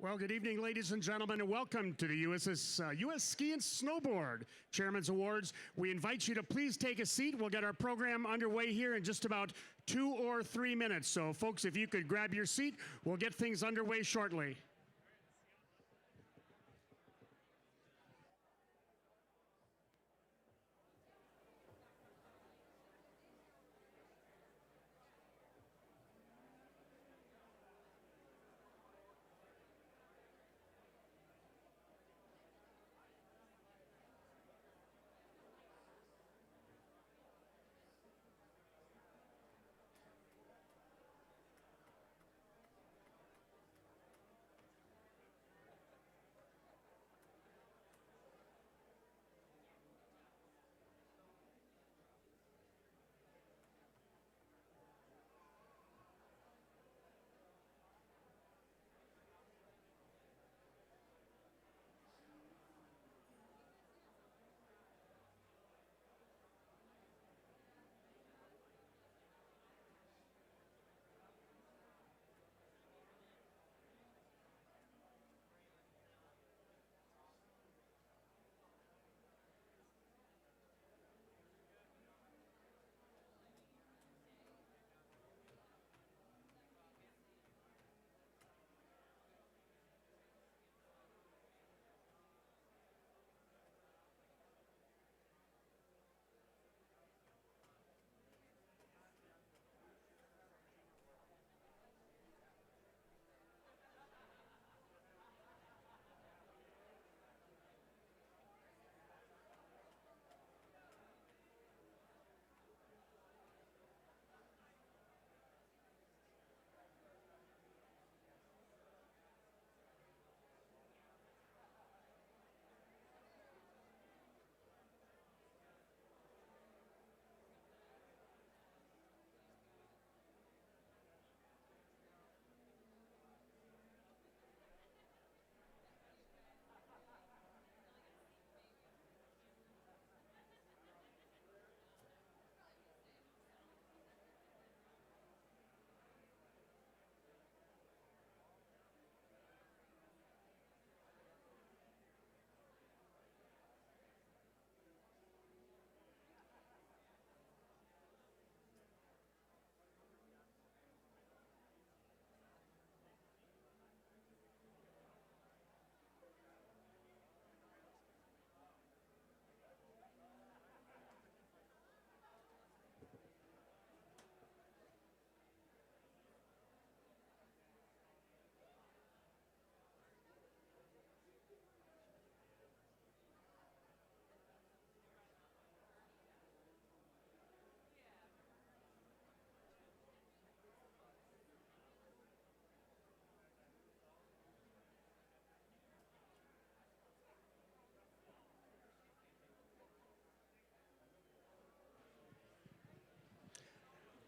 Well, good evening, ladies and gentlemen, and welcome to the USSA US Ski and Snowboard Chairman's Awards. We invite you to please take a seat. We'll get our program underway here in just about 2 or 3 minutes. So, folks, if you could grab your seat, we'll get things underway shortly.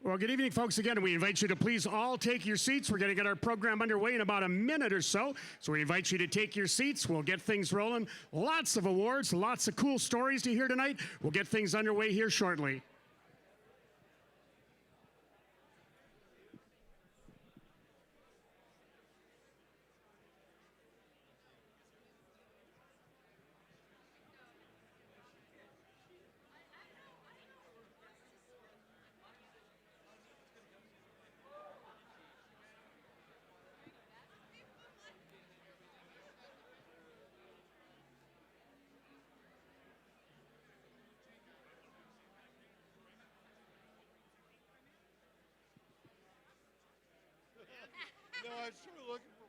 Well, good evening, folks. Again, we invite you to please all take your seats. We're going to get our program underway in about a minute or so. So we invite you to take your seats. We'll get things rolling. Lots of awards, lots of cool stories to hear tonight. We'll get things underway here shortly. No, I was sort of looking for.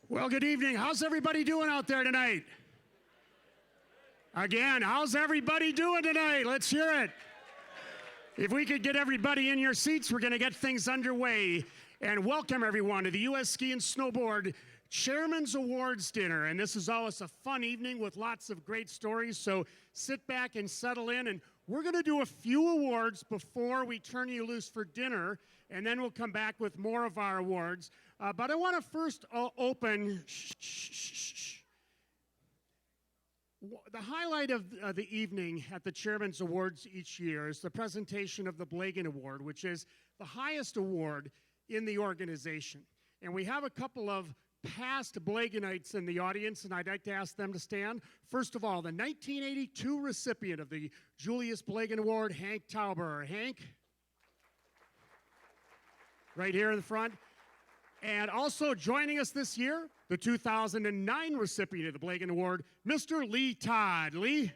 Well, good evening. How's everybody doing out there tonight? Again, how's everybody doing tonight? Let's hear it. If we could get everybody in your seats, we're going to get things underway. And welcome, everyone, to the U.S. Ski and Snowboard Chairman's Awards Dinner. And this is always a fun evening with lots of great stories. So sit back and settle in. And we're going to do a few awards before we turn you loose for dinner. And then we'll come back with more of our awards. But I want to first open... The highlight of the evening at the Chairman's Awards each year is the presentation of the Blagan Award, which is the highest award in the organization. And we have a couple of past Blaganites in the audience, and I'd like to ask them to stand. First of all, the 1982 recipient of the Julius Blagan Award, Hank Tauber. Hank? Right here in the front. And also joining us this year, the 2009 recipient of the Blagan Award, Mr. Lee Todd. Lee,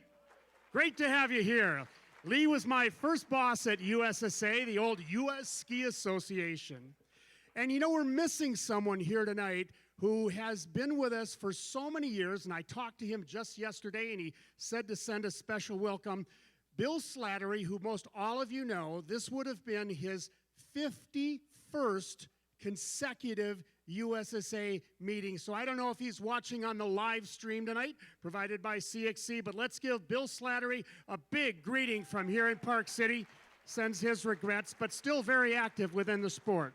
great to have you here. Lee was my first boss at USSA, the old U.S. Ski Association. And you know, we're missing someone here tonight who has been with us for so many years, and I talked to him just yesterday, and he said to send a special welcome. Bill Slattery, who most all of you know, this would have been his 51st consecutive USSA meeting. So I don't know if he's watching on the live stream tonight, provided by CXC, but let's give Bill Slattery a big greeting from here in Park City. Sends his regrets, but still very active within the sport.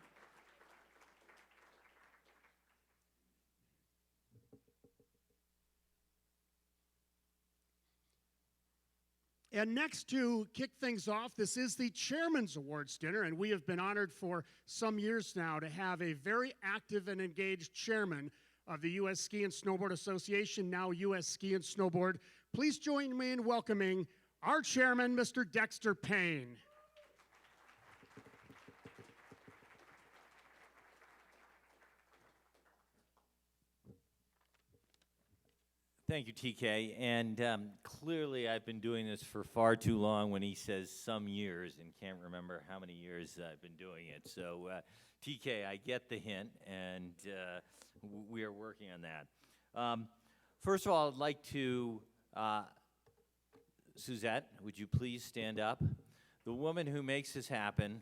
And next, to kick things off, this is the Chairman's Awards dinner, and we have been honored for some years now to have a very active and engaged chairman of the U.S. Ski and Snowboard Association, now U.S. Ski and Snowboard. Please join me in welcoming our chairman, Mr. Dexter Payne. Thank you, TK. And clearly I've been doing this for far too long when he says some years and can't remember how many years I've been doing it. So, TK, I get the hint, and we are working on that. First of all, I'd like to, Suzette, would you please stand up? The woman who makes this happen.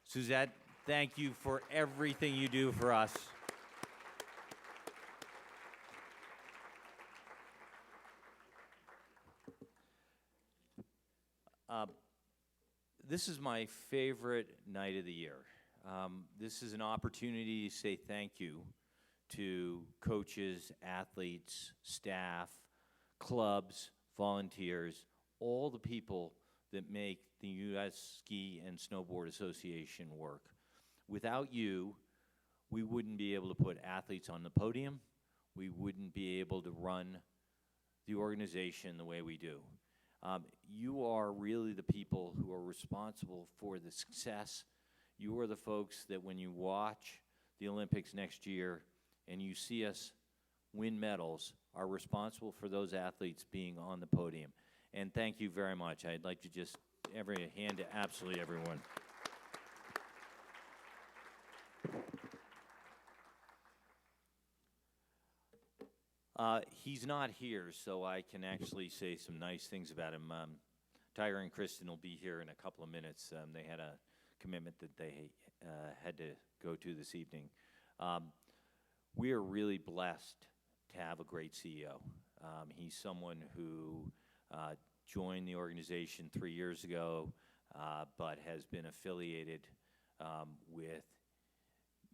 Suzette, thank you for everything you do for us. This is my favorite night of the year. This is an opportunity to say thank you to coaches, athletes, staff, clubs, volunteers, all the people that make the U.S. Ski and Snowboard Association work. Without you, we wouldn't be able to put athletes on the podium. We wouldn't be able to run the organization the way we do. You are really the people who are responsible for the success. You are the folks that when you watch the Olympics next year and you see us win medals, are responsible for those athletes being on the podium. And thank you very much. I'd like to just hand to absolutely everyone. He's not here, so I can actually say some nice things about him. Tiger and Kristen will be here in a couple of minutes. They had a commitment that they had to go to this evening. We are really blessed to have a great CEO. He's someone who joined the organization 3 years ago, but has been affiliated with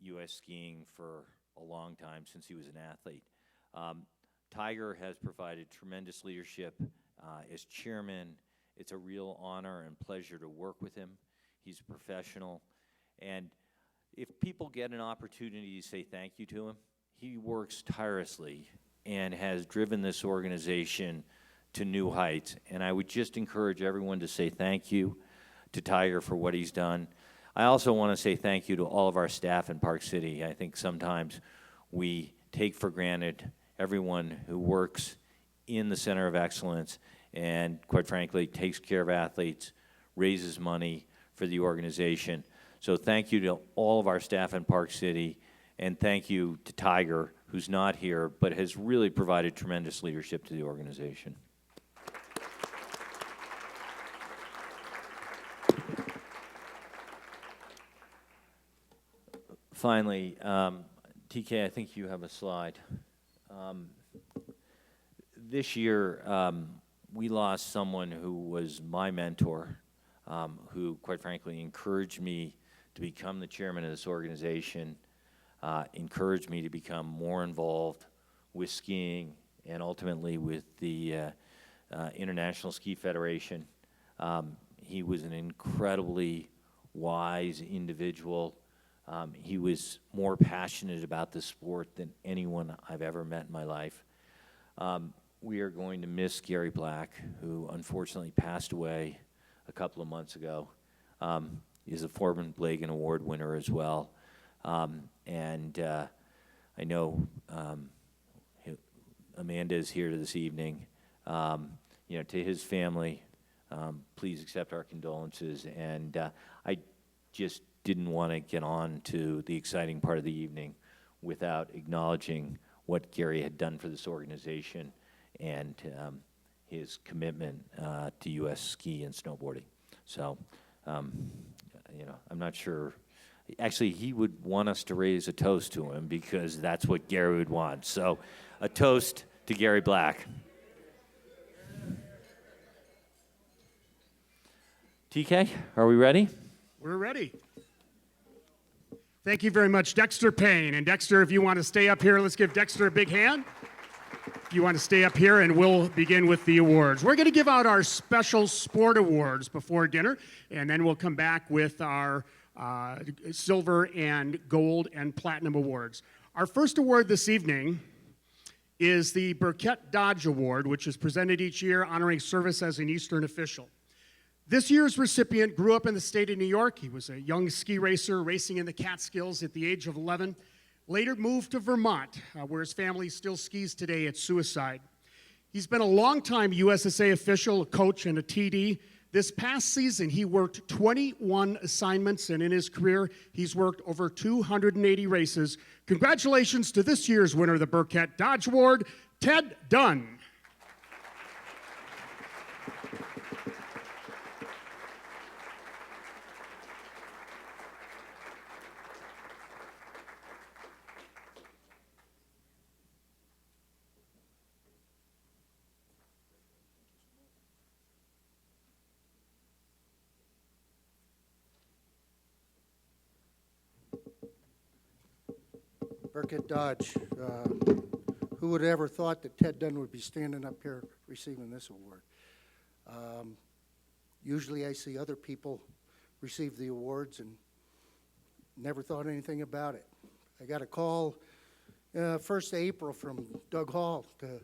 U.S. Skiing for a long time, since he was an athlete. Tiger has provided tremendous leadership as chairman. It's a real honor and pleasure to work with him. He's a professional. And if people get an opportunity to say thank you to him, he works tirelessly and has driven this organization to new heights. And I would just encourage everyone to say thank you to Tiger for what he's done. I also want to say thank you to all of our staff in Park City. I think sometimes we take for granted everyone who works in the Center of Excellence and, quite frankly, takes care of athletes, raises money for the organization. So thank you to all of our staff in Park City, and thank you to Tiger, who's not here, but has really provided tremendous leadership to the organization. Finally, TK, I think you have a slide. This year, we lost someone who was my mentor, who, quite frankly, encouraged me to become the chairman of this organization, encouraged me to become more involved with skiing and ultimately with the International Ski Federation. He was an incredibly wise individual. He was more passionate about the sport than anyone I've ever met in my life. We are going to miss Gary Black, who unfortunately passed away a couple of months ago. He's a Foreman Blagan Award winner as well. And I know Amanda is here this evening. You know, to his family, please accept our condolences. And I just didn't want to get on to the exciting part of the evening without acknowledging what Gary had done for this organization and his commitment to U.S. ski and snowboarding. So, you know, I'm not sure. Actually, he would want us to raise a toast to him because that's what Gary would want. So, a toast to Gary Black. TK, are we ready? We're ready. Thank you very much, Dexter Payne. And Dexter, if you want to stay up here, let's give Dexter a big hand. If you want to stay up here, and we'll begin with the awards. We're going to give out our special sport awards before dinner, and then we'll come back with our silver and gold and platinum awards. Our first award this evening is the Burkett Dodge Award, which is presented each year honoring service as an Eastern official. This year's recipient grew up in the state of New York. He was a young ski racer racing in the Catskills at the age of 11. Later moved to Vermont, where his family still skis today at Suicide. He's been a longtime USSA official, a coach, and a TD. This past season, he worked 21 assignments, and in his career, he's worked over 280 races. Congratulations to this year's winner of the Burkett Dodge Award, Ted Dunn. Burkett Dodge. Who would have ever thought that Ted Dunn would be standing up here receiving this award? Usually I see other people receive the awards and never thought anything about it. I got a call 1st of April from Doug Hall to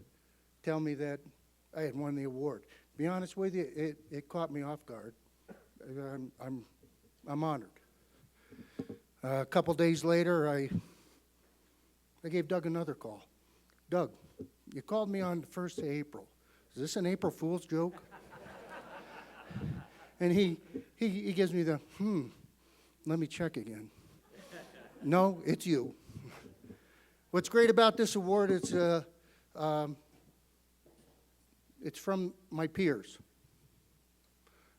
tell me that I had won the award. To be honest with you, it caught me off guard. I'm honored. A couple days later, I gave Doug another call. Doug, you called me on the 1st of April. Is this an April Fool's joke? And he gives me the, let me check again. No, it's you. What's great about this award, it's from my peers.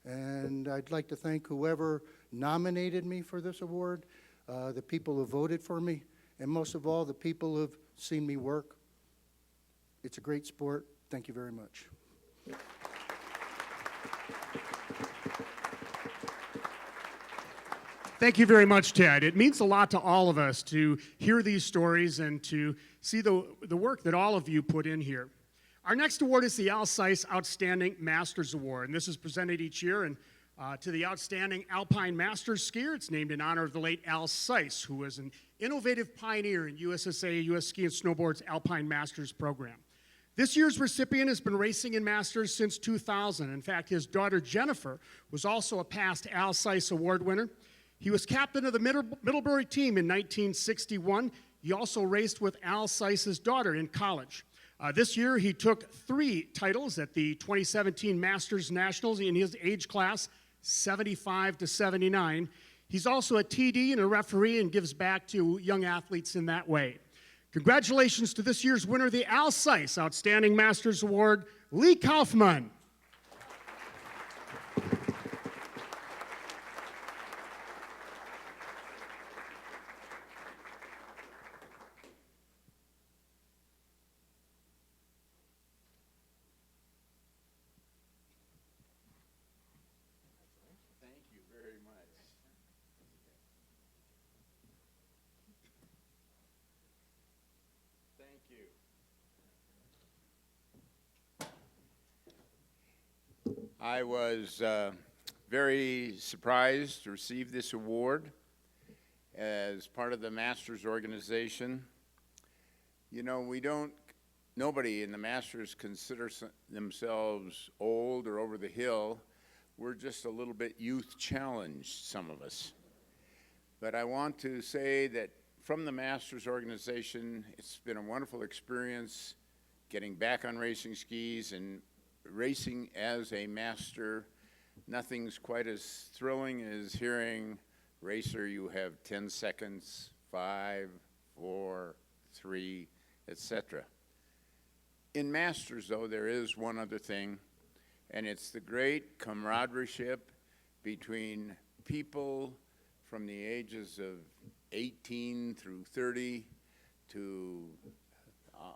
And I'd like to thank whoever nominated me for this award, the people who voted for me, and most of all, the people who've seen me work. It's a great sport. Thank you very much. Thank you very much, Ted. It means a lot to all of us to hear these stories and to see the work that all of you put in here. Our next award is the Al Seiss Outstanding Masters Award, and this is presented each year. And to the outstanding Alpine Masters skier, it's named in honor of the late Al Seiss, who was an innovative pioneer in USSA, U.S. Ski and Snowboard's Alpine Masters program. This year's recipient has been racing in Masters since 2000. In fact, his daughter Jennifer was also a past Al Seiss Award winner. He was captain of the Middlebury team in 1961. He also raced with Al Seiss's daughter in college. This year, he took 3 titles at the 2017 Masters Nationals in his age class, 75 to 79. He's also a TD and a referee and gives back to young athletes in that way. Congratulations to this year's winner of the Al Seiss Outstanding Masters Award, Lee Kaufman. I was very surprised to receive this award as part of the Masters organization. You know, nobody in the Masters considers themselves old or over the hill. We're just a little bit youth challenged, some of us. But I want to say that from the Masters organization, it's been a wonderful experience getting back on racing skis and racing as a master. Nothing's quite as thrilling as hearing, racer, you have 10 seconds, 5, 4, 3, etc. In Masters, though, there is one other thing, and it's the great camaraderie between people from the ages of 18 through 30 to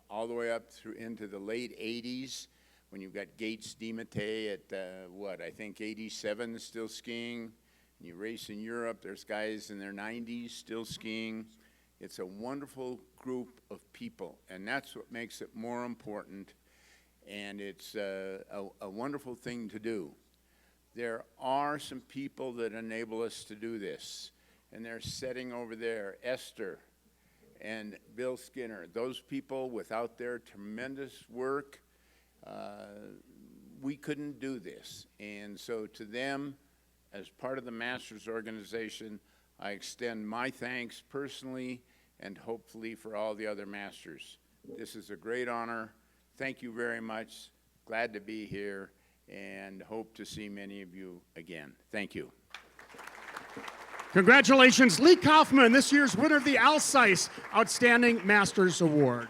all the way up through into the late 80s, when you've got Gates DiMattei at, I think 87 still skiing. And you race in Europe, there's guys in their 90s still skiing. It's a wonderful group of people, and that's what makes it more important, and it's a wonderful thing to do. There are some people that enable us to do this, and they're sitting over there, Esther and Bill Skinner. Those people, without their tremendous work, we couldn't do this. And so to them, as part of the Masters organization, I extend my thanks personally and hopefully for all the other Masters. This is a great honor. Thank you very much. Glad to be here and hope to see many of you again. Thank you. Congratulations, Lee Kaufman, this year's winner of the Alsace Outstanding Masters Award.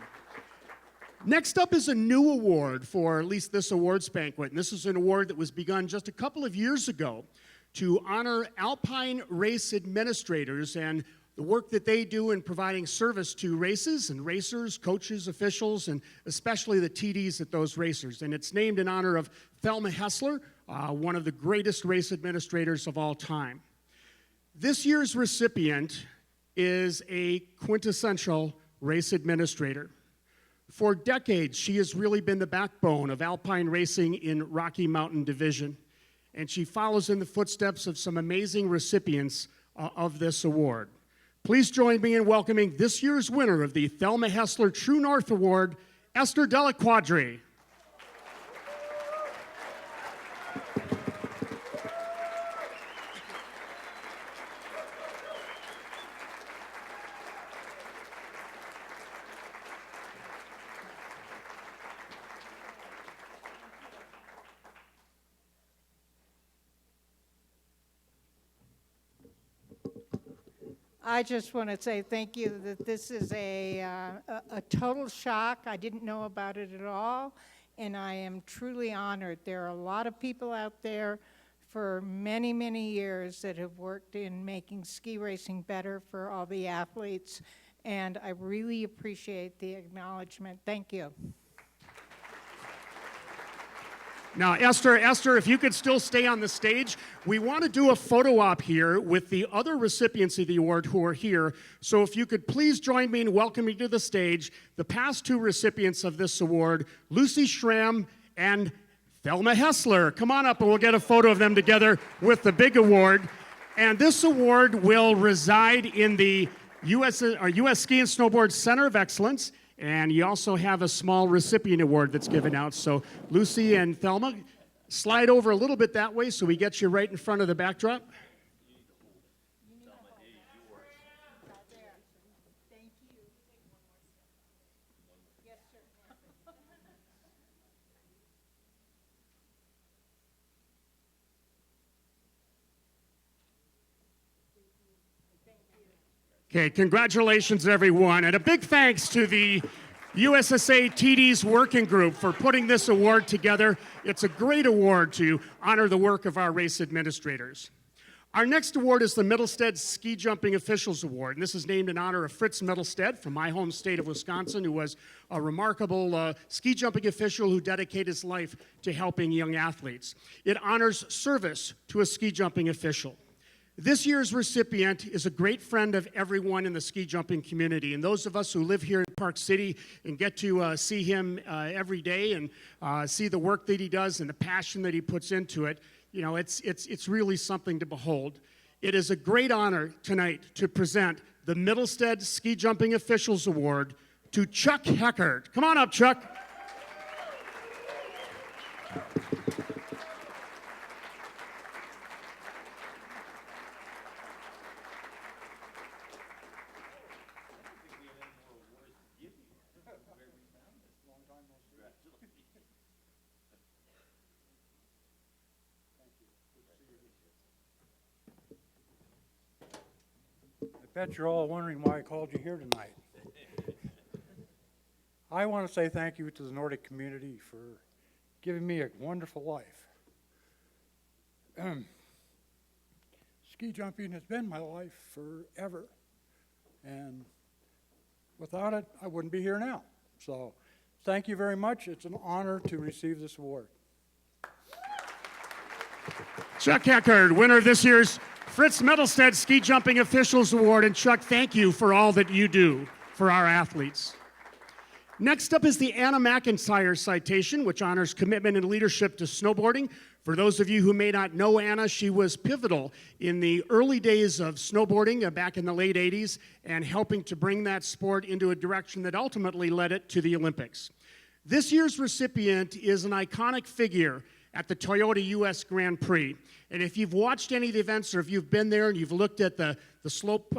Next up is a new award for at least this awards banquet, and this is an award that was begun just a couple of years ago to honor Alpine race administrators and the work that they do in providing service to races and racers, coaches, officials, and especially the TDs at those racers. And it's named in honor of Thelma Hessler, one of the greatest race administrators of all time. This year's recipient is a quintessential race administrator. For decades, she has really been the backbone of alpine racing in Rocky Mountain Division, and she follows in the footsteps of some amazing recipients of this award. Please join me in welcoming this year's winner of the Thelma Hessler True North Award, Esther Della Quadri. I just want to say thank you that this is a total shock. I didn't know about it at all, and I am truly honored. There are a lot of people out there for many, many years that have worked in making ski racing better for all the athletes, and I really appreciate the acknowledgement. Thank you. Now, Esther, if you could still stay on the stage, we want to do a photo op here with the other recipients of the award who are here. So if you could please join me in welcoming to the stage the past two recipients of this award, Lucy Schramm and Thelma Hessler. Come on up and we'll get a photo of them together with the big award. And this award will reside in the US Ski and Snowboard Center of Excellence. And you also have a small recipient award that's given out. So Lucy and Thelma, slide over a little bit that way so we get you right in front of the backdrop. Okay, congratulations, everyone. And a big thanks to the USSA TD's Working Group for putting this award together. It's a great award to honor the work of our race administrators. Our next award is the Middlestead Ski Jumping Officials Award, and this is named in honor of Fritz Middlestead from my home state of Wisconsin, who was a remarkable ski jumping official who dedicated his life to helping young athletes. It honors service to a ski jumping official. This year's recipient is a great friend of everyone in the ski jumping community, and those of us who live here in Park City and get to see him every day and see the work that he does and the passion that he puts into it, you know, it's really something to behold. It is a great honor tonight to present the Middlestead Ski Jumping Officials Award to Chuck Heckert. Come on up, Chuck. I bet you're all wondering why I called you here tonight. I want to say thank you to the Nordic community for giving me a wonderful life. Ski jumping has been my life forever, and without it, I wouldn't be here now. So thank you very much. It's an honor to receive this award. Chuck Heckert, winner of this year's Fritz Middlestead Ski Jumping Officials Award. And Chuck, thank you for all that you do for our athletes. Next up is the Anna McIntyre citation, which honors commitment and leadership to snowboarding. For those of you who may not know Anna, she was pivotal in the early days of snowboarding back in the late 80s and helping to bring that sport into a direction that ultimately led it to the Olympics. This year's recipient is an iconic figure at the Toyota US Grand Prix. And if you've watched any of the events or if you've been there and you've looked at the slope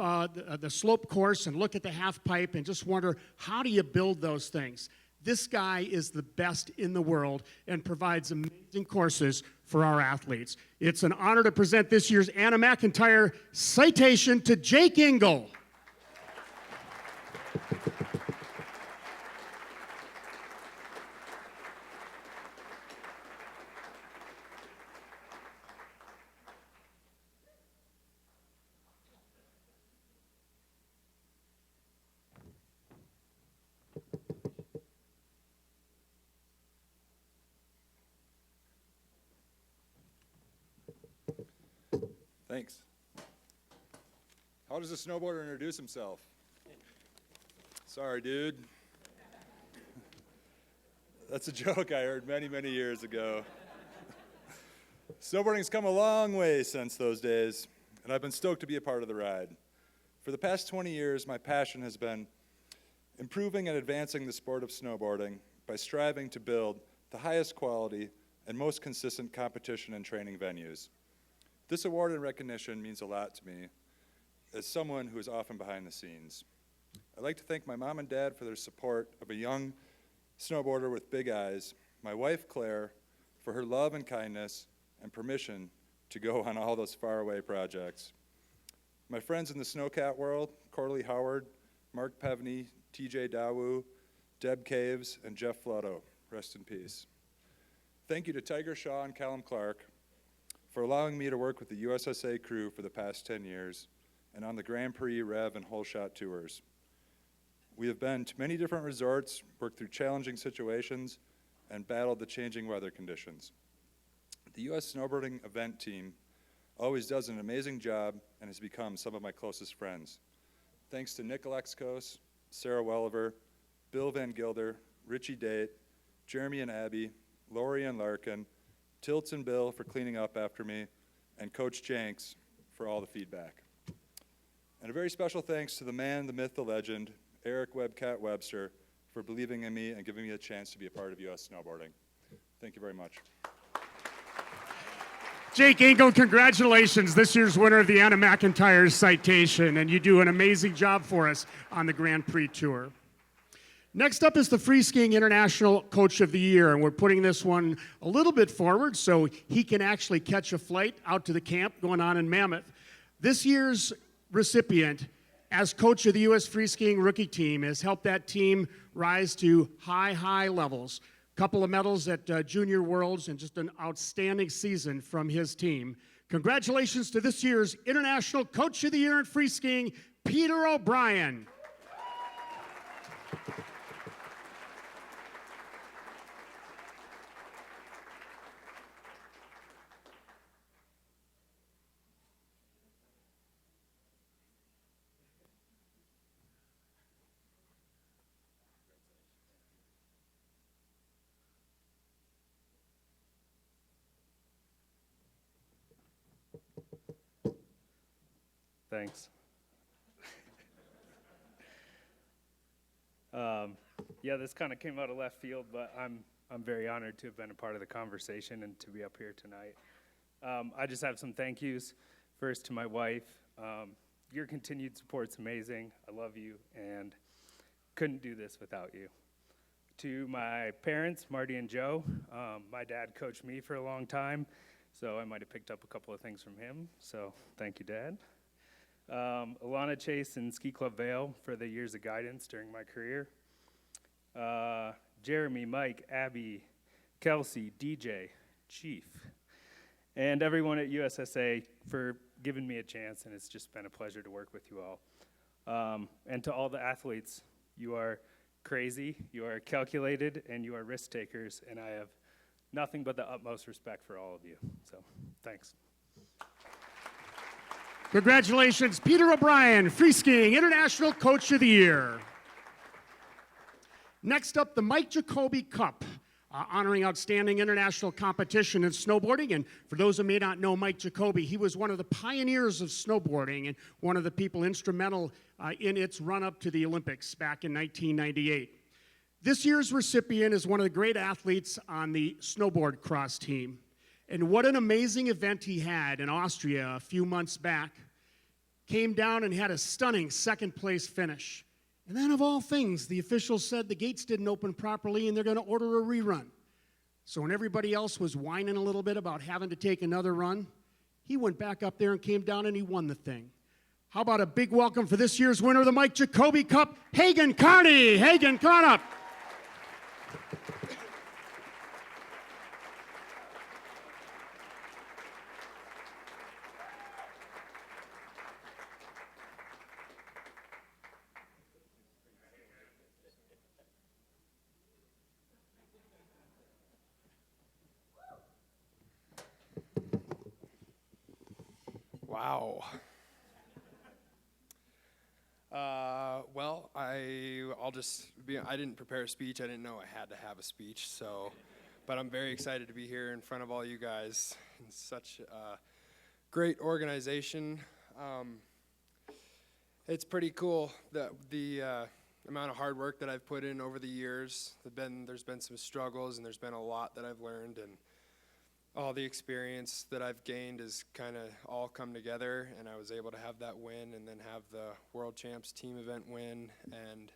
course and look at the half pipe and just wonder, how do you build those things? This guy is the best in the world and provides amazing courses for our athletes. It's an honor to present this year's Anna McIntyre citation to Jake Engel. Thanks. How does a snowboarder introduce himself? Sorry, dude. That's a joke I heard many, many years ago. Snowboarding's come a long way since those days, and I've been stoked to be a part of the ride. For the past 20 years, my passion has been improving and advancing the sport of snowboarding by striving to build the highest quality and most consistent competition and training venues. This award and recognition means a lot to me as someone who is often behind the scenes. I'd like to thank my mom and dad for their support of a young snowboarder with big eyes, my wife Claire for her love and kindness and permission to go on all those faraway projects. My friends in the snowcat world, Corley Howard, Mark Pevney, TJ Dawu, Deb Caves, and Jeff Flotto, rest in peace. Thank you to Tiger Shaw and Callum Clark for allowing me to work with the USSA crew for the past 10 years and on the Grand Prix, Rev, and Whole Shot tours. We have been to many different resorts, worked through challenging situations, and battled the changing weather conditions. The U.S. snowboarding event team always does an amazing job and has become some of my closest friends. Thanks to Nick Alexkos, Sarah Welliver, Bill Van Gilder, Richie Date, Jeremy and Abby, Lori and Larkin, Tilts and Bill for cleaning up after me, and Coach Jenks for all the feedback. And a very special thanks to the man, the myth, the legend, Eric Webcat Webster, for believing in me and giving me a chance to be a part of U.S. snowboarding. Thank you very much. Jake Engel, congratulations, this year's winner of the Anna McIntyre citation, and you do an amazing job for us on the Grand Prix Tour. Next up is the Free Skiing International Coach of the Year, and we're putting this one a little bit forward so he can actually catch a flight out to the camp going on in Mammoth. This year's recipient, as coach of the U.S. Free Skiing Rookie Team, has helped that team rise to high levels. Couple of medals at Junior Worlds and just an outstanding season from his team. Congratulations to this year's International Coach of the Year in Free Skiing, Peter O'Brien. Thanks. Yeah, this kind of came out of left field, but I'm very honored to have been a part of the conversation and to be up here tonight. I just have some thank yous. First to my wife. Your continued support's amazing. I love you and couldn't do this without you. To my parents, Marty and Joe, my dad coached me for a long time, so I might have picked up a couple of things from him, so thank you, Dad. Alana, Chase, and Ski Club Vale for the years of guidance during my career. Jeremy, Mike, Abby, Kelsey, DJ, Chief, and everyone at USSA for giving me a chance, and it's just been a pleasure to work with you all. And to all the athletes, you are crazy, you are calculated, and you are risk takers, and I have nothing but the utmost respect for all of you. So, thanks. Congratulations, Peter O'Brien, Free Skiing International Coach of the Year. Next up, the Mike Jacoby Cup, honoring outstanding international competition in snowboarding. And for those who may not know Mike Jacoby, he was one of the pioneers of snowboarding and one of the people instrumental in its run-up to the Olympics back in 1998. This year's recipient is one of the great athletes on the snowboard cross team. And what an amazing event he had in Austria a few months back. Came down and had a stunning second-place finish. And then, of all things, the officials said the gates didn't open properly and they're going to order a rerun. So when everybody else was whining a little bit about having to take another run, he went back up there and came down and he won the thing. How about a big welcome for this year's winner of the Mike Jacoby Cup, Hagen Carney. Hagen, come on up. Wow. Well, I'll just be, I didn't prepare a speech. I didn't know I had to have a speech, so, but I'm very excited to be here in front of all you guys in such a great organization. It's pretty cool that the amount of hard work that I've put in over the years. There's been some struggles and there's been a lot that I've learned, and all the experience that I've gained has kind of all come together, and I was able to have that win and then have the World Champs team event win. And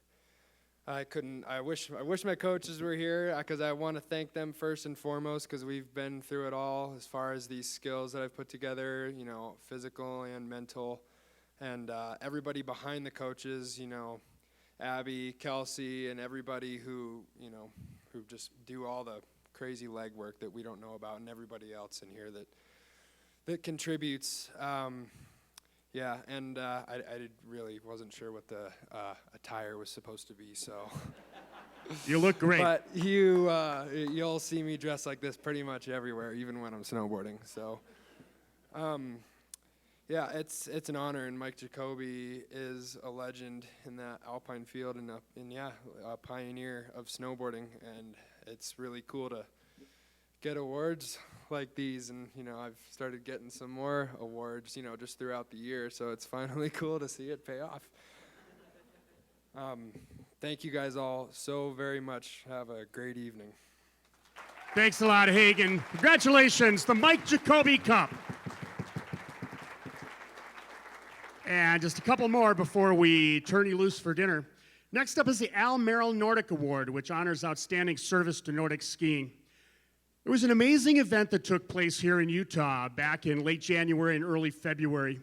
I wish my coaches were here, because I want to thank them first and foremost, because we've been through it all as far as these skills that I've put together, you know, physical and mental. And everybody behind the coaches, you know, Abby, Kelsey, and everybody who, you know, who just do all the crazy legwork that we don't know about, and everybody else in here that contributes. Yeah, and I really wasn't sure what the attire was supposed to be, so. You look great. But you'll see me dressed like this pretty much everywhere, even when I'm snowboarding. So, yeah, it's an honor, and Mike Jacoby is a legend in that alpine field, and a pioneer of snowboarding, and it's really cool to get awards like these. And you know, I've started getting some more awards, you know, just throughout the year, so it's finally cool to see it pay off. Thank you guys all so very much. Have a great evening. Thanks a lot, Hagen. Congratulations, the Mike Jacoby Cup. And just a couple more before we turn you loose for dinner. Next up is the Al Merrill Nordic Award, which honors outstanding service to Nordic skiing. It was an amazing event that took place here in Utah back in late January and early February.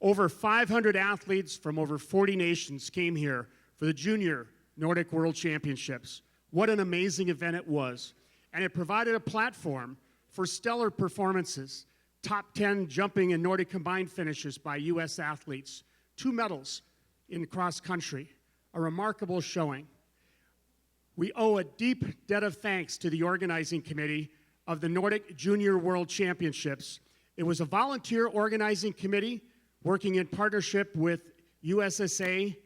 Over 500 athletes from over 40 nations came here for the Junior Nordic World Championships. What an amazing event it was. And it provided a platform for stellar performances, top 10 jumping and Nordic combined finishes by U.S. athletes, 2 medals in cross country. A remarkable showing. We owe a deep debt of thanks to the organizing committee of the Nordic Junior World Championships. It was a volunteer organizing committee working in partnership with USSA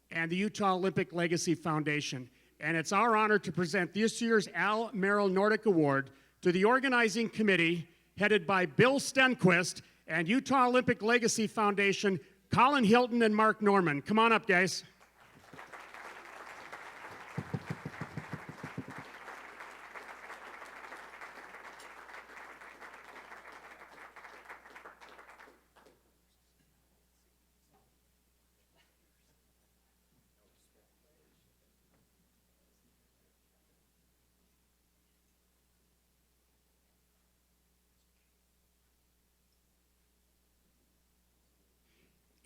and the Utah Olympic Legacy Foundation. And it's our honor to present this year's Al Merrill Nordic Award to the organizing committee, headed by Bill Stenquist, and Utah Olympic Legacy Foundation, Colin Hilton and Mark Norman. Come on up, guys.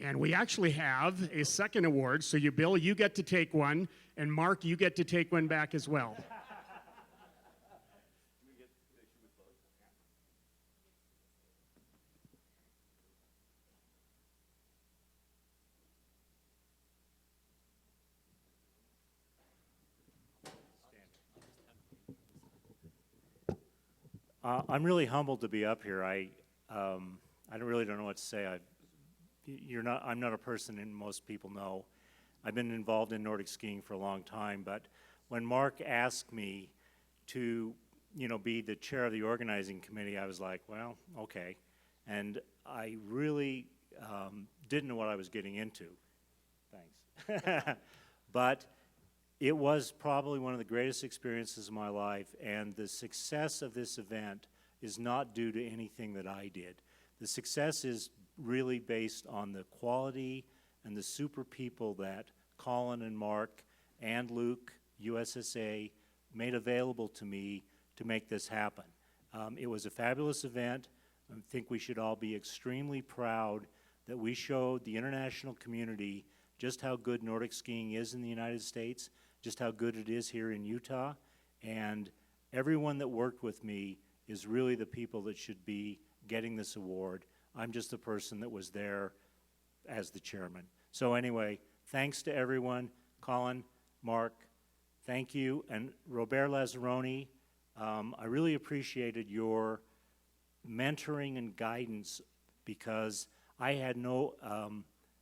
And we actually have a second award. So Bill, you get to take one, and Mark, you get to take one back as well. I'm really humbled to be up here. I really don't know what to say. I'm not a person that most people know. I've been involved in Nordic skiing for a long time, but when Mark asked me to, be the chair of the organizing committee, I was like, well, okay. And I really didn't know what I was getting into. Thanks. But it was probably one of the greatest experiences of my life, and the success of this event is not due to anything that I did. The success is really based on the quality and the super people that Colin and Mark and Luke, USSA, made available to me to make this happen. It was a fabulous event. I think we should all be extremely proud that we showed the international community just how good Nordic skiing is in the United States, just how good it is here in Utah, and everyone that worked with me is really the people that should be getting this award. I'm just the person that was there as the chairman. So anyway, thanks to everyone. Colin, Mark, thank you. And Robert Lazzaroni, I really appreciated your mentoring and guidance because I had no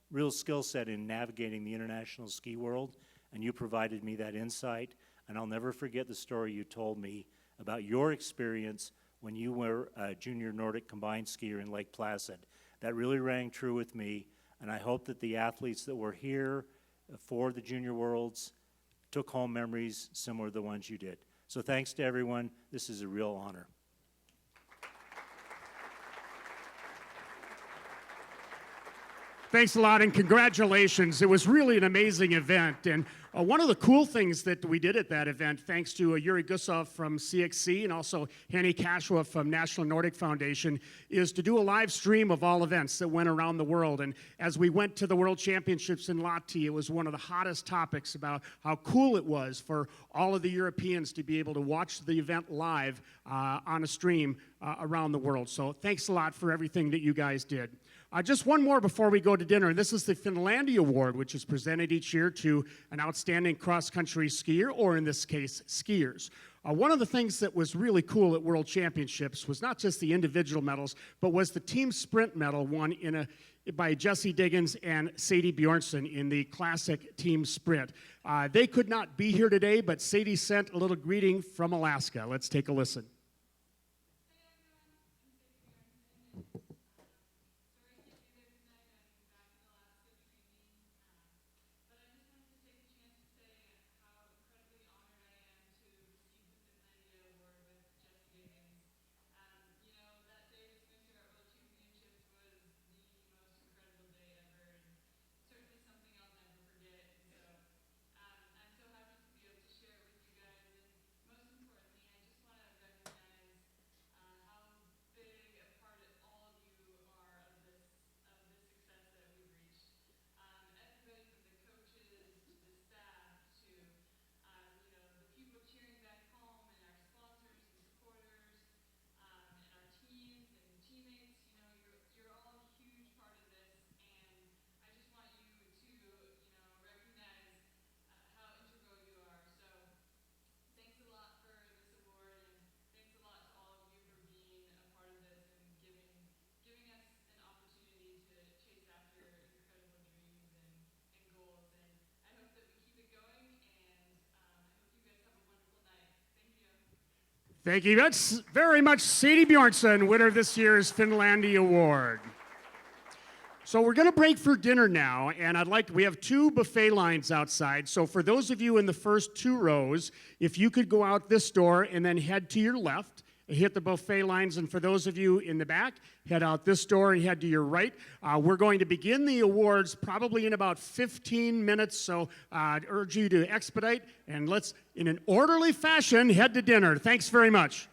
real skill set in navigating the international ski world, and you provided me that insight. And I'll never forget the story you told me about your experience when you were a junior Nordic combined skier in Lake Placid. That really rang true with me, and I hope that the athletes that were here for the Junior Worlds took home memories similar to the ones you did. So thanks to everyone. This is a real honor. Thanks a lot, and congratulations. It was really an amazing event. And one of the cool things that we did at that event, thanks to Yuri Gusov from CXC and also Henny Kashwa from National Nordic Foundation, is to do a live stream of all events that went around the world. And as we went to the World Championships in Lahti, it was one of the hottest topics about how cool it was for all of the Europeans to be able to watch the event live on a stream around the world. So thanks a lot for everything that you guys did. Just one more before we go to dinner. This is the Finlandia Award, which is presented each year to an outstanding cross-country skier, or in this case, skiers. One of the things that was really cool at World Championships was not just the individual medals, but was the team sprint medal won by Jesse Diggins and Sadie Bjornsson in the classic team sprint. They could not be here today, but Sadie sent a little greeting from Alaska. Let's take a listen. Thank you. That's very much Sadie Bjornsson, winner of this year's Finlandia Award. So we're going to break for dinner now, and we have 2 buffet lines outside. So for those of you in the first 2 rows, if you could go out this door and then head to your left, hit the buffet lines, and for those of you in the back, head out this door and head to your right. We're going to begin the awards probably in about 15 minutes, so I'd urge you to expedite, and let's, in an orderly fashion, head to dinner. Thanks very much.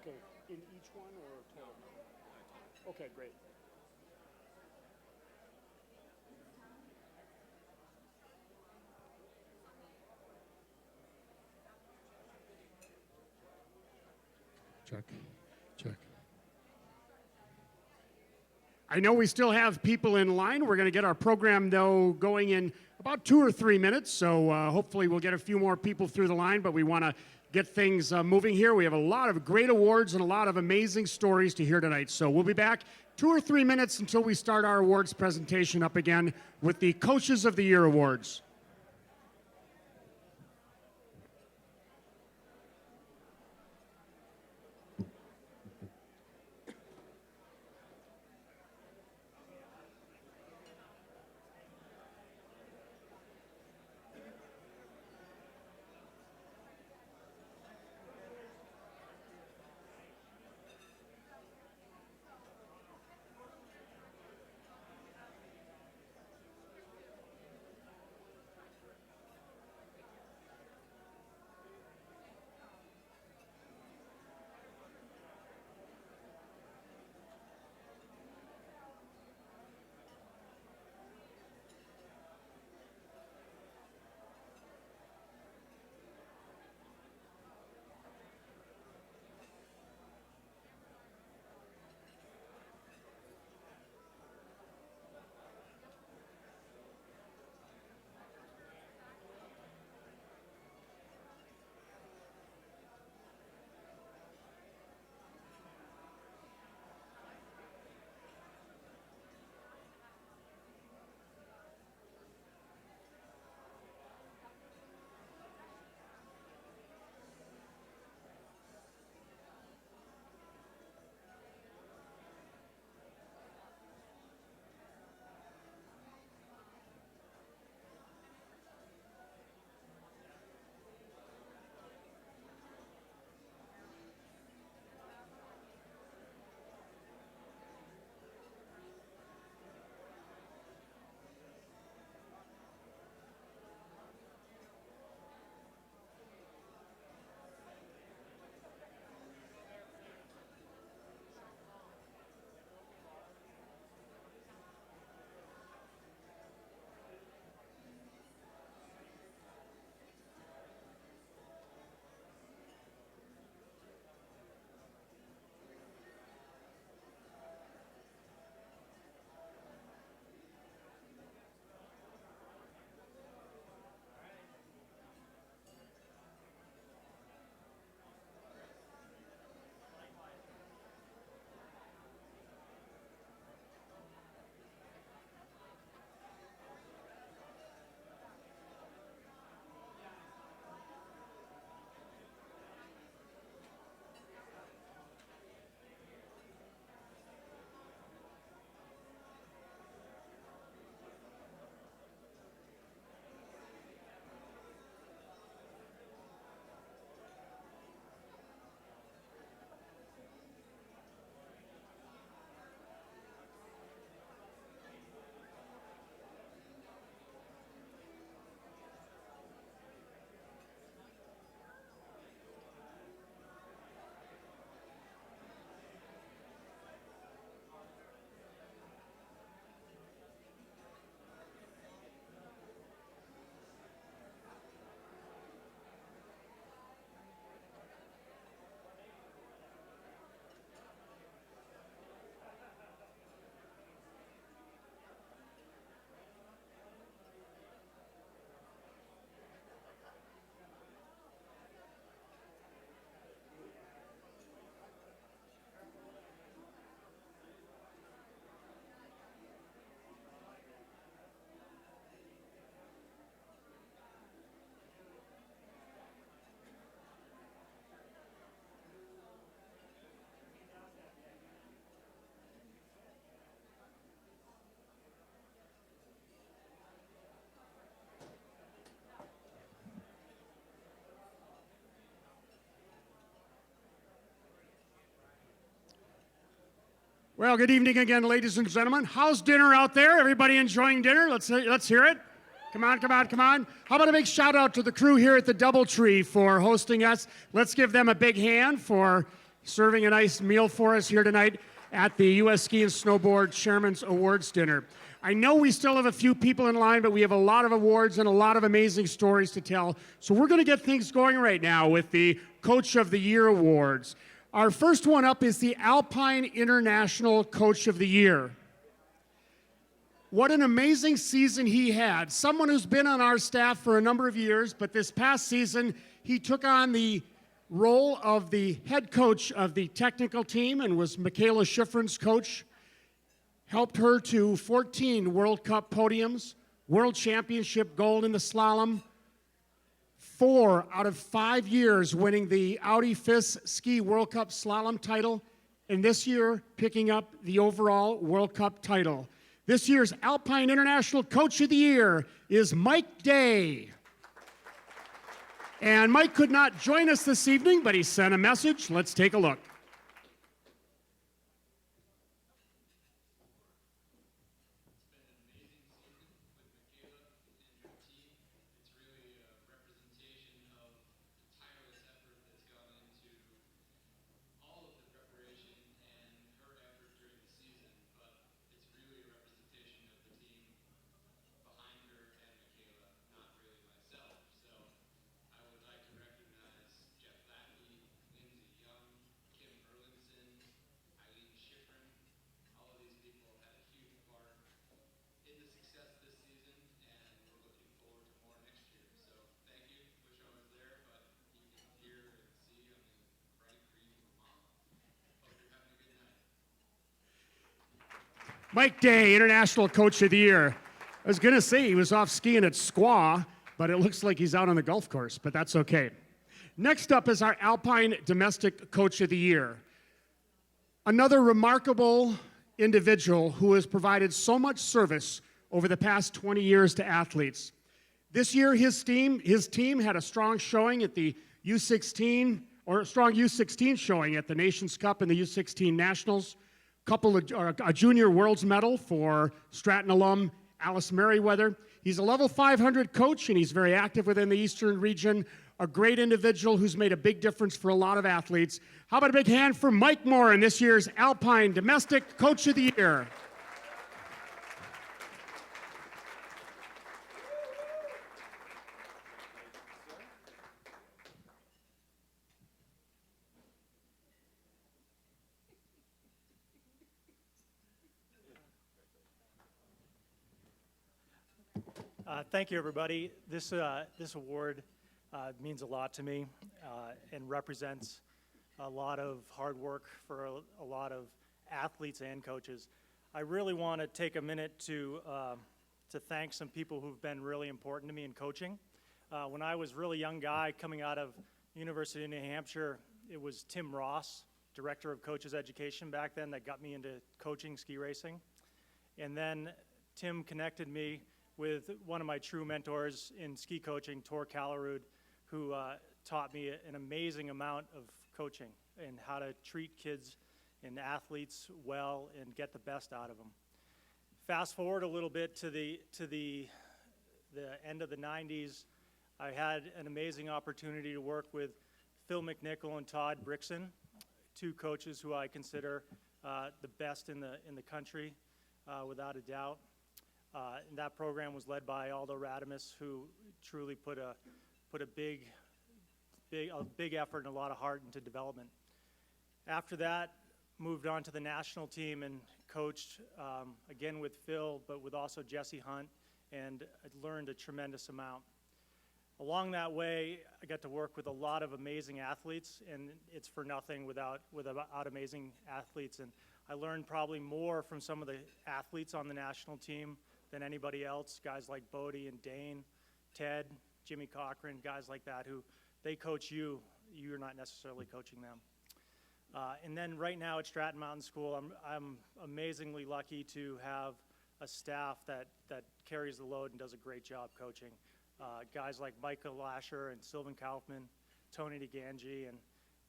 Okay, in each one or total? Okay, great. Check, check. I know we still have people in line. We're going to get our program, though, going in about 2 or 3 minutes. So hopefully we'll get a few more people through the line, but we want to get things moving here. We have a lot of great awards and a lot of amazing stories to hear tonight. So we'll be back 2 or 3 minutes until we start our awards presentation up again with the Coaches of the Year Awards. Well, good evening again, ladies and gentlemen. How's dinner out there? Everybody enjoying dinner? Let's hear it. Come on, come on, come on. How about a big shout out to the crew here at the Doubletree for hosting us? Let's give them a big hand for serving a nice meal for us here tonight at the U.S. Ski and Snowboard Chairman's Awards Dinner. I know we still have a few people in line, but we have a lot of awards and a lot of amazing stories to tell. So we're going to get things going right now with the Coach of the Year Awards. Our first one up is the Alpine International Coach of the Year. What an amazing season he had. Someone who's been on our staff for a number of years, but this past season, he took on the role of the head coach of the technical team and was Michaela Schifrin's coach. Helped her to 14 World Cup podiums, World Championship gold in the slalom, 4 out of 5 years winning the Audi FIS Ski World Cup slalom title, and this year picking up the overall World Cup title. This year's Alpine International Coach of the Year is Mike Day. And Mike could not join us this evening, but he sent a message. Let's take a look. Mike Day, International Coach of the Year. I was going to say he was off skiing at Squaw, but it looks like he's out on the golf course, but that's okay. Next up is our Alpine Domestic Coach of the Year. Another remarkable individual who has provided so much service over the past 20 years to athletes. This year, his team had a strong showing at the U16, or a strong U16 showing at the Nations Cup and the U16 Nationals. A junior world's medal for Stratton alum Alice Merriweather. He's a level 500 coach, and he's very active within the Eastern region. A great individual who's made a big difference for a lot of athletes. How about a big hand for Mike Moore in this year's Alpine Domestic Coach of the Year? Thank you, everybody. This award means a lot to me and represents a lot of hard work for a lot of athletes and coaches. I really want to take a minute to thank some people who've been really important to me in coaching. When I was a really young guy coming out of University of New Hampshire, it was Tim Ross, Director of Coaches Education back then, that got me into coaching ski racing. And then Tim connected me with one of my true mentors in ski coaching, Tor Callerud, who taught me an amazing amount of coaching and how to treat kids and athletes well and get the best out of them. Fast forward a little bit to the end of the 90s, I had an amazing opportunity to work with Phil McNichol and Todd Brixon, two coaches who I consider the best in the country, without a doubt. And that program was led by Aldo Radamus, who truly put a big effort and a lot of heart into development. After that, moved on to the national team and coached again with Phil, but with also Jesse Hunt, and I learned a tremendous amount. Along that way, I got to work with a lot of amazing athletes, and it's for nothing without amazing athletes. And I learned probably more from some of the athletes on the national team than anybody else, guys like Bodie and Dane, Ted, Jimmy Cochran, guys like that, who they coach you, you're not necessarily coaching them. And then right now at Stratton Mountain School, I'm amazingly lucky to have a staff that carries the load and does a great job coaching. Guys like Michael Lasher and Sylvan Kaufman, Tony DeGangi, and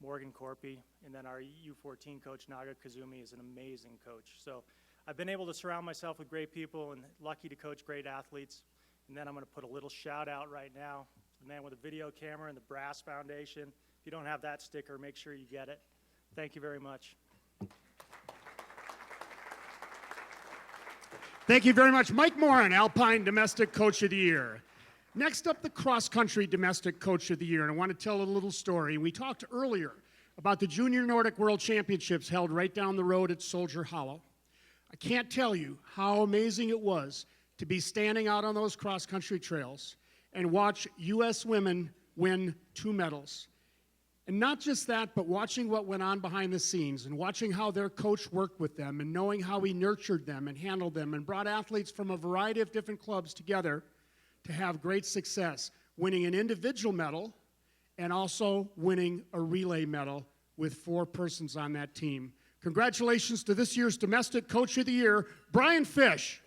Morgan Corpy, and then our U14 coach, Naga Kazumi, is an amazing coach. So I've been able to surround myself with great people and lucky to coach great athletes. And then I'm going to put a little shout out right now to the man with a video camera and the Brass Foundation. If you don't have that sticker, make sure you get it. Thank you very much. Thank you very much. Mike Moran, Alpine Domestic Coach of the Year. Next up, the Cross Country Domestic Coach of the Year. And I want to tell a little story. We talked earlier about the Junior Nordic World Championships held right down the road at Soldier Hollow. I can't tell you how amazing it was to be standing out on those cross-country trails and watch U.S. women win 2 medals. And not just that, but watching what went on behind the scenes and watching how their coach worked with them and knowing how he nurtured them and handled them and brought athletes from a variety of different clubs together to have great success, winning an individual medal and also winning a relay medal with 4 persons on that team. Congratulations to this year's Domestic Coach of the Year, Brian Fish.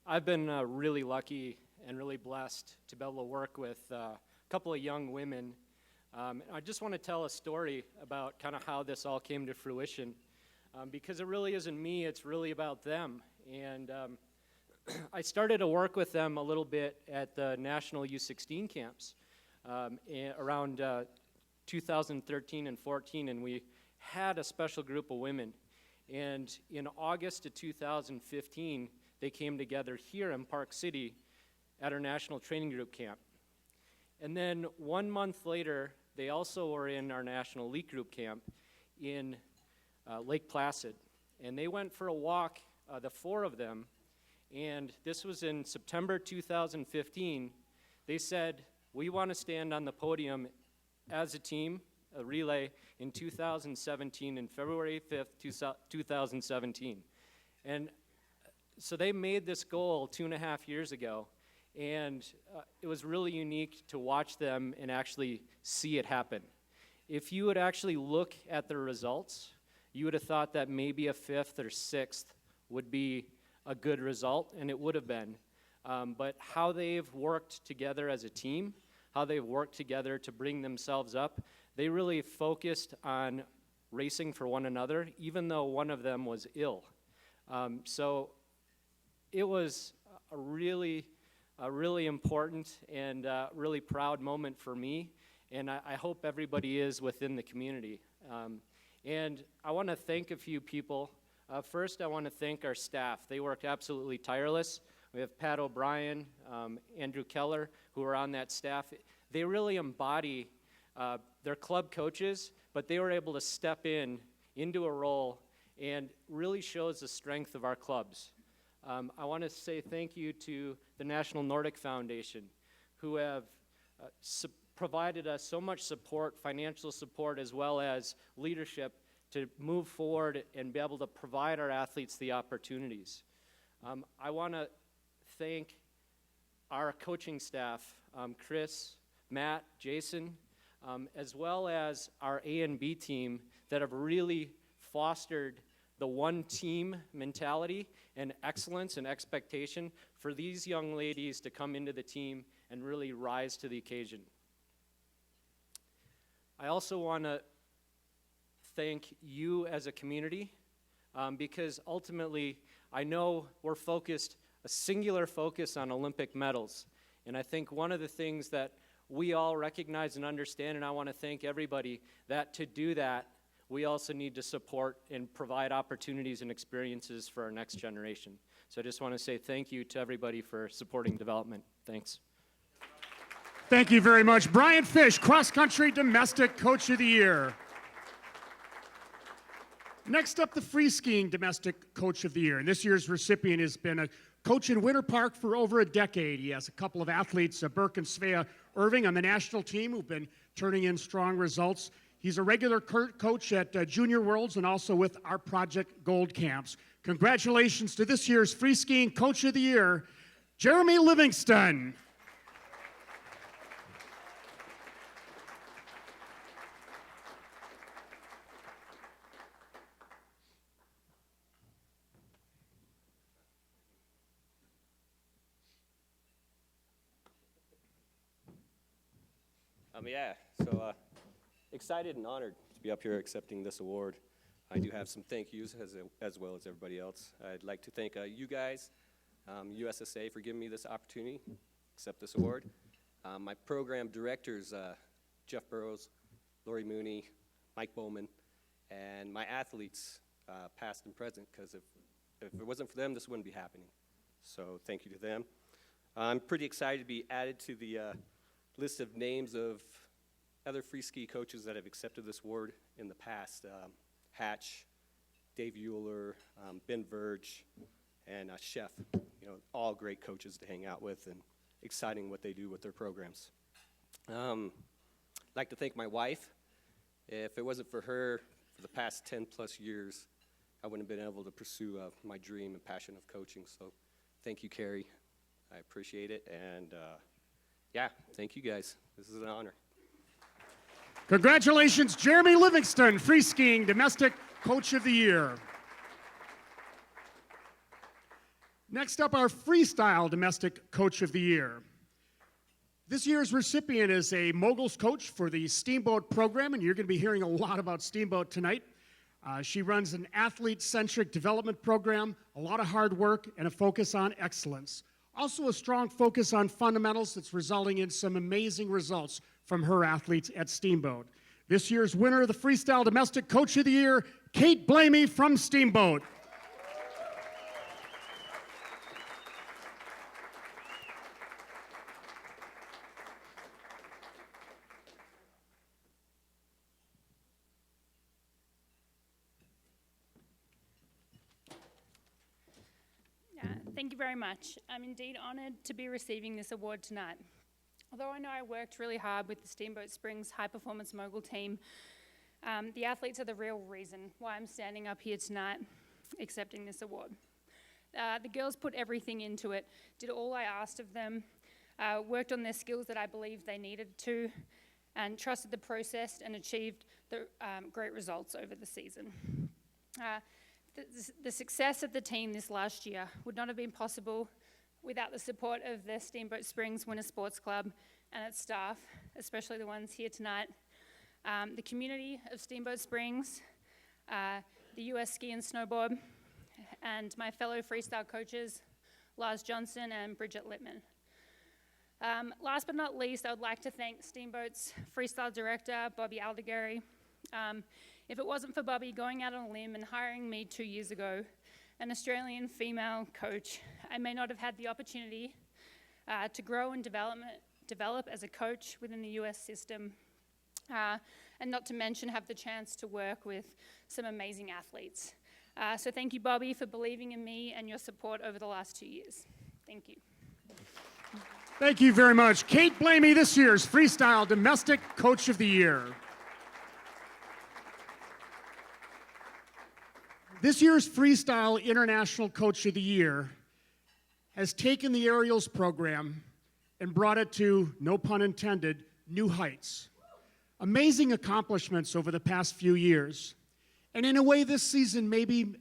I've been really lucky and really blessed to be able to work with a couple of young women. I just want to tell a story about kind of how this all came to fruition, because it really isn't me, it's really about them. And I started to work with them a little bit at the National U16 camps around 2013 and 14, and we had a special group of women. And in August of 2015, they came together here in Park City at our National Training Group camp. And then 1 month later, they also were in our National Elite Group camp in Lake Placid. And they went for a walk, the 4 of them, and this was in September 2015. They said, we want to stand on the podium as a team, a relay, in 2017, in February 5th, 2017. And so they made this goal 2.5 years ago, and it was really unique to watch them and actually see it happen. If you would actually look at the results, you would have thought that maybe a 5th or 6th would be a good result, and it would have been. But how they've worked together as a team, how they've worked together to bring themselves up, they really focused on racing for one another, even though one of them was ill. So it was a really important and really proud moment for me, and I hope everybody is within the community. And I want to thank a few people. First, I want to thank our staff. They worked absolutely tireless. We have Pat O'Brien, Andrew Keller, who are on that staff. They really embody their club coaches, but they were able to step into a role and really shows the strength of our clubs. I want to say thank you to the National Nordic Foundation, who have provided us so much support, financial support, as well as leadership to move forward and be able to provide our athletes the opportunities. I want to thank our coaching staff, Chris, Matt, Jason, as well as our A and B team that have really fostered the one team mentality and excellence and expectation for these young ladies to come into the team and really rise to the occasion. I also want to thank you as a community, because ultimately I know we're focused, a singular focus on Olympic medals. And I think one of the things that we all recognize and understand, and I want to thank everybody, that to do that, we also need to support and provide opportunities and experiences for our next generation. So I just want to say thank you to everybody for supporting development. Thanks. Thank you very much. Brian Fish, Cross Country Domestic Coach of the Year. Next up, the Free Skiing Domestic Coach of the Year. And this year's recipient has been a coach in Winter Park for over a decade. He has a couple of athletes, Burke and Svea Irving, on the national team who've been turning in strong results. He's a regular coach at Junior Worlds and also with our Project Gold camps. Congratulations to this year's Free Skiing Coach of the Year, Jeremy Livingston. Yeah, so excited and honored to be up here accepting this award. I do have some thank yous as well as everybody else. I'd like to thank you guys, USSA, for giving me this opportunity to accept this award. My program directors, Jeff Burrows, Lori Mooney, Mike Bowman, and my athletes, past and present, because if it wasn't for them, this wouldn't be happening. So thank you to them. I'm pretty excited to be added to the list of names of other free ski coaches that have accepted this award in the past. Hatch, Dave Euler, Ben Verge, and Chef. You know, all great coaches to hang out with and exciting what they do with their programs. I'd like to thank my wife. If it wasn't for her for the past 10 plus years, I wouldn't have been able to pursue my dream and passion of coaching. So thank you, Carrie. I appreciate it. And yeah, thank you guys. This is an honor. Congratulations, Jeremy Livingston, Free Skiing Domestic Coach of the Year. Next up, our Freestyle Domestic Coach of the Year. This year's recipient is a moguls coach for the Steamboat program, and you're going to be hearing a lot about Steamboat tonight. She runs an athlete-centric development program, a lot of hard work, and a focus on excellence. Also a strong focus on fundamentals that's resulting in some amazing results from her athletes at Steamboat. This year's winner of the Freestyle Domestic Coach of the Year, Kate Blamey from Steamboat. Thank you very much. I'm indeed honored to be receiving this award tonight. Although I know I worked really hard with the Steamboat Springs High Performance Mogul team, the athletes are the real reason why I'm standing up here tonight accepting this award. The girls put everything into it, did all I asked of them, worked on their skills that I believed they needed to, and trusted the process and achieved the great results over the season. The success of the team this last year would not have been possible without the support of the Steamboat Springs Winter Sports Club and its staff, especially the ones here tonight, the community of Steamboat Springs, the US Ski and Snowboard, and my fellow freestyle coaches, Lars Johnson and Bridget Littman. Last but not least, I would like to thank Steamboat's freestyle director, Bobby Aldegary. If it wasn't for Bobby going out on a limb and hiring me 2 years ago, an Australian female coach, I may not have had the opportunity to grow and develop as a coach within the US system, and not to mention have the chance to work with some amazing athletes. So thank you, Bobby, for believing in me and your support over the last 2 years. Thank you. Thank you very much. Kate Blamey, this year's Freestyle Domestic Coach of the Year. This year's Freestyle International Coach of the Year has taken the aerials program and brought it to, no pun intended, new heights. Amazing accomplishments over the past few years. And in a way, this season maybe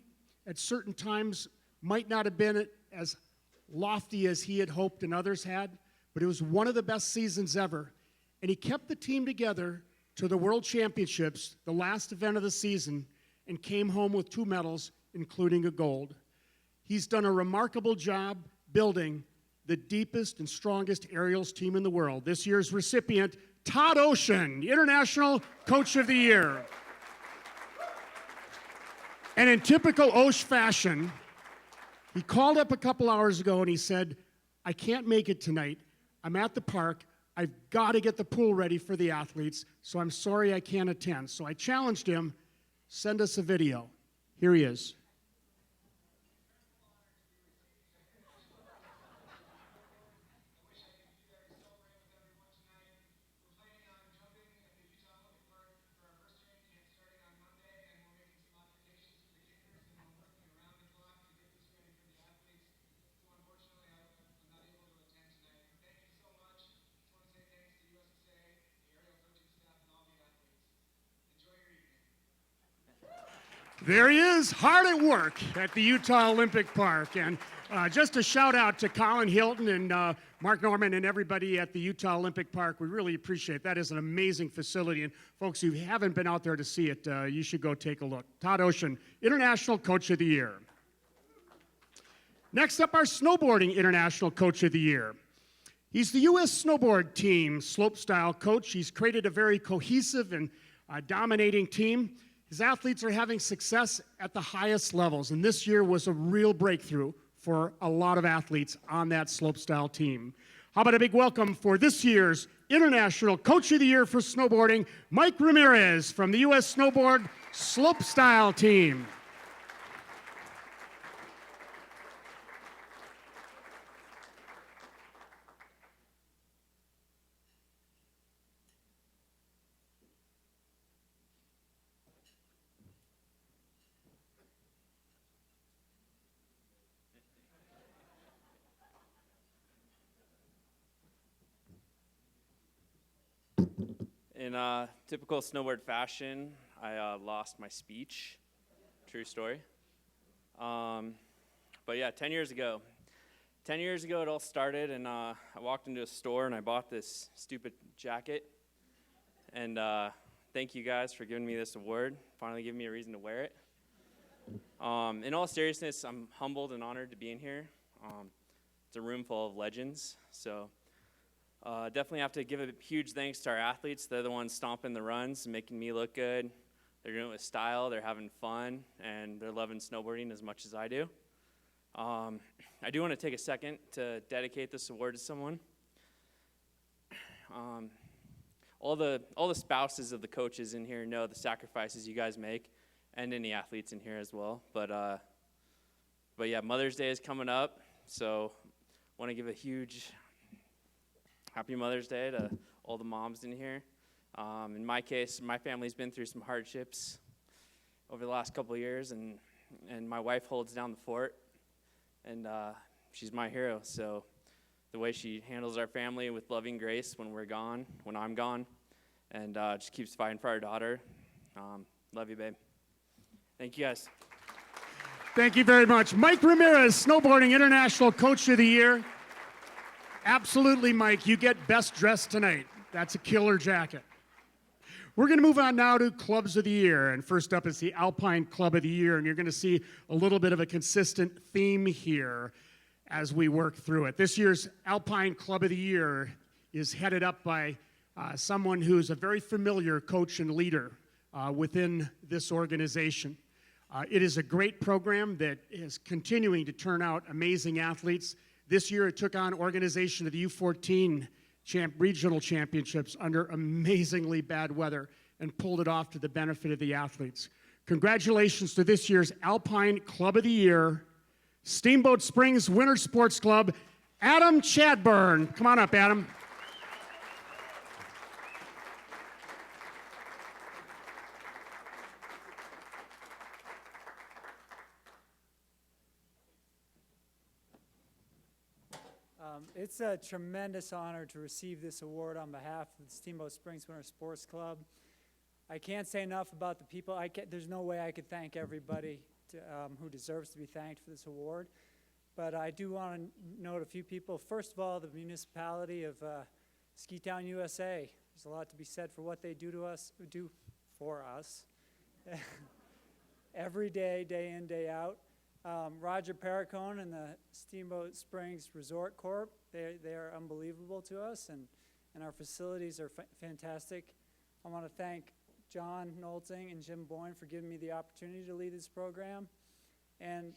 at certain times might not have been as lofty as he had hoped and others had, but it was one of the best seasons ever. And he kept the team together to the World Championships, the last event of the season, and came home with 2 medals, including a gold. He's done a remarkable job building the deepest and strongest aerials team in the world. This year's recipient, Todd Ocean, International Coach of the Year. And in typical Osh fashion, he called up a couple hours ago and he said, I can't make it tonight. I'm at the park. I've got to get the pool ready for the athletes, so I'm sorry I can't attend. So I challenged him, send us a video. Here he is. There he is, hard at work at the Utah Olympic Park. And just a shout out to Colin Hilton and Mark Norman and everybody at the Utah Olympic Park. We really appreciate it. That is an amazing facility. And folks, who haven't been out there to see it, you should go take a look. Todd Ocean, International Coach of the Year. Next up, our Snowboarding International Coach of the Year. He's the U.S. Snowboard Team slopestyle coach. He's created a very cohesive and dominating team. His athletes are having success at the highest levels, and this year was a real breakthrough for a lot of athletes on that slopestyle team. How about a big welcome for this year's International Coach of the Year for Snowboarding, Mike Ramirez from the U.S. Snowboard Slopestyle Team. In typical snowboard fashion, I lost my speech. True story. But yeah, 10 years ago it all started, and I walked into a store and I bought this stupid jacket. And thank you guys for giving me this award, finally giving me a reason to wear it. In all seriousness, I'm humbled and honored to be in here. It's a room full of legends, so definitely have to give a huge thanks to our athletes. They're the ones stomping the runs and making me look good. They're doing it with style, they're having fun, and they're loving snowboarding as much as I do. I do want to take a second to dedicate this award to someone. All the spouses of the coaches in here know the sacrifices you guys make, and any athletes in here as well. But yeah, Mother's Day is coming up, so want to give a huge Happy Mother's Day to all the moms in here. In my case, my family's been through some hardships over the last couple of years, and my wife holds down the fort, and she's my hero. So the way she handles our family with loving grace when we're gone, when I'm gone, and just keeps fighting for our daughter. Love you, babe. Thank you, guys. Thank you very much. Mike Ramirez, Snowboarding International Coach of the Year. Absolutely, Mike. You get best dressed tonight. That's a killer jacket. We're going to move on now to Clubs of the Year. And first up is the Alpine Club of the Year. And you're going to see a little bit of a consistent theme here as we work through it. This year's Alpine Club of the Year is headed up by someone who's a very familiar coach and leader within this organization. It is a great program that is continuing to turn out amazing athletes. This year, it took on organization of the U14 regional championships under amazingly bad weather and pulled it off to the benefit of the athletes. Congratulations to this year's Alpine Club of the Year, Steamboat Springs Winter Sports Club, Adam Chadburn. Come on up, Adam. It's a tremendous honor to receive this award on behalf of the Steamboat Springs Winter Sports Club. I can't say enough about the people. There's no way I could thank everybody who deserves to be thanked for this award. But I do want to note a few people. First of all, the municipality of Ski-Town, USA. There's a lot to be said for what they do for us every day, day in, day out. Roger Perricone and the Steamboat Springs Resort Corp. They are unbelievable to us, and our facilities are fantastic. I want to thank John Nolting and Jim Boyne for giving me the opportunity to lead this program. And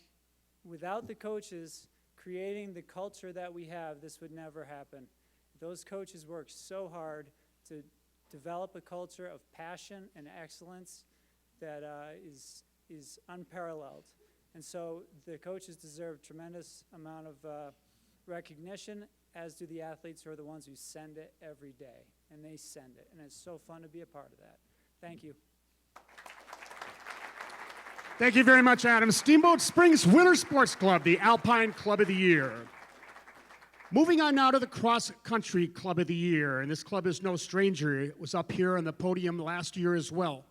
without the coaches creating the culture that we have, this would never happen. Those coaches worked so hard to develop a culture of passion and excellence that is unparalleled. And so the coaches deserve a tremendous amount of recognition, as do the athletes, who are the ones who send it every day. And they send it. And it's so fun to be a part of that. Thank you. Thank you very much, Adam. Steamboat Springs Winter Sports Club, the Alpine Club of the Year. Moving on now to the Cross Country Club of the Year. And this club is no stranger. It was up here on the podium last year as well.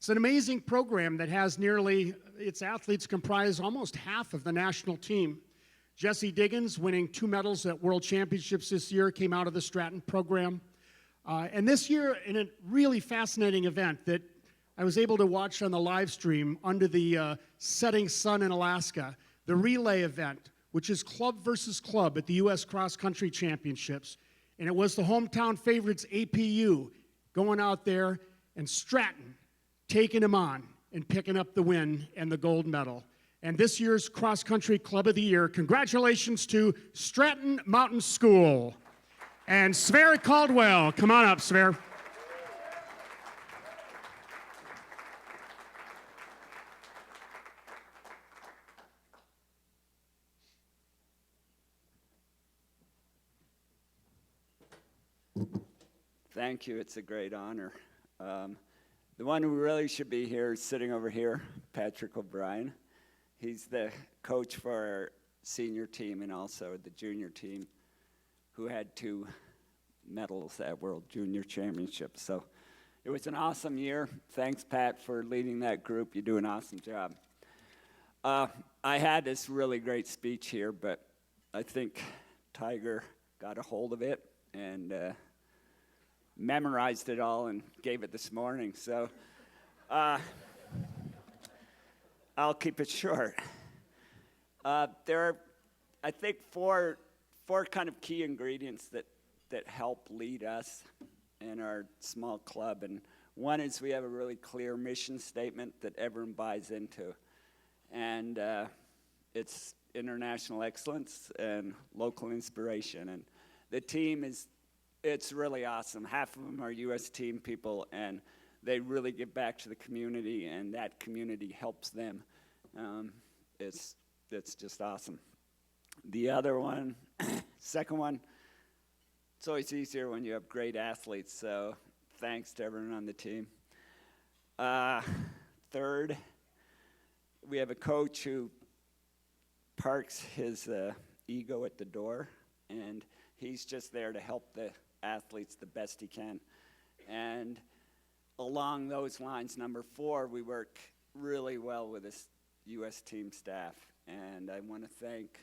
It's an amazing program that has its athletes comprise almost half of the national team. Jesse Diggins, winning 2 medals at World Championships this year, came out of the Stratton program. And this year, in a really fascinating event that I was able to watch on the live stream under the setting sun in Alaska, the relay event, which is club versus club at the U.S. Cross Country Championships. And it was the hometown favorites, APU, going out there, and Stratton taking them on and picking up the win and the gold medal. And this year's Cross Country Club of the Year, congratulations to Stratton Mountain School. And Sverre Caldwell, come on up, Sverre. Thank you. It's a great honor. The one who really should be here is sitting over here, Patrick O'Brien. He's the coach for our senior team and also the junior team, who had 2 medals at World Junior Championships. So it was an awesome year. Thanks, Pat, for leading that group. You do an awesome job. I had this really great speech here, but I think Tiger got a hold of it and memorized it all and gave it this morning. So I'll keep it short. There are, I think, four kind of key ingredients that help lead us in our small club. And one is we have a really clear mission statement that everyone buys into. And it's international excellence and local inspiration. And the team it's really awesome. Half of them are U.S. team people, and they really give back to the community, and that community helps them. It's just awesome. The other one, second one, it's always easier when you have great athletes, so thanks to everyone on the team. Third, we have a coach who parks his ego at the door, and he's just there to help the athletes the best he can. And along those lines, number 4, we work really well with this U.S. team staff. And I want to thank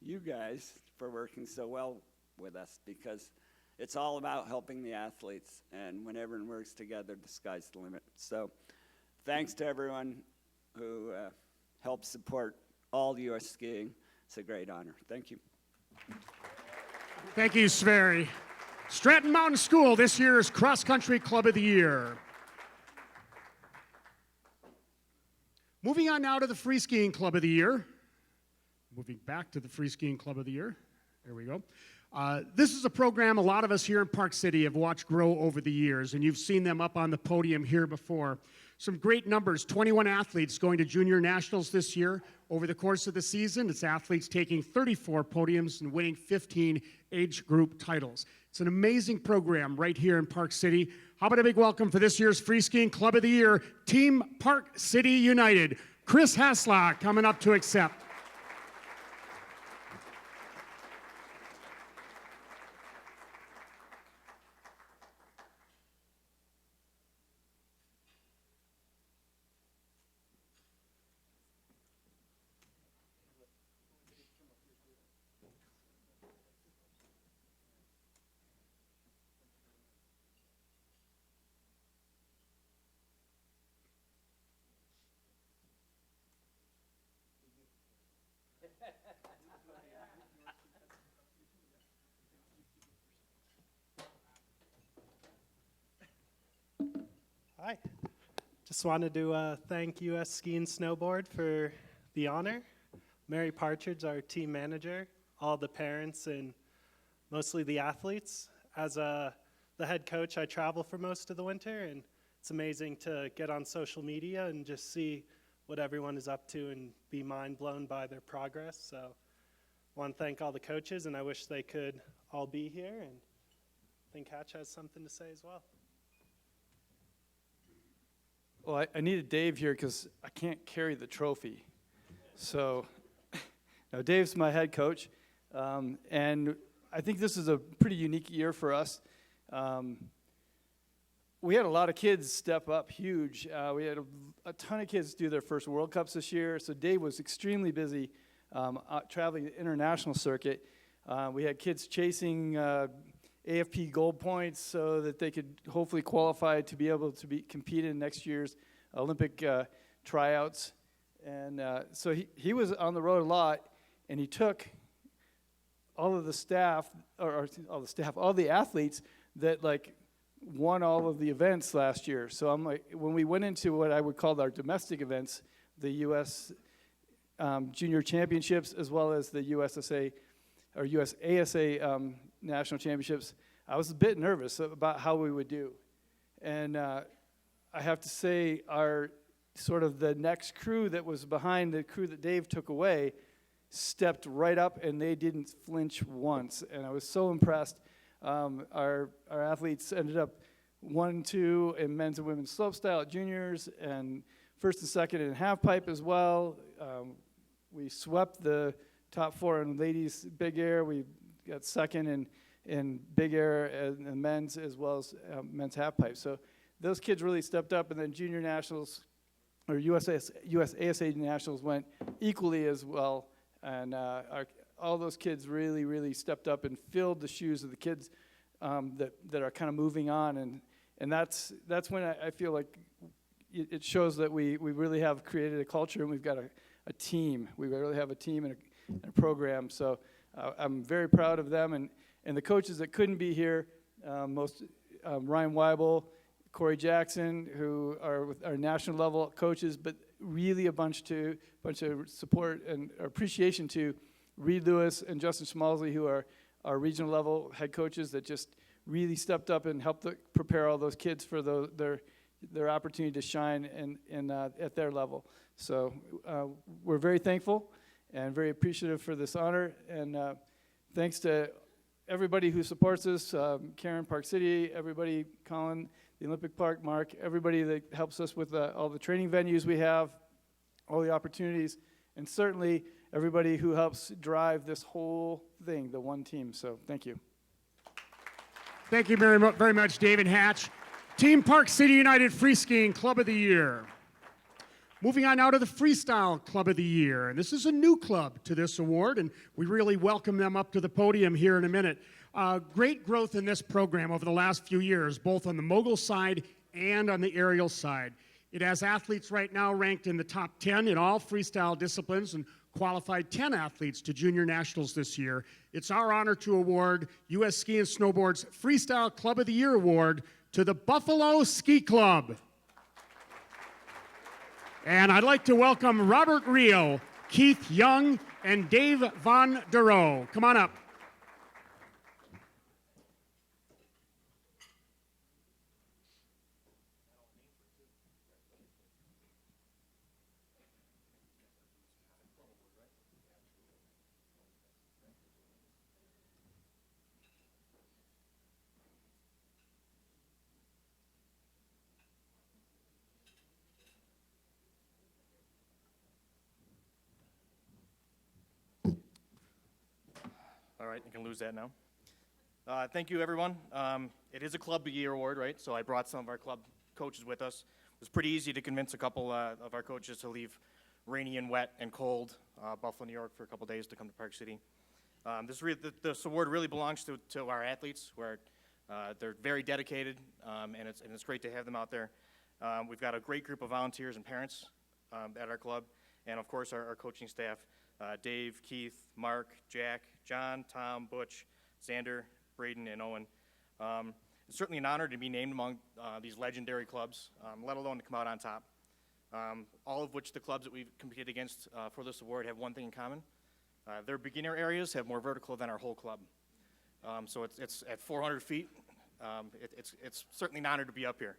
you guys for working so well with us, because it's all about helping the athletes. And when everyone works together, the sky's the limit. So thanks to everyone who helps support all U.S. skiing. It's a great honor. Thank you. Thank you, Sverre. Stratton Mountain School, this year's Cross Country Club of the Year. Moving on now to the Free Skiing Club of the Year. Moving back to the Free Skiing Club of the Year. There we go. This is a program a lot of us here in Park City have watched grow over the years, and you've seen them up on the podium here before. Some great numbers, 21 athletes going to junior nationals this year. Over the course of the season, it's athletes taking 34 podiums and winning 15 age group titles. It's an amazing program right here in Park City. How about a big welcome for this year's Free Skiing Club of the Year, Team Park City United. Chris Haslock coming up to accept. Hi. Just wanted to thank US Ski and Snowboard for the honor. Mary Partridge, our team manager, all the parents, and mostly the athletes. As the head coach, I travel for most of the winter, and it's amazing to get on social media and just see what everyone is up to and be mind blown by their progress. So I want to thank all the coaches, and I wish they could all be here, and I think Hatch has something to say as well. Well, I needed Dave here because I can't carry the trophy. So now Dave's my head coach, and I think this is a pretty unique year for us. we had a lot of kids step up huge. We had a ton of kids do their first World Cups this year, so Dave was extremely busy traveling the international circuit. We had kids chasing AFP gold points so that they could hopefully qualify to be able to compete in next year's Olympic tryouts. And so he was on the road a lot, and he took all of the staff, all the athletes that like won all of the events last year. So I'm like, when we went into what I would call our domestic events, the U.S. Junior Championships, as well as the USSA or USASA National Championships, I was a bit nervous about how we would do. And I have to say, our sort of the next crew that was behind the crew that Dave took away stepped right up, and they didn't flinch once. And I was so impressed. Our athletes ended up 1, 2 in men's and women's slopestyle at juniors, and first and second in half pipe as well. We swept the top 4 in ladies big air. We got second in big air and men's, as well as men's half pipe. So those kids really stepped up, and then junior nationals or USASA nationals went equally as well. And all those kids really stepped up and filled the shoes of the kids that are kind of moving on. And that's when I feel like it shows that we really have created a culture, and we've got a team. We really have a team and a program. So I'm very proud of them. And the coaches that couldn't be here, Ryan Weibel, Corey Jackson, who are with our national level coaches, but really a bunch of support and appreciation to Reed Lewis and Justin Schmalzley, who are our regional level head coaches that just really stepped up and helped prepare all those kids for their opportunity to shine at their level. So we're very thankful and very appreciative for this honor. And thanks to everybody who supports us, Karen, Park City, everybody, Colin, the Olympic Park, Mark, everybody that helps us with all the training venues we have, all the opportunities, and certainly everybody who helps drive this whole thing, the one team. So thank you. Thank you very much, David Hatch. Team Park City United Free Skiing Club of the Year. Moving on now to the Freestyle Club of the Year. And this is a new club to this award, and we really welcome them up to the podium here in a minute. Great growth in this program over the last few years, both on the mogul side and on the aerial side. It has athletes right now ranked in the top 10 in all freestyle disciplines and qualified 10 athletes to junior nationals this year. It's our honor to award U.S. Ski and Snowboard's Freestyle Club of the Year award to the Buffalo Ski Club. And I'd like to welcome Robert Rio, Keith Young, and Dave Von Duro. Come on up. All right, you can lose that now. Thank you, everyone. It is a Club of the Year award, right? So I brought some of our club coaches with us. It was pretty easy to convince a couple of our coaches to leave rainy and wet and cold Buffalo, New York for a couple days to come to Park City. This award really belongs to our athletes, where they're very dedicated, and it's great to have them out there. We've got a great group of volunteers and parents at our club, and of course our coaching staff. Dave, Keith, Mark, Jack, John, Tom, Butch, Xander, Braden, and Owen. It's certainly an honor to be named among these legendary clubs, let alone to come out on top. All of which the clubs that we've competed against for this award have one thing in common. Their beginner areas have more vertical than our whole club. So it's at 400 feet. It's certainly an honor to be up here.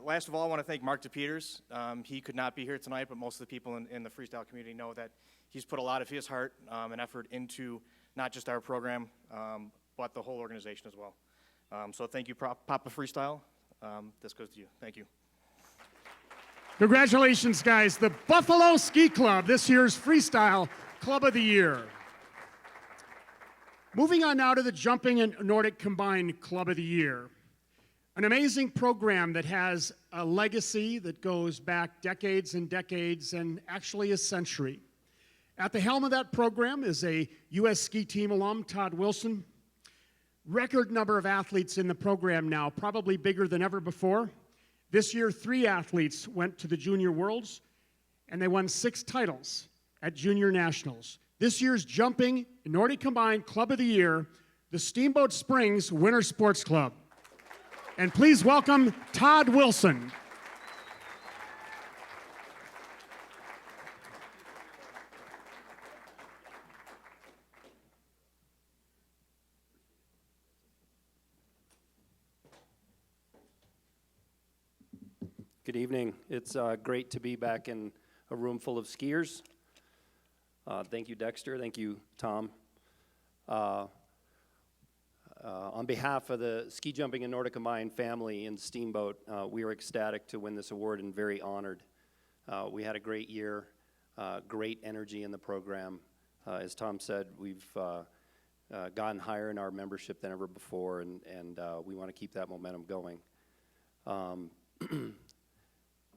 Last of all, I want to thank Mark DePeters. He could not be here tonight, but most of the people in the freestyle community know that he's put a lot of his heart and effort into not just our program, but the whole organization as well. So thank you, Papa Freestyle. This goes to you. Thank you. Congratulations, guys. The Buffalo Ski Club, this year's Freestyle Club of the Year. Moving on now to the Jumping and Nordic Combined Club of the Year. An amazing program that has a legacy that goes back decades and decades and actually a century. At the helm of that program is a U.S. ski team alum, Todd Wilson. Record number of athletes in the program now, probably bigger than ever before. This year, 3 athletes went to the Junior Worlds, and they won 6 titles at Junior Nationals. This year's Jumping Nordic Combined Club of the Year, the Steamboat Springs Winter Sports Club. And please welcome Todd Wilson. Good evening. It's great to be back in a room full of skiers. Thank you, Dexter. Thank you, Tom. On behalf of the Ski Jumping and Nordic Combined family in Steamboat, we are ecstatic to win this award and very honored. We had a great year, great energy in the program. As Tom said, we've gotten higher in our membership than ever before, and we want to keep that momentum going.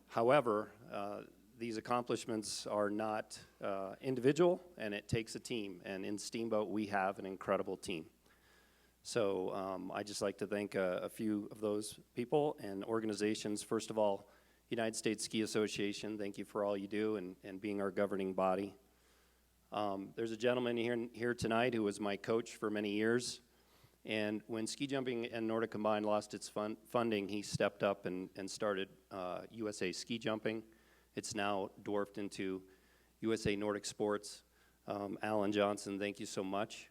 However, these accomplishments are not individual, and it takes a team. And in Steamboat, we have an incredible team. So I'd just like to thank a few of those people and organizations. First of all, United States Ski Association, thank you for all you do and being our governing body. There's a gentleman here tonight who was my coach for many years. And when Ski Jumping and Nordic Combined lost its funding, he stepped up and started USA Ski Jumping. It's now dwarfed into USA Nordic Sports. Alan Johnson, thank you so much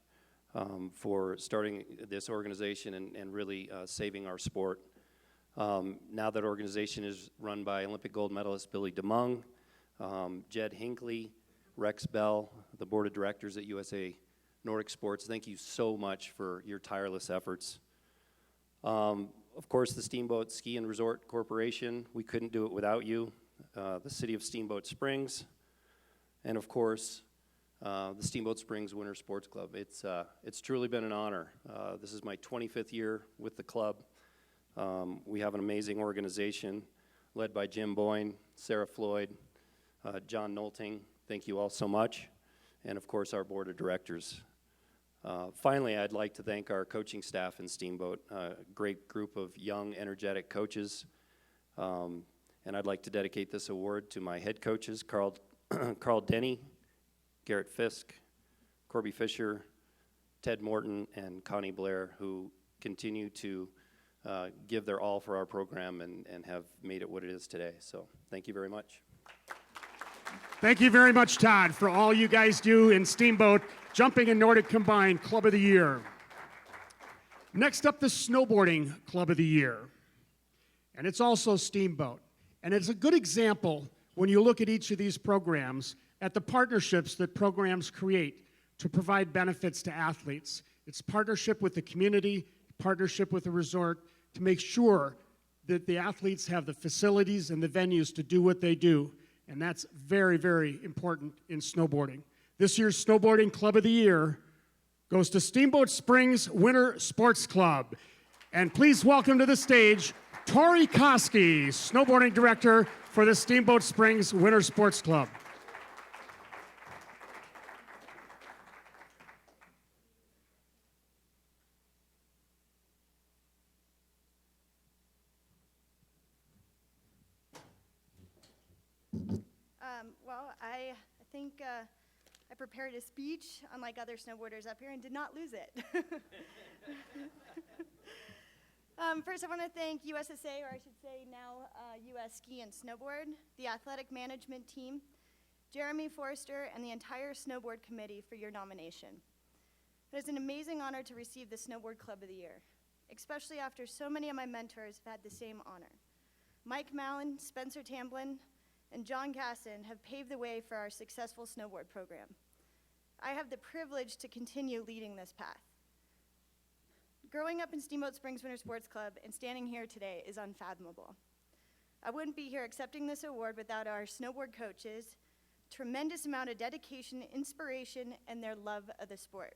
for starting this organization and really saving our sport. Now that organization is run by Olympic gold medalist Billy DeMung, Jed Hinckley, Rex Bell, the board of directors at USA Nordic Sports. Thank you so much for your tireless efforts. Of course, the Steamboat Ski and Resort Corporation, we couldn't do it without you. The City of Steamboat Springs, and of course, the Steamboat Springs Winter Sports Club. It's truly been an honor. This is my 25th year with the club. We have an amazing organization led by Jim Boyne, Sarah Floyd, John Nolting. Thank you all so much. And of course, our board of directors. Finally, I'd like to thank our coaching staff in Steamboat, a great group of young, energetic coaches. And I'd like to dedicate this award to my head coaches, Carl Denny, Garrett Fisk, Corby Fisher, Ted Morton, and Connie Blair, who continue to give their all for our program and have made it what it is today. So thank you very much. Thank you very much, Todd, for all you guys do in Steamboat Jumping and Nordic Combined Club of the Year. Next up, the Snowboarding Club of the Year. And it's also Steamboat. And it's a good example when you look at each of these programs at the partnerships that programs create to provide benefits to athletes. It's partnership with the community, partnership with the resort to make sure that the athletes have the facilities and the venues to do what they do. And that's very, very important in snowboarding. This year's Snowboarding Club of the Year goes to Steamboat Springs Winter Sports Club. And please welcome to the stage Tori Koski, snowboarding director for the Steamboat Springs Winter Sports Club. Well, I think I prepared a speech, unlike other snowboarders up here, and did not lose it. First, I want to thank USSA, or I should say now US Ski and Snowboard, the athletic management team, Jeremy Forrester, and the entire snowboard committee for your nomination. It is an amazing honor to receive the Snowboard Club of the Year, especially after so many of my mentors have had the same honor. Mike Mallon, Spencer Tamblin, and John Casson have paved the way for our successful snowboard program. I have the privilege to continue leading this path. Growing up in Steamboat Springs Winter Sports Club and standing here today is unfathomable. I wouldn't be here accepting this award without our snowboard coaches, tremendous amount of dedication, inspiration, and their love of the sport.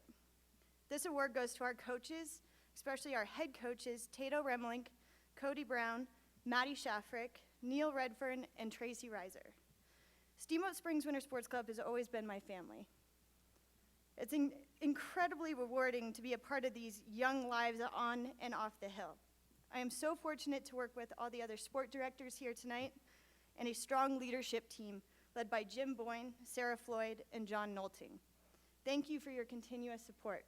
This award goes to our coaches, especially our head coaches, Tato Remlink, Cody Brown, Maddie Shaffrick, Neil Redfern, and Tracy Reiser. Steamboat Springs Winter Sports Club has always been my family. It's incredibly rewarding to be a part of these young lives on and off the hill. I am so fortunate to work with all the other sport directors here tonight and a strong leadership team led by Jim Boyne, Sarah Floyd, and John Nolting. Thank you for your continuous support.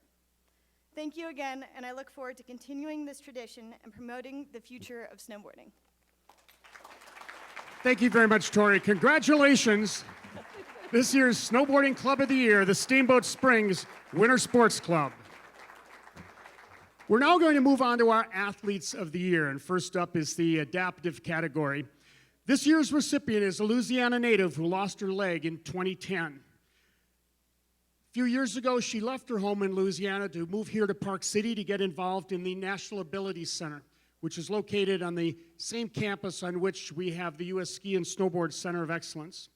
Thank you again, and I look forward to continuing this tradition and promoting the future of snowboarding. Thank you very much, Tori. Congratulations. This year's Snowboarding Club of the Year, the Steamboat Springs Winter Sports Club. We're now going to move on to our Athletes of the Year, and first up is the adaptive category. This year's recipient is a Louisiana native who lost her leg in 2010. A few years ago, she left her home in Louisiana to move here to Park City to get involved in the National Ability Center, which is located on the same campus on which we have the U.S. Ski and Snowboard Center of Excellence.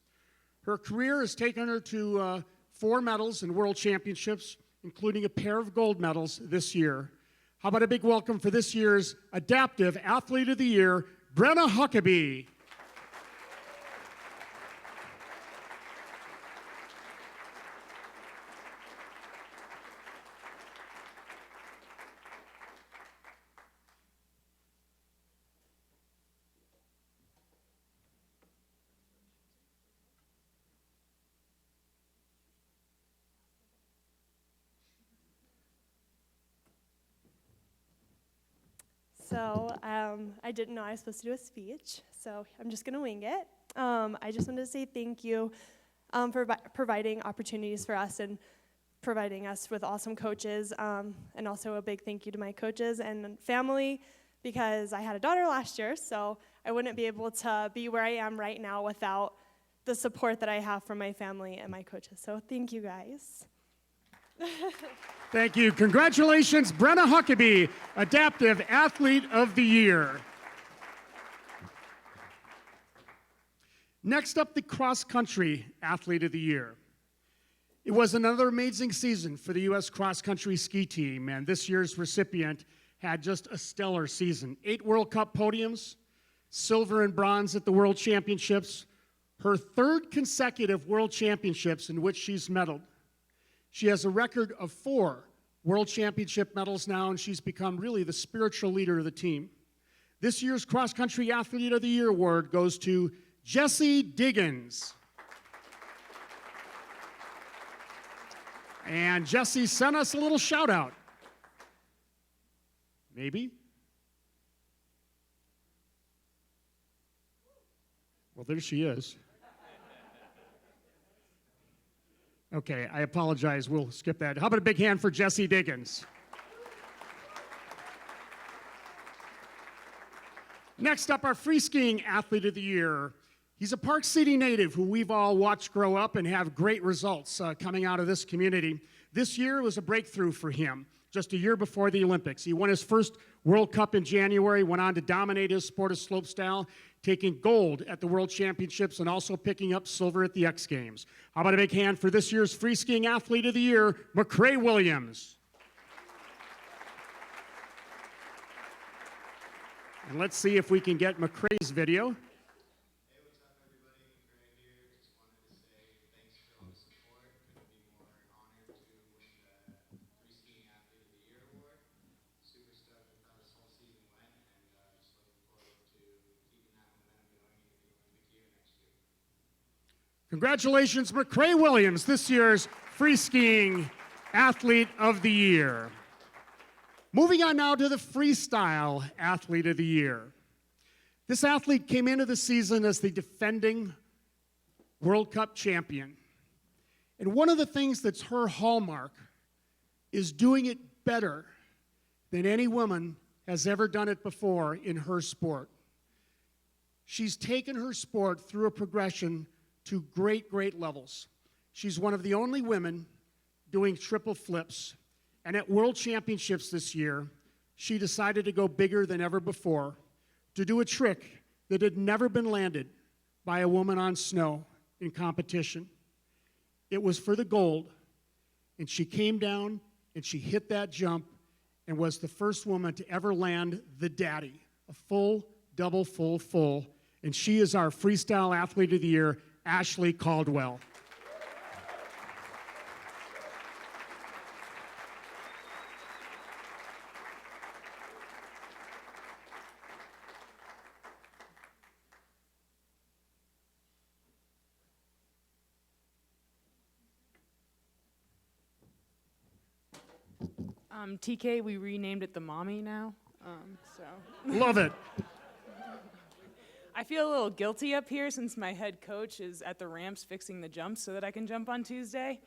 Her career has taken her to 4 medals in world championships, including a pair of gold medals this year. How about a big welcome for this year's Adaptive Athlete of the Year, Brenna Huckabee. So I didn't know I was supposed to do a speech, so I'm just going to wing it. I just wanted to say thank you for providing opportunities for us and providing us with awesome coaches, and also a big thank you to my coaches and family, because I had a daughter last year, so I wouldn't be able to be where I am right now without the support that I have from my family and my coaches. So thank you, guys. Thank you. Congratulations, Brenna Huckabee, Adaptive Athlete of the Year. Next up, the Cross Country Athlete of the Year. It was another amazing season for the U.S. Cross Country ski team, and this year's recipient had just a stellar season. 8 World Cup podiums, silver and bronze at the World Championships, her 3rd consecutive World Championships in which she's medaled. She has a record of 4 World Championship medals now, and she's become really the spiritual leader of the team. This year's Cross Country Athlete of the Year award goes to Jessie Diggins. And Jessie sent us a little shout out. Maybe? Well, there she is. Okay, I apologize. We'll skip that. How about a big hand for Jessie Diggins? Next up, our free skiing athlete of the year. He's a Park City native who we've all watched grow up and have great results coming out of this community. This year was a breakthrough for him, just a year before the Olympics. He won his first World Cup in January, went on to dominate his sport of slopestyle, taking gold at the World Championships and also picking up silver at the X Games. How about a big hand for this year's free skiing athlete of the year, McCrae Williams. And let's see if we can get McCrae's video. Congratulations, McCrae Williams, this year's free skiing athlete of the year. Moving on now to the freestyle athlete of the year. This athlete came into the season as the defending World Cup champion. And one of the things that's her hallmark is doing it better than any woman has ever done it before in her sport. She's taken her sport through a progression to great, great levels. She's one of the only women doing triple flips. And at World Championships this year, she decided to go bigger than ever before, to do a trick that had never been landed by a woman on snow in competition. It was for the gold, and she came down and she hit that jump and was the first woman to ever land the daddy a full, double, full, full. And she is our Freestyle Athlete of the Year, Ashley Caldwell. TK, we renamed it the Mommy now. So Love it. I feel a little guilty up here since my head coach is at the ramps fixing the jumps so that I can jump on Tuesday.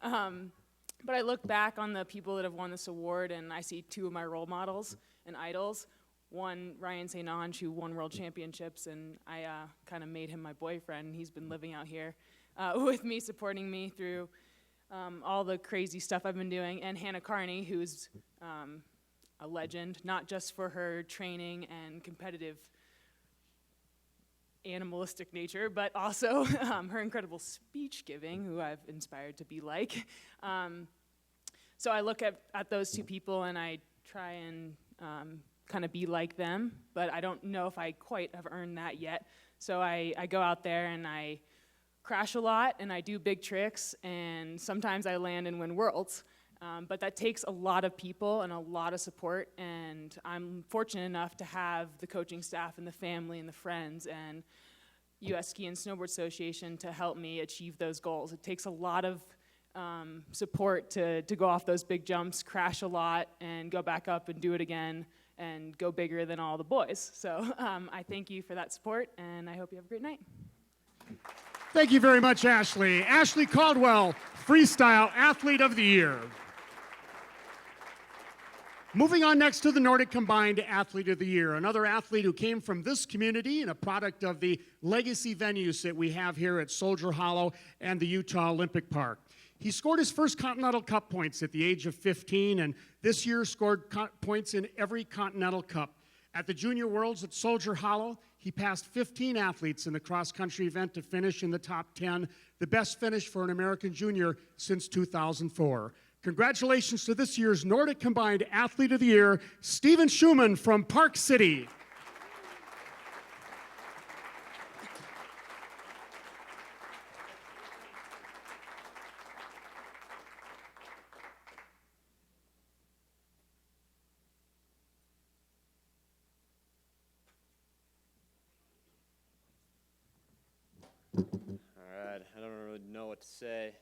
But I look back on the people that have won this award, and I see two of my role models and idols. One, Ryan St. Ange, who won world championships, and I kind of made him my boyfriend. He's been living out here with me, supporting me through all the crazy stuff I've been doing. And Hannah Carney, who's a legend, not just for her training and competitive animalistic nature, but also her incredible speech giving, who I've inspired to be like. So I look at those two people and I try and kind of be like them, but I don't know if I quite have earned that yet. So I go out there and I crash a lot and I do big tricks, and sometimes I land and win worlds. But that takes a lot of people and a lot of support, and I'm fortunate enough to have the coaching staff and the family and the friends and U.S. Ski and Snowboard Association to help me achieve those goals. It takes a lot of support to go off those big jumps, crash a lot, and go back up and do it again and go bigger than all the boys. So I thank you for that support, and I hope you have a great night. Thank you very much, Ashley. Ashley Caldwell, Freestyle Athlete of the Year. Moving on next to the Nordic Combined Athlete of the Year, another athlete who came from this community and a product of the legacy venues that we have here at Soldier Hollow and the Utah Olympic Park. He scored his first Continental Cup points at the age of 15, and this year scored points in every Continental Cup. At the Junior Worlds at Soldier Hollow, he passed 15 athletes in the cross-country event to finish in the top 10, the best finish for an American junior since 2004. Congratulations to this year's Nordic Combined Athlete of the Year, Steven Schumann from Park City. All right, I don't really know what to say.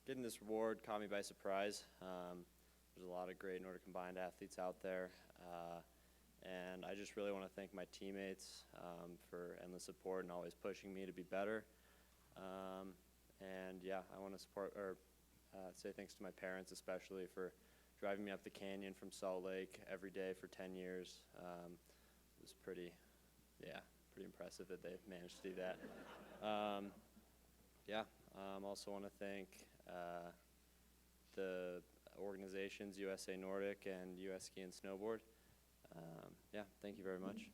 Getting this award caught me by surprise. There's a lot of great Nordic Combined athletes out there, and I just really want to thank my teammates for endless support and always pushing me to be better. And yeah, I want to say thanks to my parents especially for driving me up the canyon from Salt Lake every day for 10 years. It was pretty impressive that they managed to do that. Also want to thank the organizations, USA Nordic and US Ski and Snowboard. Thank you very much.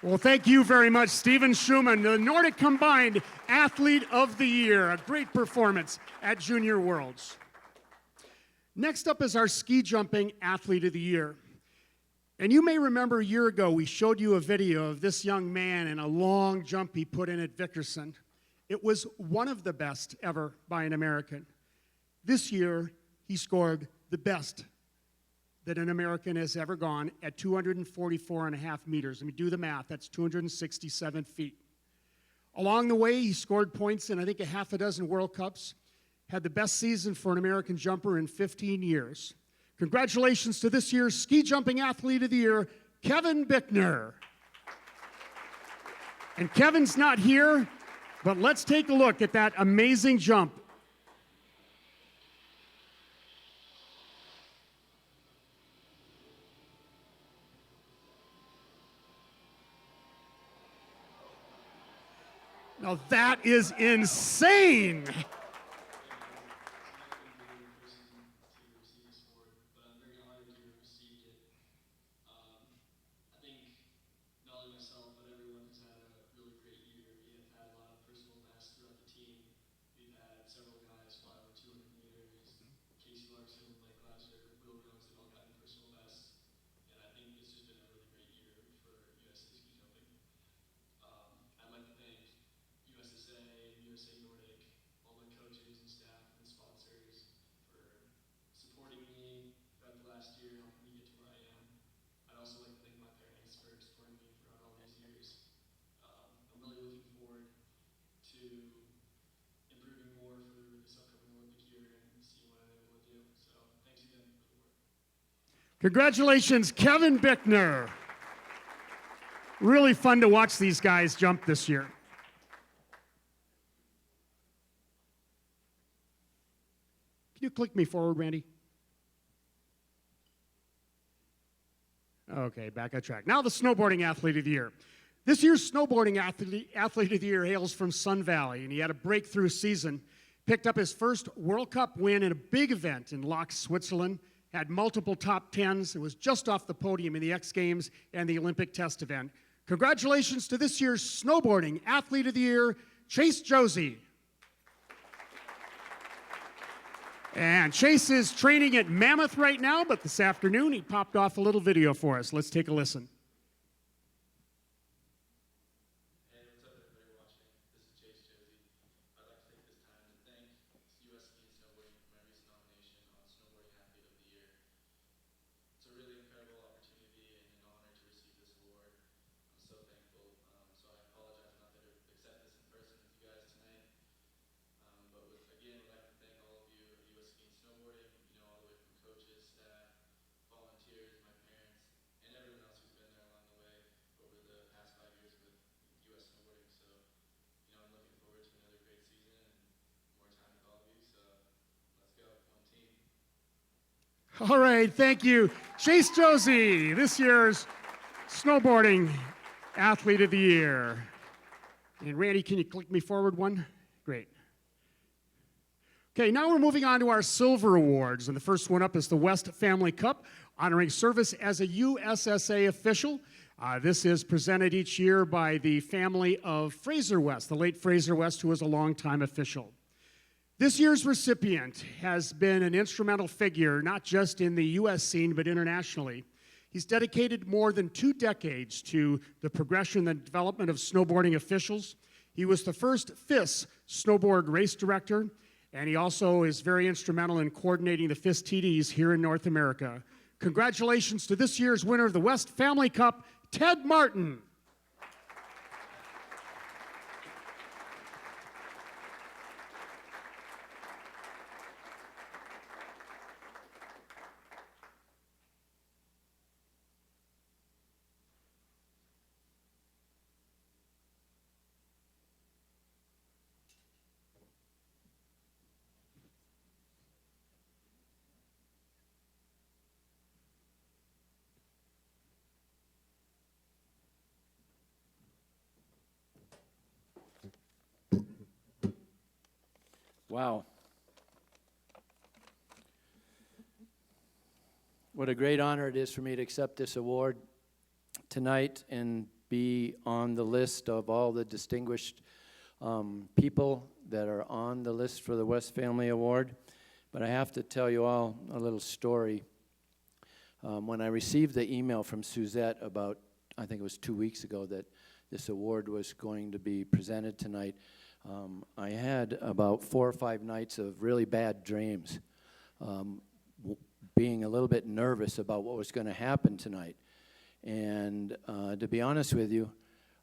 Well, thank you very much, Steven Schumann, the Nordic Combined Athlete of the Year. A great performance at Junior Worlds. Next up is our Ski Jumping Athlete of the Year. And you may remember a year ago we showed you a video of this young man and a long jump he put in at Vickerson. It was one of the best ever by an American. This year, he scored the best that an American has ever gone at 244.5 meters. Let me do the math. That's 267 feet. Along the way, he scored points in, I think, a half a dozen World Cups, had the best season for an American jumper in 15 years. Congratulations to this year's Ski Jumping Athlete of the Year, Kevin Bickner. And Kevin's not here, but let's take a look at that amazing jump. Now that is insane. USA Nordic, all my coaches and staff and sponsors for supporting me throughout the last year, helping me get to where I am. I'd also like to thank my parents for supporting me throughout all these years. I'm really looking forward to improving more for this upcoming Olympic year and seeing what I'm able to do. So thanks again for the work. Congratulations, Kevin Bickner. Really fun to watch these guys jump this year. Can you click me forward, Randy? Okay, back on track. Now the snowboarding athlete of the year. This year's snowboarding athlete of the year hails from Sun Valley, and he had a breakthrough season. Picked up his first World Cup win in a big event in Lach, Switzerland. Had multiple top tens. It was just off the podium in the X Games and the Olympic test event. Congratulations to this year's snowboarding athlete of the year, Chase Josie. And Chase is training at Mammoth right now, but this afternoon he popped off a little video for us. Let's take a listen. Hey, what's up everybody watching? This is Chase Josie. I'd like to take this time to thank US Ski and Snowboarding for my recent nomination on Snowboarding Athlete of the Year. It's a really incredible opportunity and an honor to receive this award. I'm so thankful. So I apologize I'm not there to accept this in person with you guys tonight. Again, I'd like to thank all of you at US Ski and Snowboarding, all the way from coaches, staff, volunteers, my parents, and everyone else who's been there along the way over the past 5 years with US Snowboarding. So, I'm looking forward to another great season and more time with all of you. So, let's go, one team. All right, thank you. Chase Josie, this year's snowboarding athlete of the year. And Randy, can you click me forward one? Great. Okay, now we're moving on to our silver awards, and the first one up is the West Family Cup, honoring service as a USSA official. This is presented each year by the family of Fraser West, the late Fraser West, who was a longtime official. This year's recipient has been an instrumental figure, not just in the U.S. scene, but internationally. He's dedicated more than 2 decades to the progression and development of snowboarding officials. He was the first FIS snowboard race director, and he also is very instrumental in coordinating the FIS TDs here in North America. Congratulations to this year's winner of the West Family Cup, Ted Martin. Wow. What a great honor it is for me to accept this award tonight and be on the list of all the distinguished people that are on the list for the West Family Award. But I have to tell you all a little story. When I received the email from Suzette about, I think it was 2 weeks ago, that this award was going to be presented tonight, I had about 4 or 5 nights of really bad dreams, being a little bit nervous about what was going to happen tonight. And to be honest with you,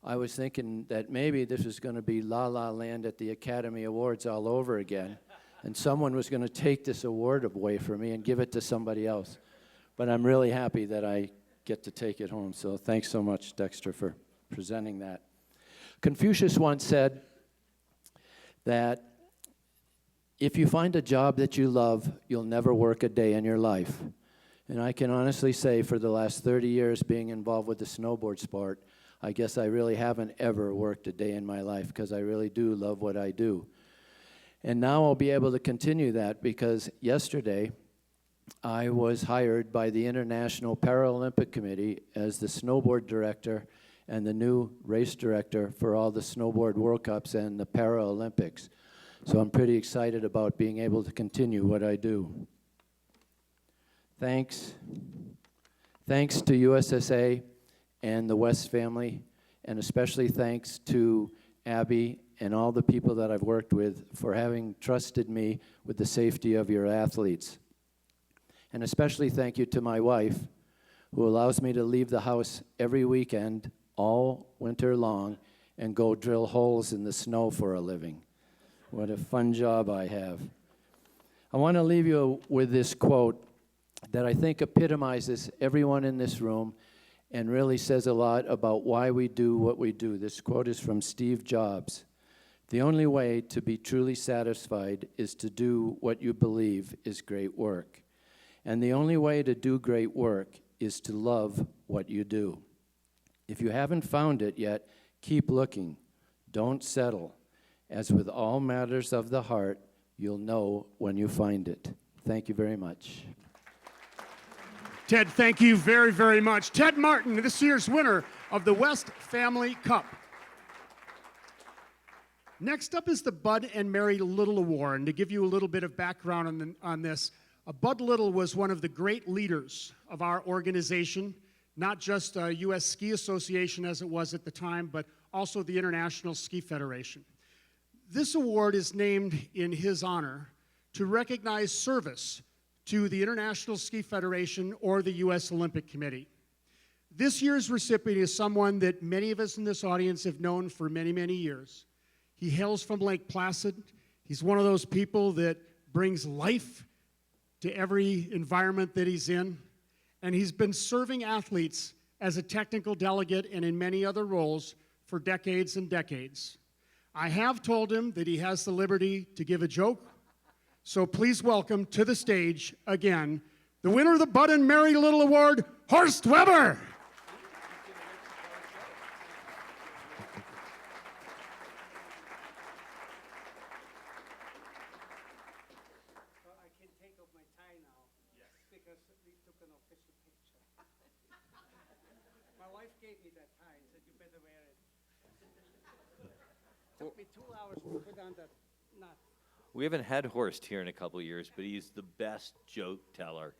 I was thinking that maybe this was going to be La La Land at the Academy Awards all over again, and someone was going to take this award away from me and give it to somebody else. But I'm really happy that I get to take it home, so thanks so much, Dexter, for presenting that. Confucius once said that if you find a job that you love, you'll never work a day in your life. And I can honestly say for the last 30 years being involved with the snowboard sport, I guess I really haven't ever worked a day in my life because I really do love what I do. And now I'll be able to continue that because yesterday I was hired by the International Paralympic Committee as the snowboard director and the new race director for all the snowboard World Cups and the Paralympics. So I'm pretty excited about being able to continue what I do. Thanks. Thanks to USSA and the West family, and especially thanks to Abby, and all the people that I've worked with for having trusted me with the safety of your athletes. And especially thank you to my wife, who allows me to leave the house every weekend, all winter long, and go drill holes in the snow for a living. What a fun job I have. I want to leave you with this quote that I think epitomizes everyone in this room and really says a lot about why we do what we do. This quote is from Steve Jobs. The only way to be truly satisfied is to do what you believe is great work. And the only way to do great work is to love what you do. If you haven't found it yet, keep looking. Don't settle. As with all matters of the heart, you'll know when you find it. Thank you very much. Ted, thank you very, very much. Ted Martin, this year's winner of the West Family Cup. Next up is the Bud and Mary Little Award. And to give you a little bit of background on this, Bud Little was one of the great leaders of our organization, not just U.S. Ski Association as it was at the time, but also the International Ski Federation. This award is named in his honor to recognize service to the International Ski Federation or the U.S. Olympic Committee. This year's recipient is someone that many of us in this audience have known for many, many years. He hails from Lake Placid. He's one of those people that brings life to every environment that he's in. And he's been serving athletes as a technical delegate and in many other roles for decades and decades. I have told him that he has the liberty to give a joke. So please welcome to the stage again, the winner of the Bud and Mary Little Award, Horst Weber. Took me 2 hours to put on that knot. We haven't had Horst here in a couple of years, but he's the best joke teller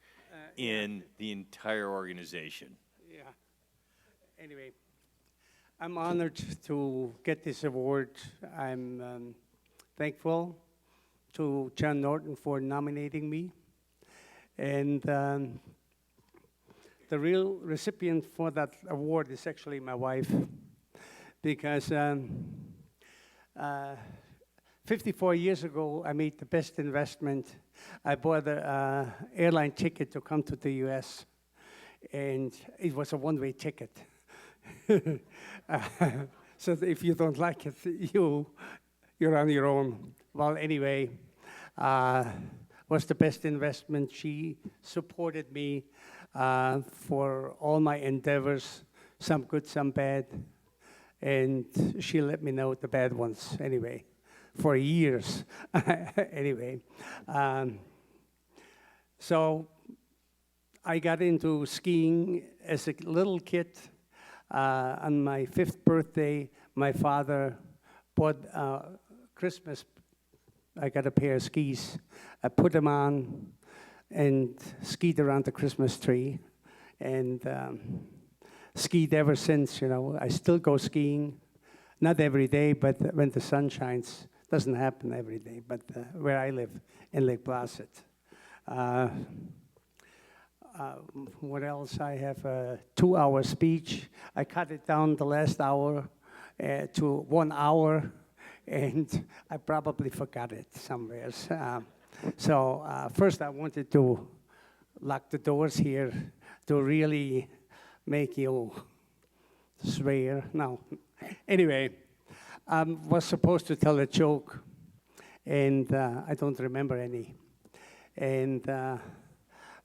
in the entire organization. Yeah. Anyway, I'm honored to get this award. I'm thankful to John Norton for nominating me. And the real recipient for that award is actually my wife, because 54 years ago, I made the best investment. I bought an airline ticket to come to the U.S., and it was a one-way ticket. So if you don't like it, you're on your own. Well, anyway, was the best investment. She supported me for all my endeavors, some good, some bad, and she let me know the bad ones anyway. For years, anyway. So I got into skiing as a little kid. On my 5th birthday, my father bought Christmas. I got a pair of skis. I put them on and skied around the Christmas tree, and skied ever since. You know, I still go skiing, not every day, but when the sun shines. Doesn't happen every day, but where I live in Lake Placid. What else? I have a 2-hour speech. I cut it down the last hour to 1 hour, and I probably forgot it somewhere. So first I wanted to lock the doors here to really make you swear. No. Anyway. I was supposed to tell a joke, and I don't remember any. And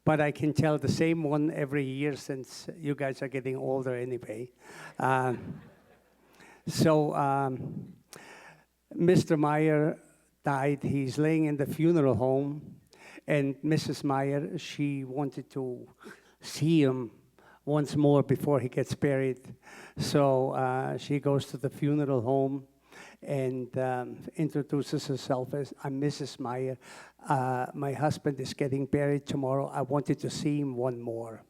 but I can tell the same one every year since you guys are getting older anyway. So Mr. Meyer died. He's laying in the funeral home, and Mrs. Meyer, she wanted to see him once more before he gets buried. So she goes to the funeral home and introduces herself as, I'm Mrs. Meyer. My husband is getting buried tomorrow. I wanted to see him one more.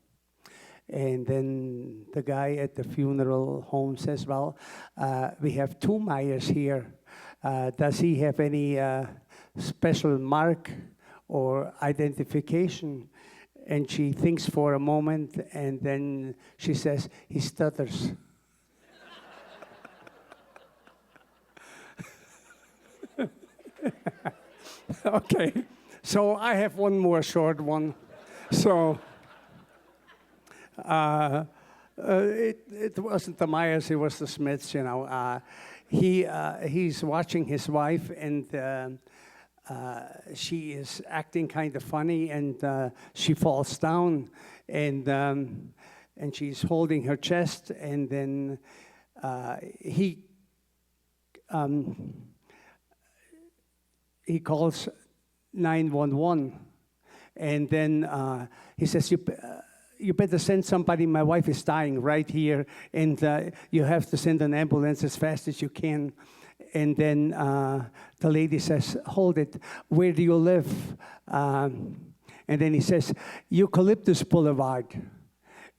And then the guy at the funeral home says, well, we have two Myers here. Does he have any special mark or identification? And she thinks for a moment, and then she says, he stutters. Okay, so I have one more short one. So it wasn't the Myers, it was the Smiths, you know. He's watching his wife, and she is acting kind of funny, and she falls down, and she's holding her chest, and then he calls 911, and then he says, you better send somebody, my wife is dying right here, and you have to send an ambulance as fast as you can. And then the lady says, hold it, where do you live? And then he says, Eucalyptus Boulevard.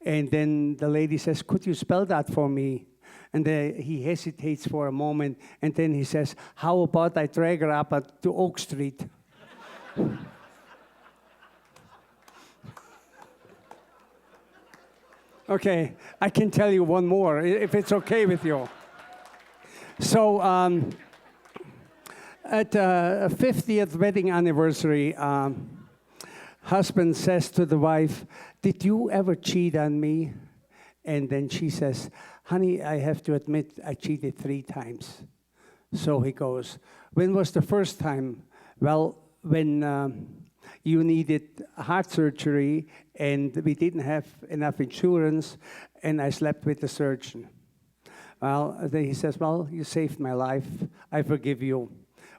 And then the lady says, could you spell that for me? And he hesitates for a moment, and then he says, how about I drag her up to Oak Street? Okay, I can tell you one more, if it's okay with you. So at the 50th wedding anniversary, husband says to the wife, did you ever cheat on me? And then she says, honey, I have to admit I cheated 3 times. So he goes, when was the first time? Well, when you needed heart surgery and we didn't have enough insurance and I slept with the surgeon. Well, then he says, well, you saved my life. I forgive you.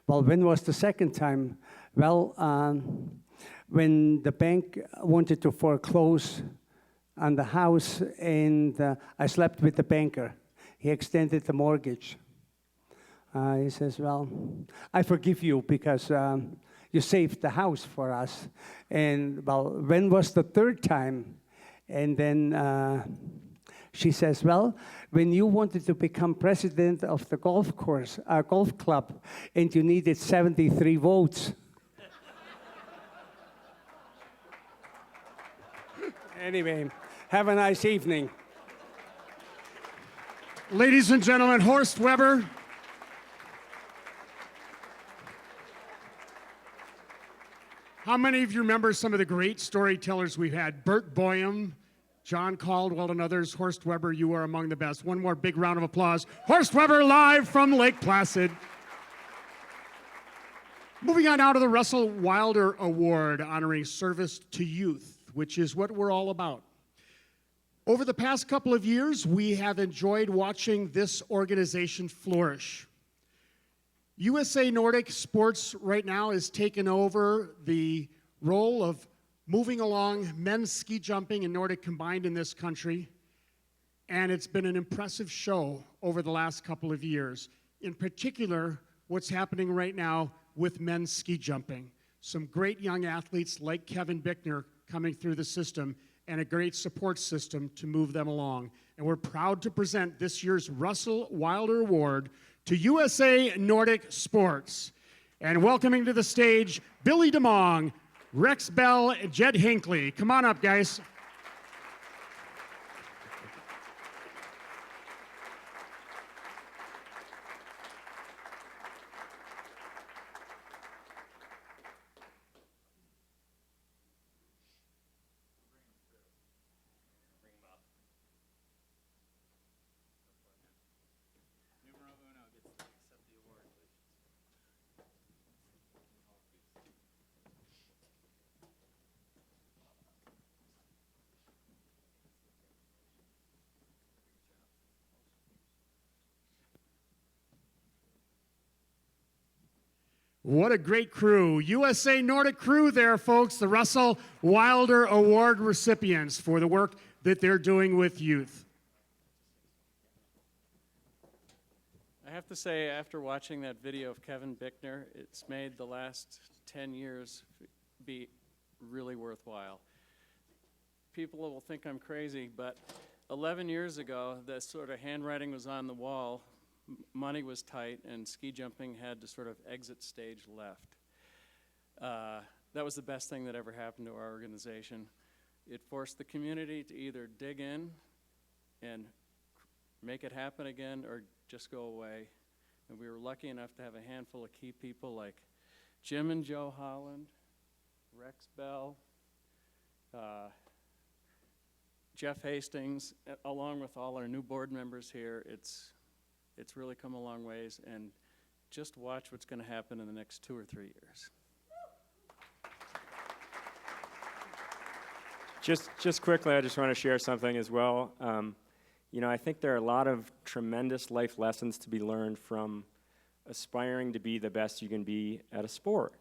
Well, when was the second time? Well, when the bank wanted to foreclose on the house, and I slept with the banker. He extended the mortgage. He says, well, I forgive you because you saved the house for us. And, well, when was the third time? And then she says, well, when you wanted to become president of the golf club, and you needed 73 votes. Anyway, have a nice evening. Ladies and gentlemen, Horst Weber. How many of you remember some of the great storytellers we've had? Bert Boehm, John Caldwell, and others. Horst Weber, you are among the best. One more big round of applause. Horst Weber live from Lake Placid. Moving on now to the Russell Wilder Award, honoring service to youth, which is what we're all about. Over the past couple of years, we have enjoyed watching this organization flourish. USA Nordic Sports right now has taken over the role of moving along men's ski jumping and Nordic combined in this country, and it's been an impressive show over the last couple of years. In particular, what's happening right now with men's ski jumping. Some great young athletes like Kevin Bickner coming through the system, and a great support system to move them along. And we're proud to present this year's Russell Wilder Award to USA Nordic Sports. And welcoming to the stage, Billy DeMong, Rex Bell, and Jed Hinckley. Come on up, guys. What a great crew. USA Nordic crew there, folks, the Russell Wilder Award recipients for the work that they're doing with youth. I have to say, after watching that video of Kevin Bickner, it's made the last 10 years be really worthwhile. people will think I'm crazy, but 11 years ago, the sort of handwriting was on the wall, money was tight, and ski jumping had to sort of exit stage left. That was the best thing that ever happened to our organization. It forced the community to either dig in and make it happen again or just go away. And we were lucky enough to have a handful of key people like Jim and Joe Holland, Rex Bell, Jeff Hastings, along with all our new board members here. It's really come a long ways, and just watch what's going to happen in the next 2 or 3 years. Just quickly, I just want to share something as well. You know, I think there are a lot of tremendous life lessons to be learned from aspiring to be the best you can be at a sport.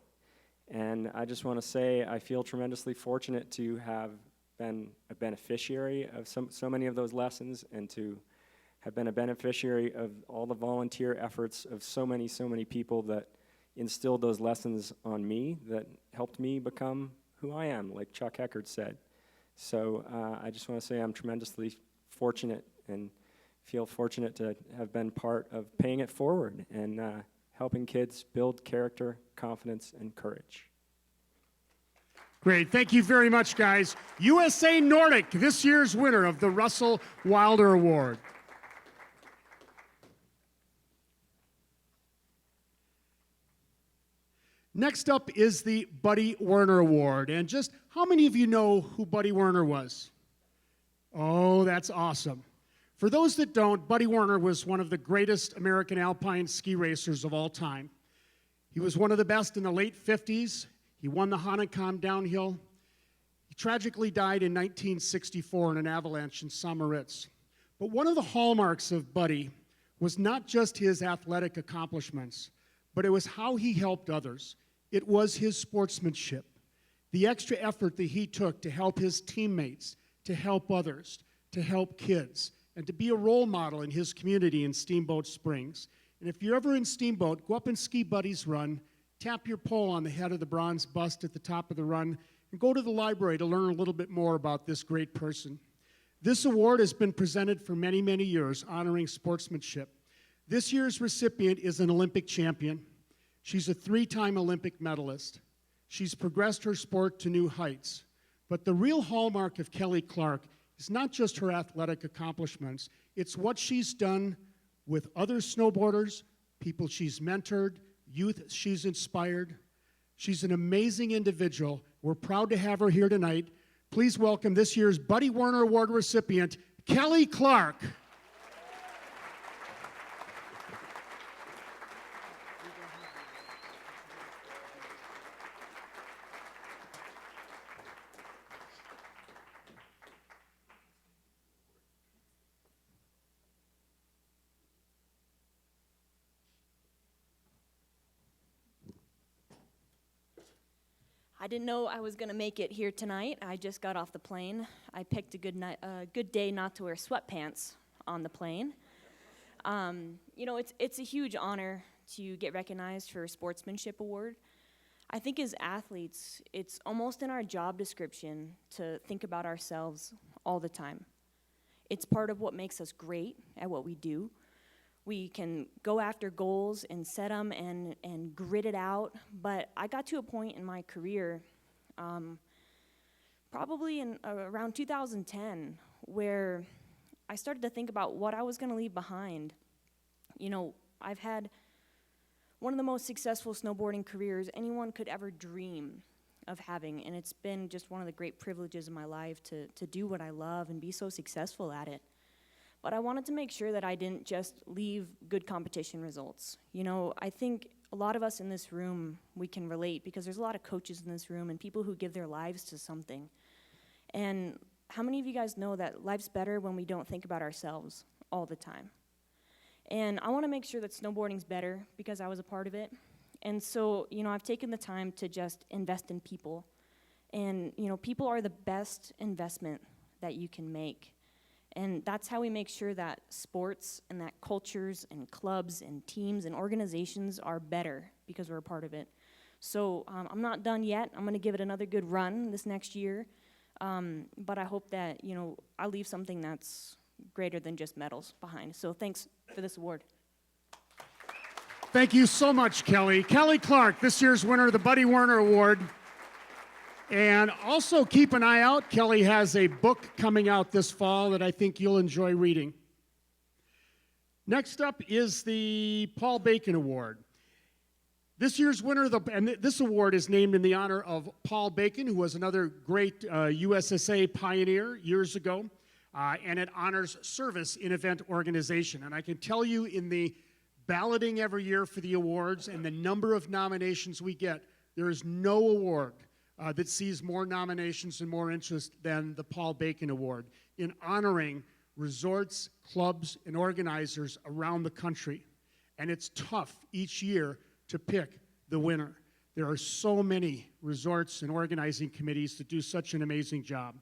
And I just want to say I feel tremendously fortunate to have been a beneficiary of so many of those lessons, and to have been a beneficiary of all the volunteer efforts of so many people that instilled those lessons on me, that helped me become who I am, like Chuck Heckert said. So I just want to say I'm tremendously fortunate and feel fortunate to have been part of paying it forward and helping kids build character, confidence, and courage. Great, thank you very much, guys. USA Nordic, this year's winner of the Russell Wilder Award. Next up is the Buddy Werner Award. And just how many of you know who Buddy Werner was? Oh, that's awesome. For those that don't, Buddy Werner was one of the greatest American alpine ski racers of all time. He was one of the best in the late 50s. He won the Hahnenkamm downhill. He tragically died in 1964 in an avalanche in St. Moritz. But one of the hallmarks of Buddy was not just his athletic accomplishments, but it was how he helped others. It was his sportsmanship, the extra effort that he took to help his teammates, to help others, to help kids, and to be a role model in his community in Steamboat Springs. And if you're ever in Steamboat, go up and ski Buddy's Run, tap your pole on the head of the bronze bust at the top of the run, and go to the library to learn a little bit more about this great person. This award has been presented for many, many years, honoring sportsmanship. This year's recipient is an Olympic champion. She's a 3-time Olympic medalist. She's progressed her sport to new heights. But the real hallmark of Kelly Clark is not just her athletic accomplishments, it's what she's done with other snowboarders, people she's mentored, youth she's inspired. She's an amazing individual. We're proud to have her here tonight. Please welcome this year's Buddy Werner Award recipient, Kelly Clark. I didn't know I was going to make it here tonight. I just got off the plane. I picked a good day not to wear sweatpants on the plane. You know, it's a huge honor to get recognized for a sportsmanship award. I think as athletes, it's almost in our job description to think about ourselves all the time. It's part of what makes us great at what we do. We can go after goals and set them and grit it out, but I got to a point in my career, probably in around 2010, where I started to think about what I was going to leave behind. You know, I've had one of the most successful snowboarding careers anyone could ever dream of having, and it's been just one of the great privileges of my life to do what I love and be so successful at it. But I wanted to make sure that I didn't just leave good competition results. You know, I think a lot of us in this room, we can relate because there's a lot of coaches in this room and people who give their lives to something. And how many of you guys know that life's better when we don't think about ourselves all the time? And I want to make sure that snowboarding's better because I was a part of it. And so, you know, I've taken the time to just invest in people. And, you know, people are the best investment that you can make. And that's how we make sure that sports and that cultures and clubs and teams and organizations are better because we're a part of it. So I'm not done yet. I'm going to give it another good run this next year. But I hope that, you know, I leave something that's greater than just medals behind. So thanks for this award. Thank you so much, Kelly. Kelly Clark, this year's winner of the Buddy Werner Award. And also keep an eye out. Kelly has a book coming out this fall that I think you'll enjoy reading. Next up is the Paul Bacon Award. This year's winner, and this award is named in the honor of Paul Bacon, who was another great USSA pioneer years ago, and it honors service in event organization. And I can tell you in the balloting every year for the awards and the number of nominations we get, there is no award that sees more nominations and more interest than the Paul Bacon Award in honoring resorts, clubs, and organizers around the country. And it's tough each year to pick the winner. There are so many resorts and organizing committees that do such an amazing job.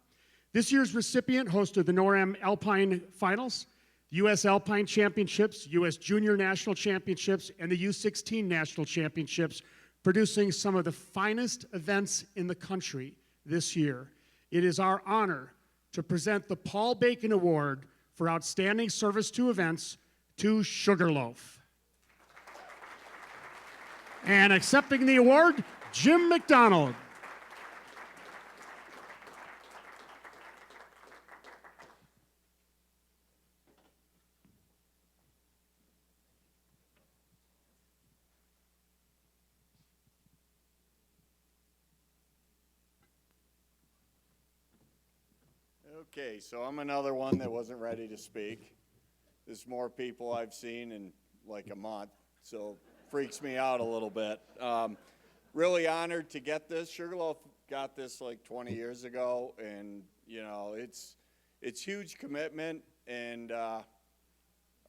This year's recipient hosted the NORAM Alpine Finals, the U.S. Alpine Championships, U.S. Junior National Championships, and the U16 National Championships, producing some of the finest events in the country this year. It is our honor to present the Paul Bacon Award for Outstanding Service to Events to Sugarloaf. And accepting the award, Jim McDonald. Okay, so I'm another one that wasn't ready to speak. There's more people I've seen in like a month, so freaks me out a little bit. Really honored to get this. Sugarloaf got this like 20 years ago, and you know it's huge commitment. And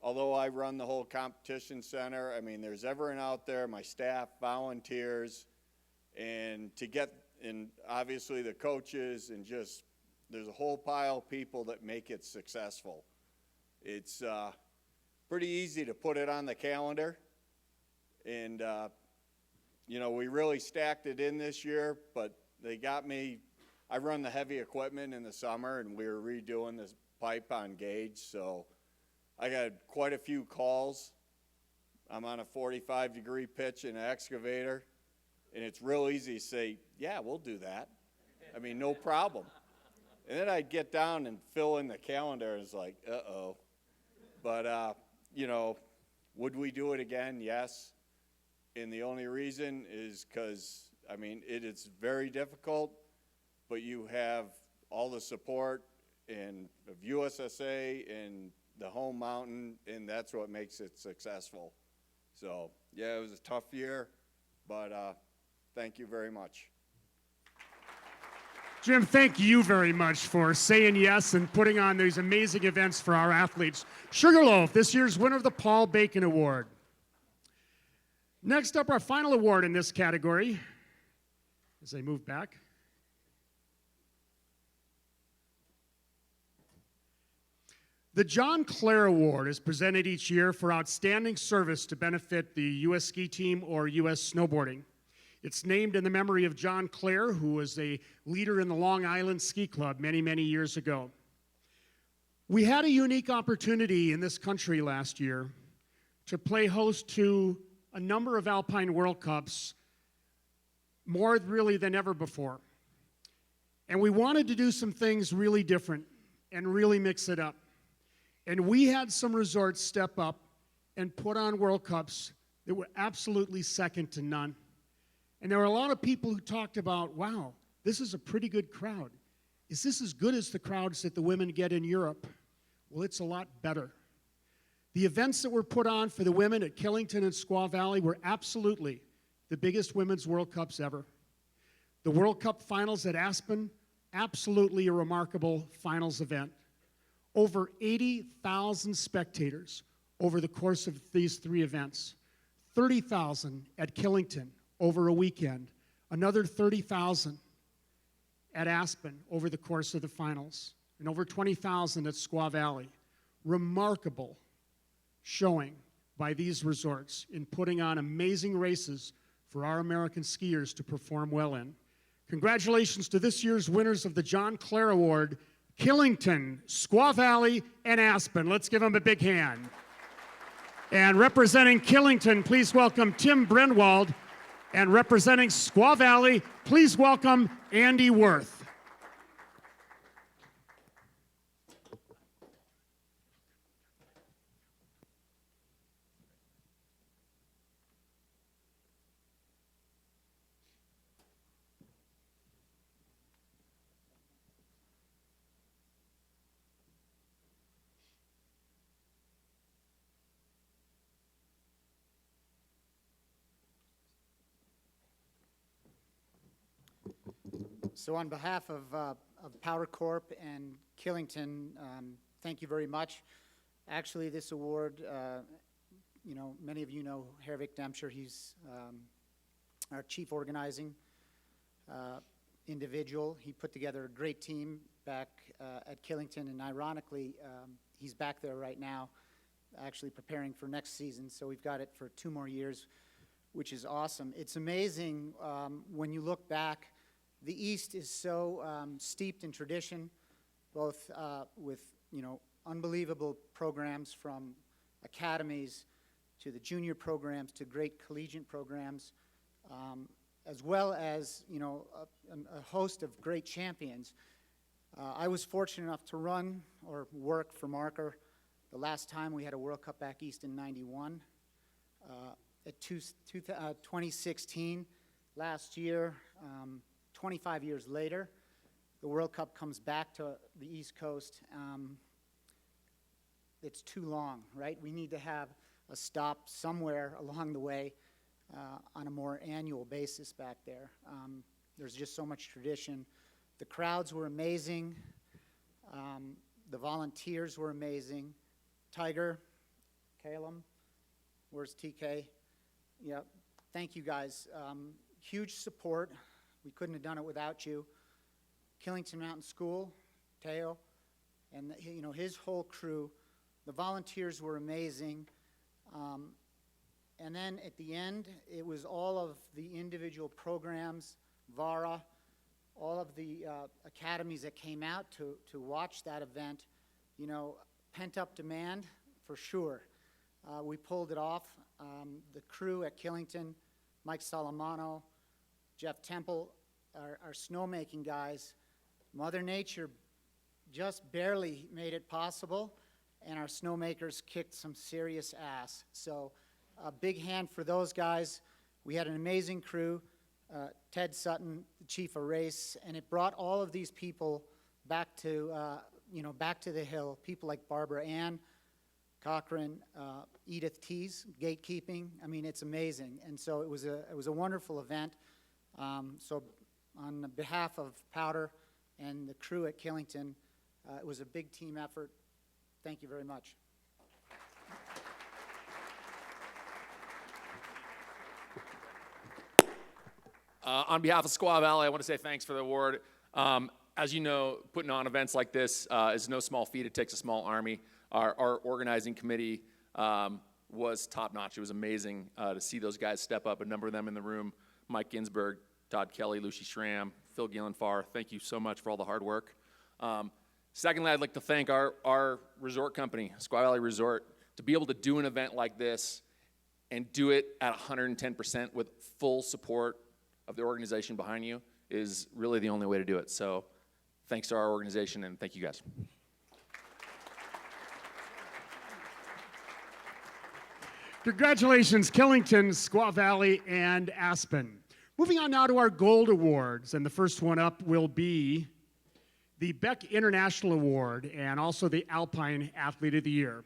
although I run the whole competition center, I mean there's everyone out there, my staff, volunteers, and obviously the coaches, and just there's a whole pile of people that make it successful. It's pretty easy to put it on the calendar. And, you know, we really stacked it in this year, but they got me. I run the heavy equipment in the summer, and we were redoing this pipe on gauge, so I got quite a few calls. I'm on a 45-degree pitch in an excavator, and it's real easy to say, yeah, we'll do that. I mean, no problem. And then I'd get down and fill in the calendar, and it's like, uh-oh. But, you know, would we do it again? Yes. And the only reason is because, I mean, it is very difficult, but you have all the support of USSA and the home mountain, and that's what makes it successful. So, yeah, it was a tough year, but thank you very much. Jim, thank you very much for saying yes and putting on these amazing events for our athletes. Sugarloaf, this year's winner of the Paul Bacon Award. Next up, our final award in this category, as I move back. The John Clare Award is presented each year for outstanding service to benefit the U.S. ski team or U.S. snowboarding. It's named in the memory of John Clare, who was a leader in the Long Island Ski Club many, many years ago. We had a unique opportunity in this country last year to play host to a number of Alpine World Cups, more really than ever before. And we wanted to do some things really different and really mix it up. And we had some resorts step up and put on World Cups that were absolutely second to none. And there were a lot of people who talked about, wow, this is a pretty good crowd. Is this as good as the crowds that the women get in Europe? Well, it's a lot better. The events that were put on for the women at Killington and Squaw Valley were absolutely the biggest women's World Cups ever. The World Cup finals at Aspen, absolutely a remarkable finals event. Over 80,000 spectators over the course of these three events. 30,000 at Killington over a weekend. Another 30,000 at Aspen over the course of the finals. And over 20,000 at Squaw Valley. Remarkable showing by these resorts in putting on amazing races for our American skiers to perform well in. Congratulations to this year's winners of the John Clare Award, Killington, Squaw Valley, and Aspen. Let's give them a big hand. And representing Killington, please welcome Tim Brenwald. And representing Squaw Valley, please welcome Andy Worth. So on behalf of Powder Corp and Killington, thank you very much. Actually, this award, many of you know Hervik Dempster. He's our chief organizing individual. He put together a great team back at Killington, and ironically, he's back there right now, actually preparing for next season. So we've got it for 2 more years, which is awesome. It's amazing when you look back. The East is so steeped in tradition, both with unbelievable programs from academies to the junior programs to great collegiate programs, as well as a host of great champions. I was fortunate enough to run or work for Marker the last time we had a World Cup back East in '91. At 2016, last year. 25 years later, the World Cup comes back to the East Coast. It's too long, right? We need to have a stop somewhere along the way on a more annual basis back there. There's just so much tradition. The crowds were amazing. The volunteers were amazing. Tiger, Calum, where's TK? Yeah, thank you guys. Huge support. We couldn't have done it without you. Killington Mountain School, Teo, and his whole crew. The volunteers were amazing. And then at the end, it was all of the individual programs, VARA, all of the academies that came out to watch that event. Pent-up demand, for sure. We pulled it off. The crew at Killington, Mike Salamano, Jeff Temple, our snowmaking guys, Mother Nature just barely made it possible, and our snowmakers kicked some serious ass. So a big hand for those guys. We had an amazing crew, Ted Sutton, the chief of race, and it brought all of these people back to, back to the hill. People like Barbara Ann, Cochran, Edith Tees, gatekeeping. I mean, it's amazing. And so it was a wonderful event. So on behalf of Powder and the crew at Killington, it was a big team effort. Thank you very much. On behalf of Squaw Valley, I want to say thanks for the award. As you know, putting on events like this is no small feat. It takes a small army. Our organizing committee was top-notch. It was amazing to see those guys step up, a number of them in the room. Mike Ginsberg, Todd Kelly, Lucy Schramm, Phil Gillenfarr, thank you so much for all the hard work. Secondly, I'd like to thank our resort company, Squaw Valley Resort, to be able to do an event like this and do it at 110% with full support of the organization behind you is really the only way to do it. So thanks to our organization, and thank you guys. Congratulations, Killington, Squaw Valley, and Aspen. Moving on now to our gold awards, and the first one up will be the Beck International Award and also the Alpine Athlete of the Year.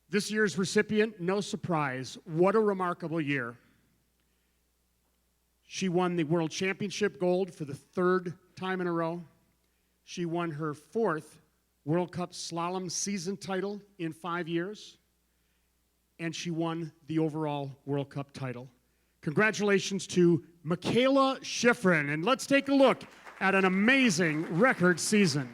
This year's recipient, no surprise, what a remarkable year. She won the World Championship gold for the 3rd time in a row. She won her 4th World Cup slalom season title in 5 years. And she won the overall World Cup title. Congratulations to Michaela Schifrin. And let's take a look at an amazing record season.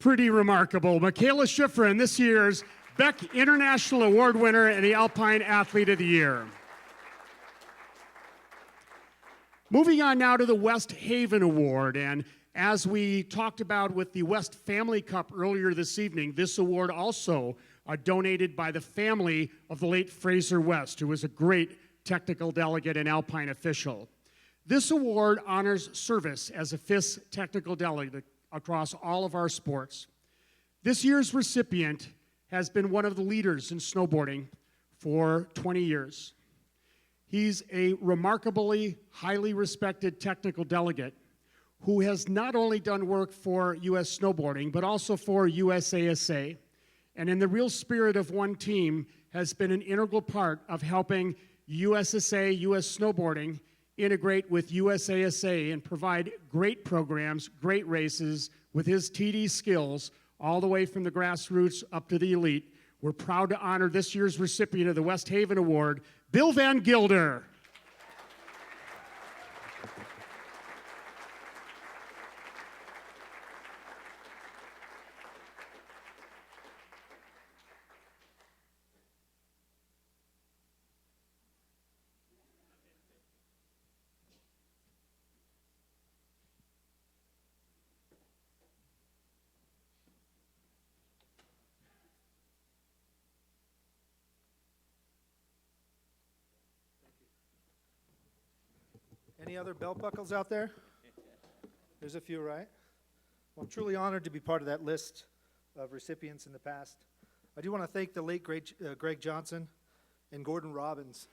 pretty remarkable. Michaela Schifrin, this year's Beck International Award winner and the Alpine Athlete of the Year. Moving on now to the West Haven Award, and as we talked about with the West Family Cup earlier this evening, this award also donated by the family of the late Fraser West, who was a great technical delegate and Alpine official. This award honors service as a FIS technical delegate across all of our sports. This year's recipient has been one of the leaders in snowboarding for 20 years. He's a remarkably highly respected technical delegate who has not only done work for U.S. Snowboarding, but also for USSA, and in the real spirit of one team, has been an integral part of helping USSA, U.S. Snowboarding, integrate with USSA and provide great programs, great races with his TD skills, all the way from the grassroots up to the elite. We're proud to honor this year's recipient of the West Haven Award, Bill Van Gilder. Any other belt buckles out there? There's a few, right? Well, I'm truly honored to be part of that list of recipients in the past. I do want to thank the late Greg Johnson and Gordon Robbins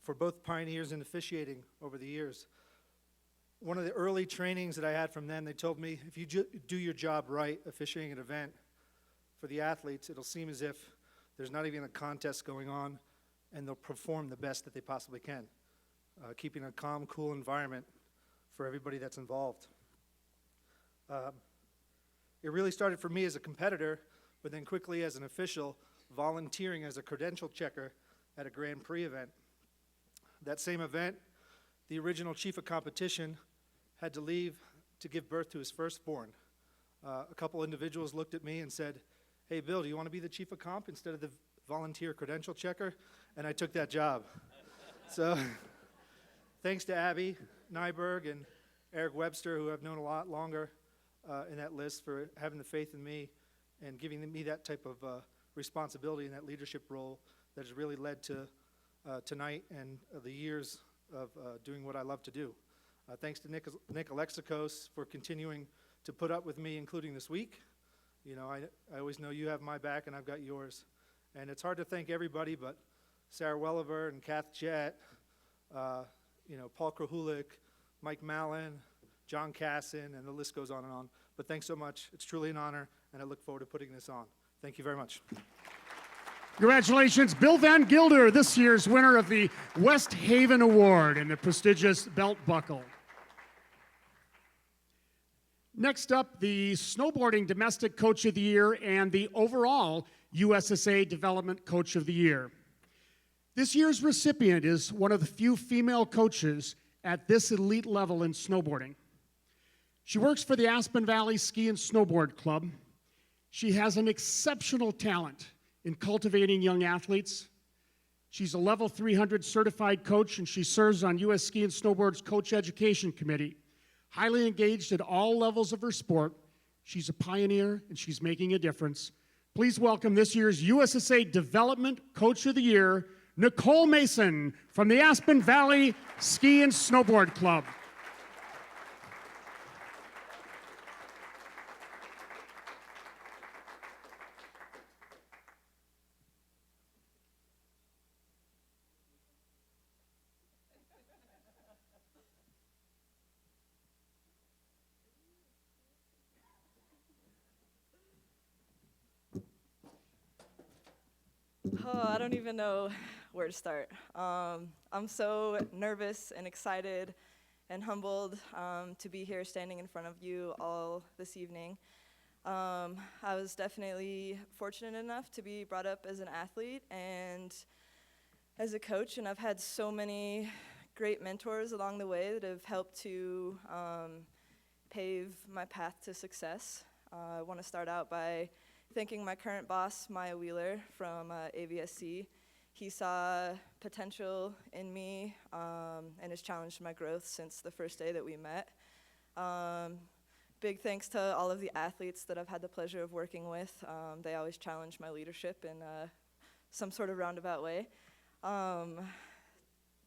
for both pioneers in officiating over the years. One of the early trainings that I had from them, they told me, if you do your job right, officiating an event for the athletes, it'll seem as if there's not even a contest going on, and they'll perform the best that they possibly can. Keeping a calm, cool environment for everybody that's involved. It really started for me as a competitor, but then quickly as an official, volunteering as a credential checker at a Grand Prix event. That same event, the original chief of competition had to leave to give birth to his firstborn. A couple individuals looked at me and said, "Hey Bill, do you want to be the chief of comp instead of the volunteer credential checker?" And I took that job. So thanks to Abby Nyberg and Eric Webster, who I've known a lot longer in that list, for having the faith in me and giving me that type of responsibility in that leadership role that has really led to tonight and the years of doing what I love to do. Thanks to Nick Alexakos for continuing to put up with me, including this week. You know, I always know you have my back and I've got yours. And it's hard to thank everybody, but Sarah Welliver and Kath Jett, you know, Paul Krahulik, Mike Mallon, John Casson, and the list goes on and on. But thanks so much. It's truly an honor, and I look forward to putting this on. Thank you very much. Congratulations, Bill Van Gilder, this year's winner of the West Haven Award and the prestigious belt buckle. Next up, the Snowboarding Domestic Coach of the Year and the overall USSA Development Coach of the Year. This year's recipient is one of the few female coaches at this elite level in snowboarding. She works for the Aspen Valley Ski and Snowboard Club. She has an exceptional talent in cultivating young athletes. She's a level 300 certified coach, and she serves on U.S. Ski and Snowboard's Coach Education Committee. Highly engaged at all levels of her sport, she's a pioneer and she's making a difference. Please welcome this year's USSA Development Coach of the Year, Nicole Mason from the Aspen Valley Ski and Snowboard Club. Oh, I don't even know where to start. I'm so nervous and excited and humbled to be here standing in front of you all this evening. I was definitely fortunate enough to be brought up as an athlete and as a coach, and I've had so many great mentors along the way that have helped to pave my path to success. I want to start out by thanking my current boss, Maya Wheeler from AVSC. He saw potential in me and has challenged my growth since the first day that we met. Big thanks to all of the athletes that I've had the pleasure of working with. They always challenge my leadership in some sort of roundabout way.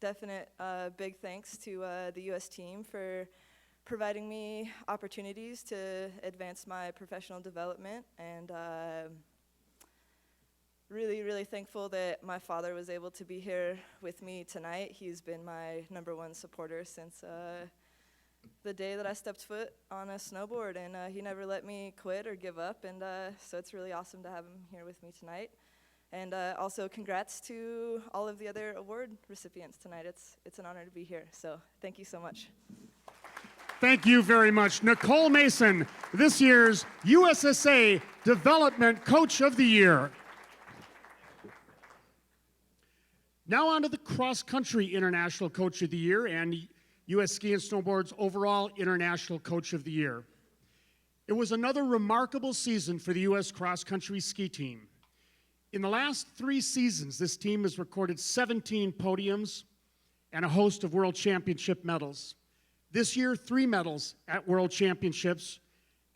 Definite big thanks to the U.S. team for providing me opportunities to advance my professional development, and really, really thankful that my father was able to be here with me tonight. He's been my #1 supporter since the day that I stepped foot on a snowboard, and he never let me quit or give up, and so it's really awesome to have him here with me tonight. And also congrats to all of the other award recipients tonight. It's an honor to be here, so thank you so much. Thank you very much. Nicole Mason, this year's USSA Development Coach of the Year. Now on to the Cross Country International Coach of the Year and U.S. Ski and Snowboard's overall International Coach of the Year. It was another remarkable season for the U.S. Cross Country ski team. In the last 3 seasons, this team has recorded 17 podiums and a host of World Championship medals. This year, 3 medals at World Championships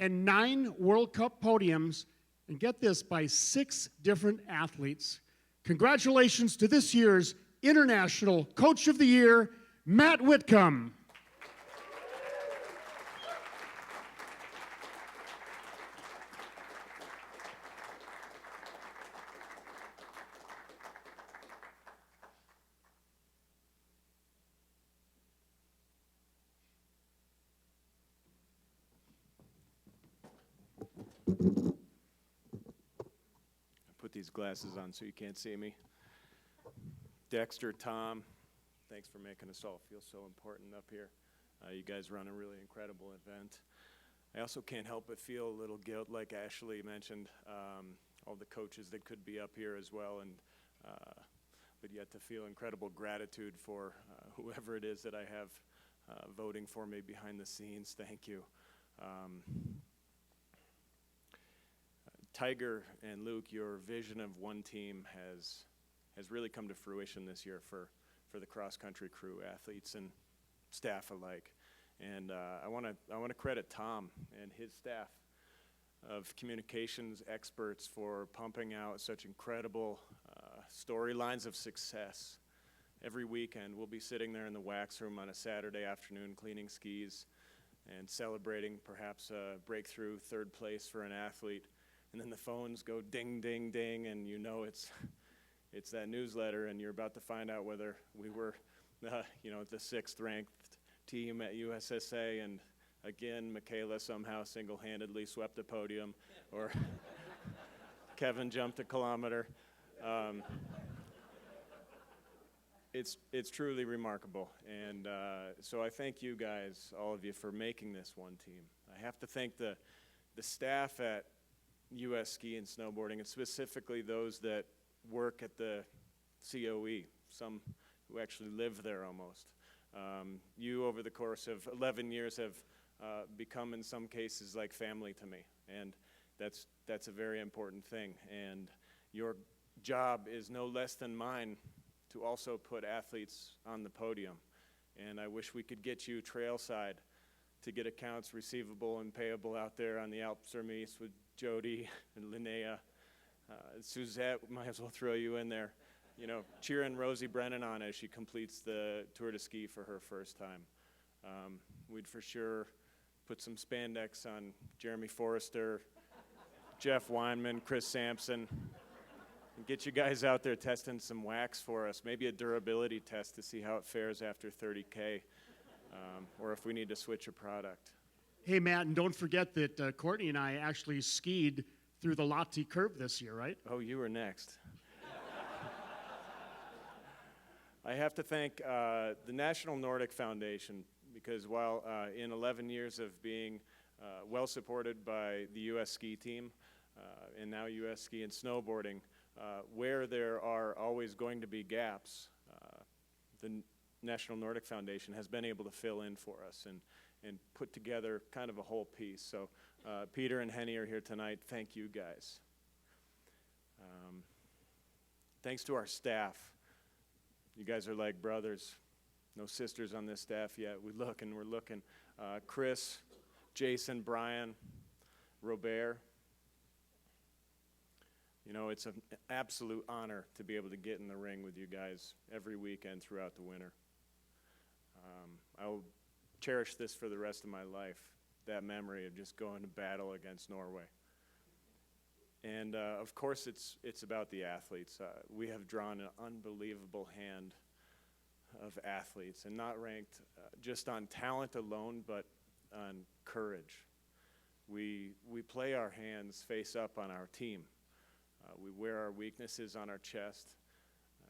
and 9 World Cup podiums, and get this, by 6 different athletes. Congratulations to this year's International Coach of the Year, Matt Whitcomb. Put these glasses on so you can't see me. Dexter, Tom, thanks for making us all feel so important up here. You guys run a really incredible event. I also can't help but feel a little guilt, like Ashley mentioned, all the coaches that could be up here as well, and but yet to feel incredible gratitude for whoever it is that I have voting for me behind the scenes. Thank you. Tiger and Luke, your vision of one team has really come to fruition this year for the cross-country crew, athletes and staff alike. And I want to credit Tom and his staff of communications experts for pumping out such incredible storylines of success. Every weekend, we'll be sitting there in the wax room on a Saturday afternoon cleaning skis and celebrating perhaps a breakthrough 3rd place for an athlete. And then the phones go ding, ding, ding, and you know it's that newsletter, and you're about to find out whether we were, the 6th ranked team at USSA, and again, Michaela somehow single-handedly swept the podium, or Kevin jumped a kilometer. It's truly remarkable, and so I thank you guys, all of you, for making this one team. I have to thank the staff at U.S. Ski and Snowboarding, and specifically those that work at the COE, some who actually live there almost. You, over the course of 11 years, have become, in some cases, like family to me, and that's a very important thing. And your job is no less than mine to also put athletes on the podium. And I wish we could get you trailside to get accounts receivable and payable out there on the Alpes sur Mise with Jody and Linnea. Suzette, might as well throw you in there. Cheering Rosie Brennan on as she completes the Tour de Ski for her first time. We'd for sure put some spandex on Jeremy Forrester, Jeff Weinman, Chris Sampson, and get you guys out there testing some wax for us, maybe a durability test to see how it fares after 30K, or if we need to switch a product. Hey, Matt, and don't forget that Courtney and I actually skied through the Lottie curve this year, right? Oh, you were next. I have to thank the National Nordic Foundation, because while in 11 years of being well supported by the U.S. ski team and now U.S. Ski and Snowboarding, where there are always going to be gaps, the National Nordic Foundation has been able to fill in for us and put together kind of a whole piece. So Peter and Henny are here tonight. Thank you guys. Thanks to our staff. You guys are like brothers. No sisters on this staff yet. We're looking. Chris, Jason, Brian, Robert. You know, it's an absolute honor to be able to get in the ring with you guys every weekend throughout the winter. I will cherish this for the rest of my life, that memory of just going to battle against Norway. And of course, it's about the athletes. We have drawn an unbelievable hand of athletes, and not ranked just on talent alone, but on courage. We play our hands face up on our team. We wear our weaknesses on our chest.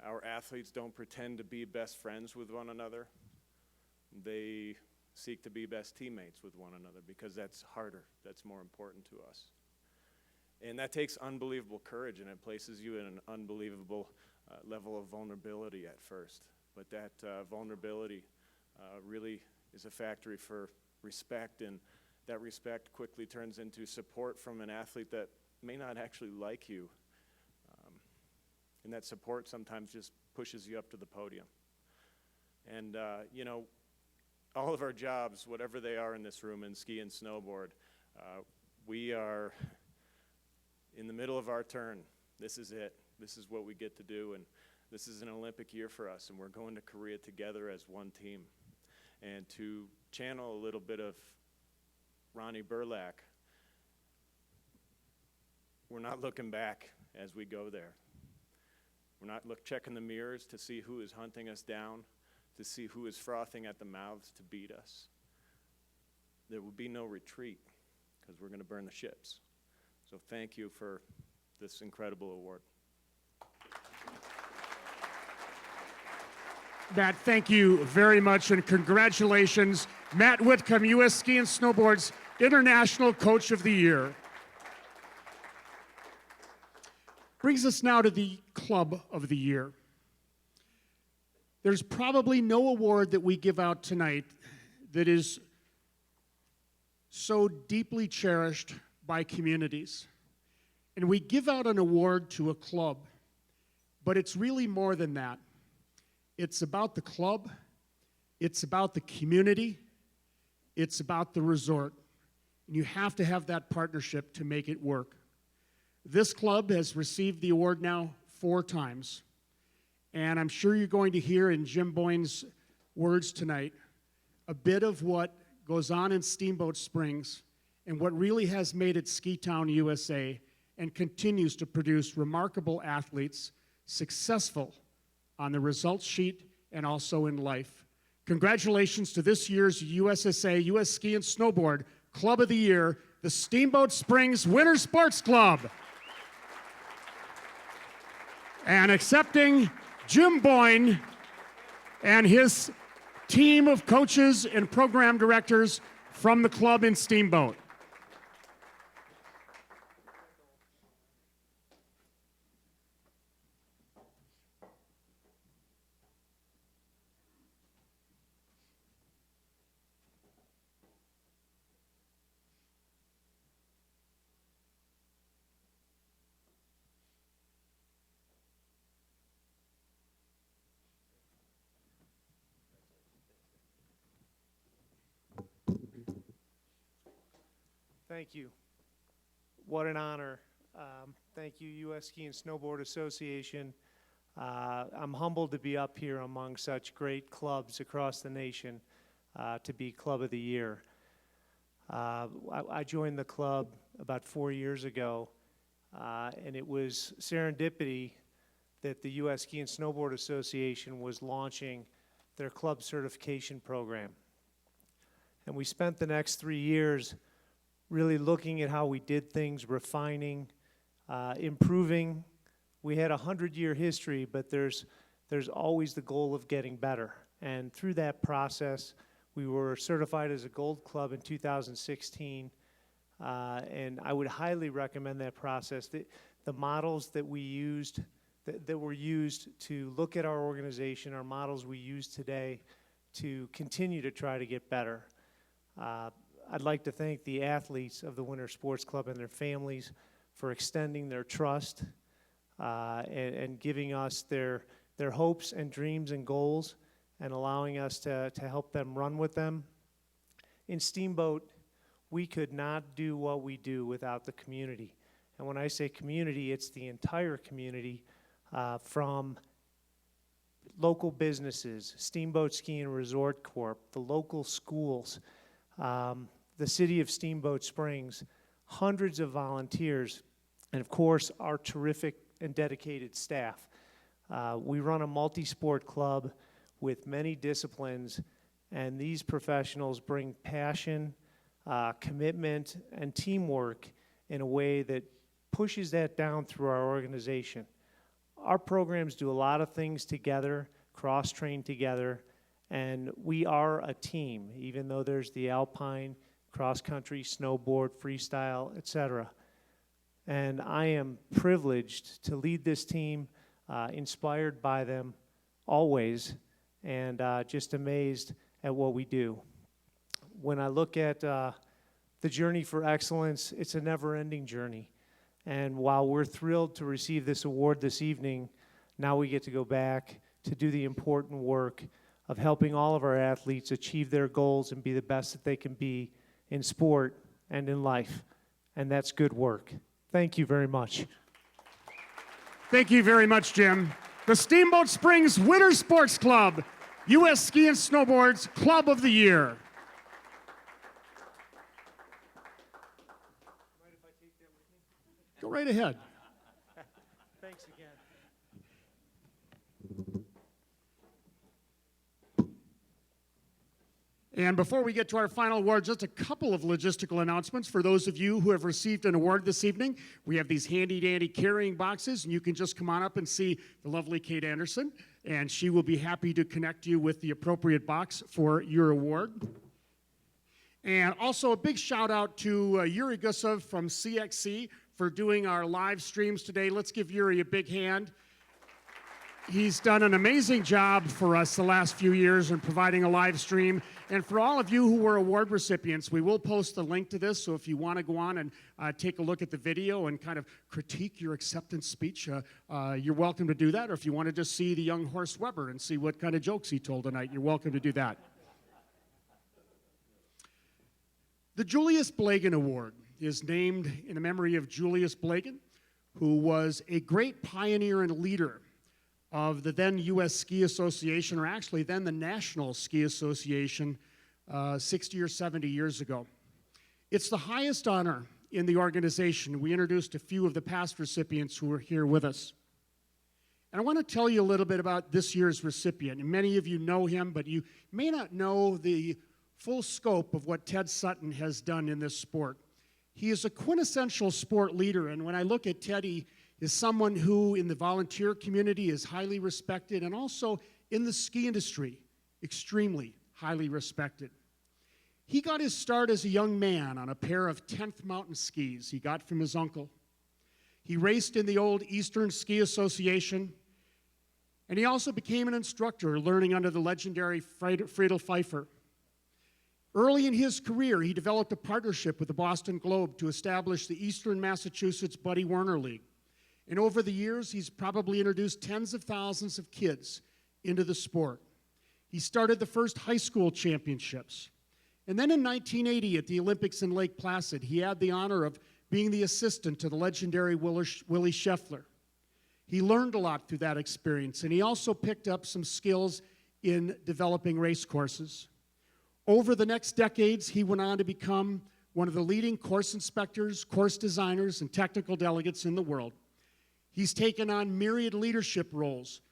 Our athletes don't pretend to be best friends with one another. They seek to be best teammates with one another, because that's harder, that's more important to us. And that takes unbelievable courage, and it places you in an unbelievable level of vulnerability at first. But that vulnerability really is a factory for respect, and that respect quickly turns into support from an athlete that may not actually like you. And that support sometimes just pushes you up to the podium. And, you know, all of our jobs, whatever they are in this room, in ski and snowboard, we are in the middle of our turn. This is it. This is what we get to do, and this is an Olympic year for us, and we're going to Korea together as one team. And to channel a little bit of Ronnie Burlack, we're not looking back as we go there. We're not checking the mirrors to see who is hunting us down, to see who is frothing at the mouths to beat us. There will be no retreat, because we're going to burn the ships. So thank you for this incredible award. Matt, thank you very much, and congratulations. Matt Whitcomb, U.S. Ski and Snowboard's International Coach of the Year. Brings us now to the Club of the Year. There's probably no award that we give out tonight that is so deeply cherished by communities. And we give out an award to a club, but it's really more than that. It's about the club, it's about the community, it's about the resort. And you have to have that partnership to make it work. This club has received the award now 4 times. And I'm sure you're going to hear in Jim Boyne's words tonight a bit of what goes on in Steamboat Springs and what really has made it Ski Town, USA, and continues to produce remarkable athletes, successful on the results sheet and also in life. Congratulations to this year's USSA, U.S. Ski and Snowboard Club of the Year, the Steamboat Springs Winter Sports Club. And accepting Jim Boyne and his team of coaches and program directors from the club in Steamboat. Thank you. What an honor. Thank you, U.S. Ski and Snowboard Association. I'm humbled to be up here among such great clubs across the nation to be Club of the Year. I joined the club about 4 years ago, and it was serendipity that the U.S. Ski and Snowboard Association was launching their club certification program. And we spent the next 3 years really looking at how we did things, refining, improving. We had a 100-year history, but there's always the goal of getting better. And through that process, we were certified as a gold club in 2016, and I would highly recommend that process. The models that we used, that were used to look at our organization, are models we use today to continue to try to get better. I'd like to thank the athletes of the Winter Sports Club and their families for extending their trust and giving us their hopes and dreams and goals and allowing us to help them run with them. In Steamboat, we could not do what we do without the community. And when I say community, it's the entire community, from local businesses, Steamboat Ski and Resort Corp., the local schools, the city of Steamboat Springs, hundreds of volunteers, and of course, our terrific and dedicated staff. We run a multi-sport club with many disciplines, and these professionals bring passion, commitment, and teamwork in a way that pushes that down through our organization. Our programs do a lot of things together, cross-train together, and we are a team, even though there's the alpine, cross-country, snowboard, freestyle, etc. And I am privileged to lead this team, inspired by them always, and just amazed at what we do. When I look at the journey for excellence, it's a never-ending journey. And while we're thrilled to receive this award this evening, now we get to go back to do the important work of helping all of our athletes achieve their goals and be the best that they can be in sport and in life. And that's good work. Thank you very much. Thank you very much, Jim. The Steamboat Springs Winter Sports Club, U.S. Ski and Snowboard's Club of the Year. Go right ahead. Thanks again. And before we get to our final award, just a couple of logistical announcements for those of you who have received an award this evening. We have these handy-dandy carrying boxes, and you can just come on up and see the lovely Kate Anderson, and she will be happy to connect you with the appropriate box for your award. And also a big shout out to Yuri Gusov from CXC for doing our live streams today. Let's give Yuri a big hand. He's done an amazing job for us the last few years in providing a live stream. And for all of you who were award recipients, we will post a link to this, so if you want to go on and take a look at the video and kind of critique your acceptance speech, you're welcome to do that. Or if you want to just see the young Horst Weber and see what kind of jokes he told tonight, you're welcome to do that. The Julius Blagan Award is named in the memory of Julius Blagan, who was a great pioneer and leader of the then U.S. Ski Association, or actually then the National Ski Association, 60 or 70 years ago. It's the highest honor in the organization. We introduced a few of the past recipients who are here with us. And I want to tell you a little bit about this year's recipient. And many of you know him, but you may not know the full scope of what Ted Sutton has done in this sport. He is a quintessential sport leader, and when I look at Ted, he is someone who in the volunteer community is highly respected, and also in the ski industry, extremely highly respected. He got his start as a young man on a pair of 10th mountain skis he got from his uncle. He raced in the old Eastern Ski Association, and he also became an instructor, learning under the legendary Friedel Pfeiffer. Early in his career, he developed a partnership with the Boston Globe to establish the Eastern Massachusetts Buddy Werner League. And over the years, he's probably introduced tens of thousands of kids into the sport. He started the first high school championships. And then in 1980, at the Olympics in Lake Placid, he had the honor of being the assistant to the legendary Willie Scheffler. He learned a lot through that experience, and he also picked up some skills in developing race courses. Over the next decades, he went on to become one of the leading course inspectors, course designers, and technical delegates in the world. He's taken on myriad leadership roles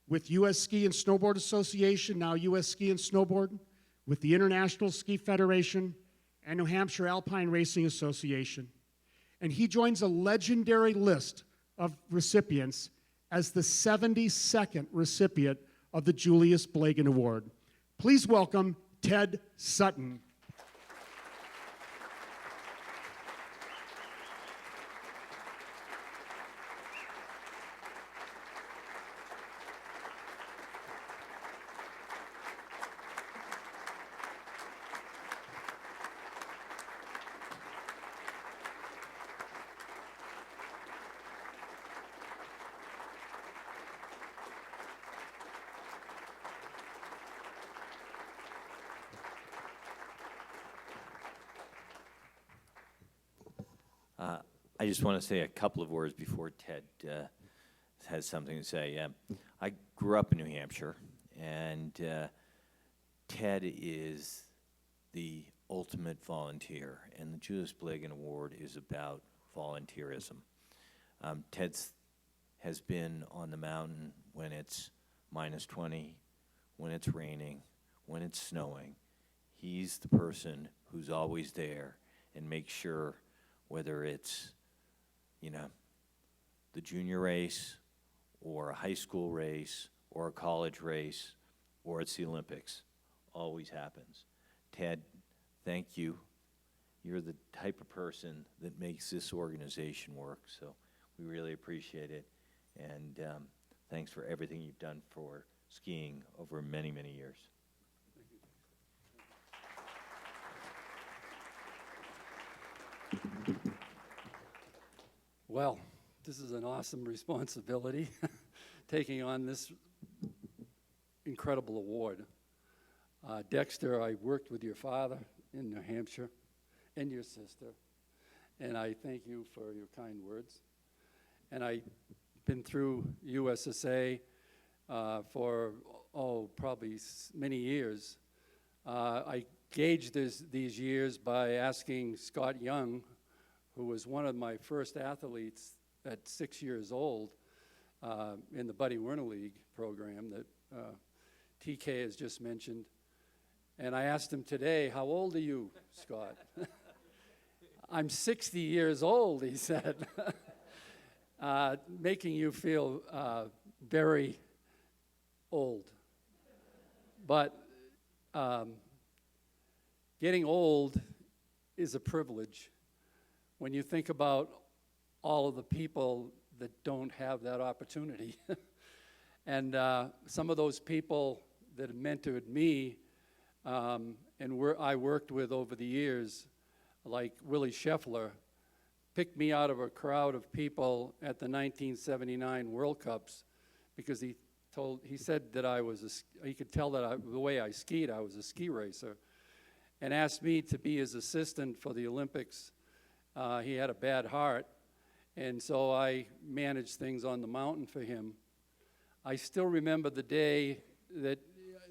with U.S. Ski and Snowboard Association, now U.S. Ski and Snowboard, with the International Ski Federation, and New Hampshire Alpine Racing Association. And he joins a legendary list of recipients as the 72nd recipient of the Julius Blagan Award. Please welcome Ted Sutton. I just want to say a couple of words before Ted has something to say. I grew up in New Hampshire, and Ted is the ultimate volunteer, and the Julius Blagan Award is about volunteerism. Ted has been on the mountain when it's -20, when it's raining, when it's snowing. He's the person who's always there and makes sure, whether it's, you know, the junior race or a high school race or a college race or it's the Olympics, always happens. Ted, thank you. You're the type of person that makes this organization work, so we really appreciate it. And thanks for everything you've done for skiing over many, many years. Well, this is an awesome responsibility, taking on this incredible award. Dexter, I worked with your father in New Hampshire and your sister, and I thank you for your kind words. And I've been through USSA for, probably many years. I gauged these years by asking Scott Young, who was one of my first athletes at 6 years old in the Buddy Werner League program that TK has just mentioned. And I asked him today, how old are you, Scott? I'm 60 years old, he said, making you feel very old. But getting old is a privilege when you think about all of the people that don't have that opportunity. And some of those people that have mentored me and I worked with over the years, like Willie Scheffler, picked me out of a crowd of people at the 1979 World Cups because he said that he could tell that the way I skied, I was a ski racer, and asked me to be his assistant for the Olympics. He had a bad heart, and so I managed things on the mountain for him. I still remember the day that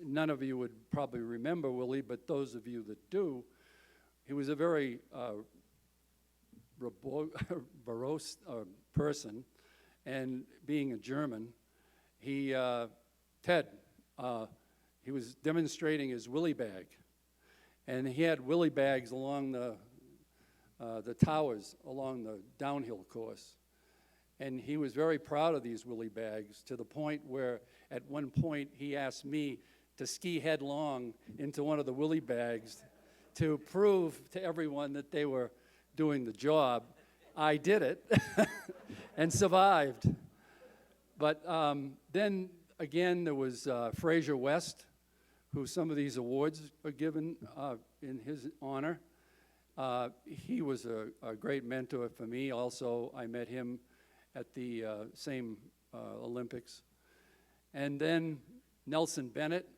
none of you would probably remember Willie, but those of you that do, he was a very verbose person, and being a German, he was demonstrating his Willie bag, and he had Willie bags along the towers along the downhill course. And he was very proud of these Willie bags, to the point where at one point he asked me to ski headlong into one of the Willie bags to prove to everyone that they were doing the job. I did it and survived. But then again, there was Fraser West, who some of these awards are given in his honor. He was a great mentor for me. Also, I met him at the same Olympics. And then Nelson Bennett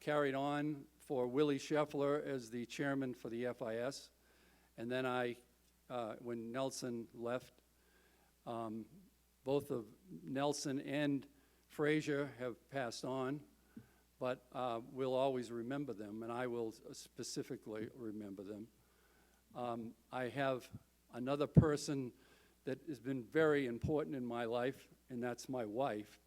carried on for Willie Scheffler as the chairman for the FIS. And then when Nelson left, both of Nelson and Fraser have passed on, but we'll always remember them, and I will specifically remember them. I have another person that has been very important in my life, and that's my wife.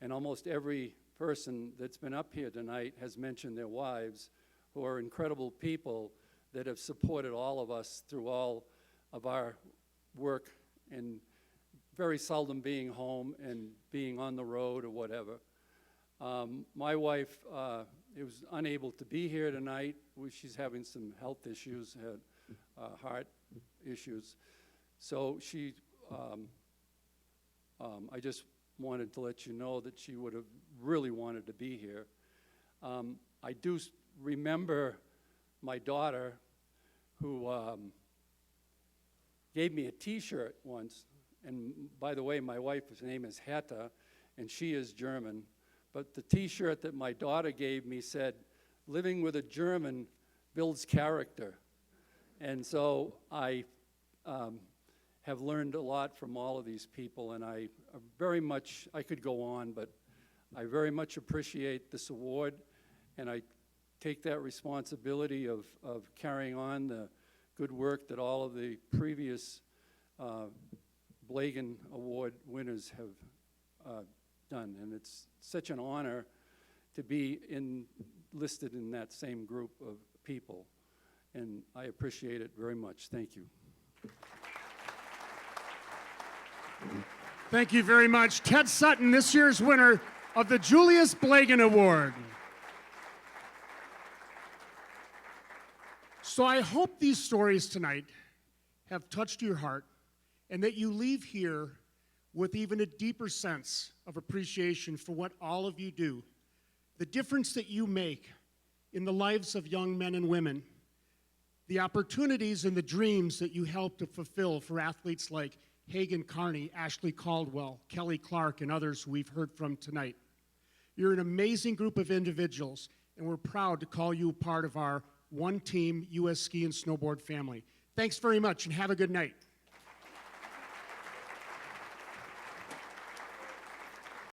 And almost every person that's been up here tonight has mentioned their wives, who are incredible people that have supported all of us through all of our work, and very seldom being home and being on the road or whatever. My wife was unable to be here tonight. She's having some health issues, had heart issues. So I just wanted to let you know that she would have really wanted to be here. I do remember my daughter, who gave me a T-shirt once. And by the way, my wife's name is Hetta, and she is German. But the T-shirt that my daughter gave me said, "Living with a German builds character." And so I have learned a lot from all of these people, and I could go on, but I very much appreciate this award, and I take that responsibility of carrying on the good work that all of the previous Blagan Award winners have done. And it's such an honor to be listed in that same group of people. And I appreciate it very much. Thank you. Thank you very much. Ted Sutton, this year's winner of the Julius Blagan Award. So I hope these stories tonight have touched your heart and that you leave here with even a deeper sense of appreciation for what all of you do, the difference that you make in the lives of young men and women, the opportunities and the dreams that you help to fulfill for athletes like Hagan Carney, Ashley Caldwell, Kelly Clark, and others who we've heard from tonight. You're an amazing group of individuals, and we're proud to call you part of our one-team U.S. Ski and Snowboard family. Thanks very much, and have a good night.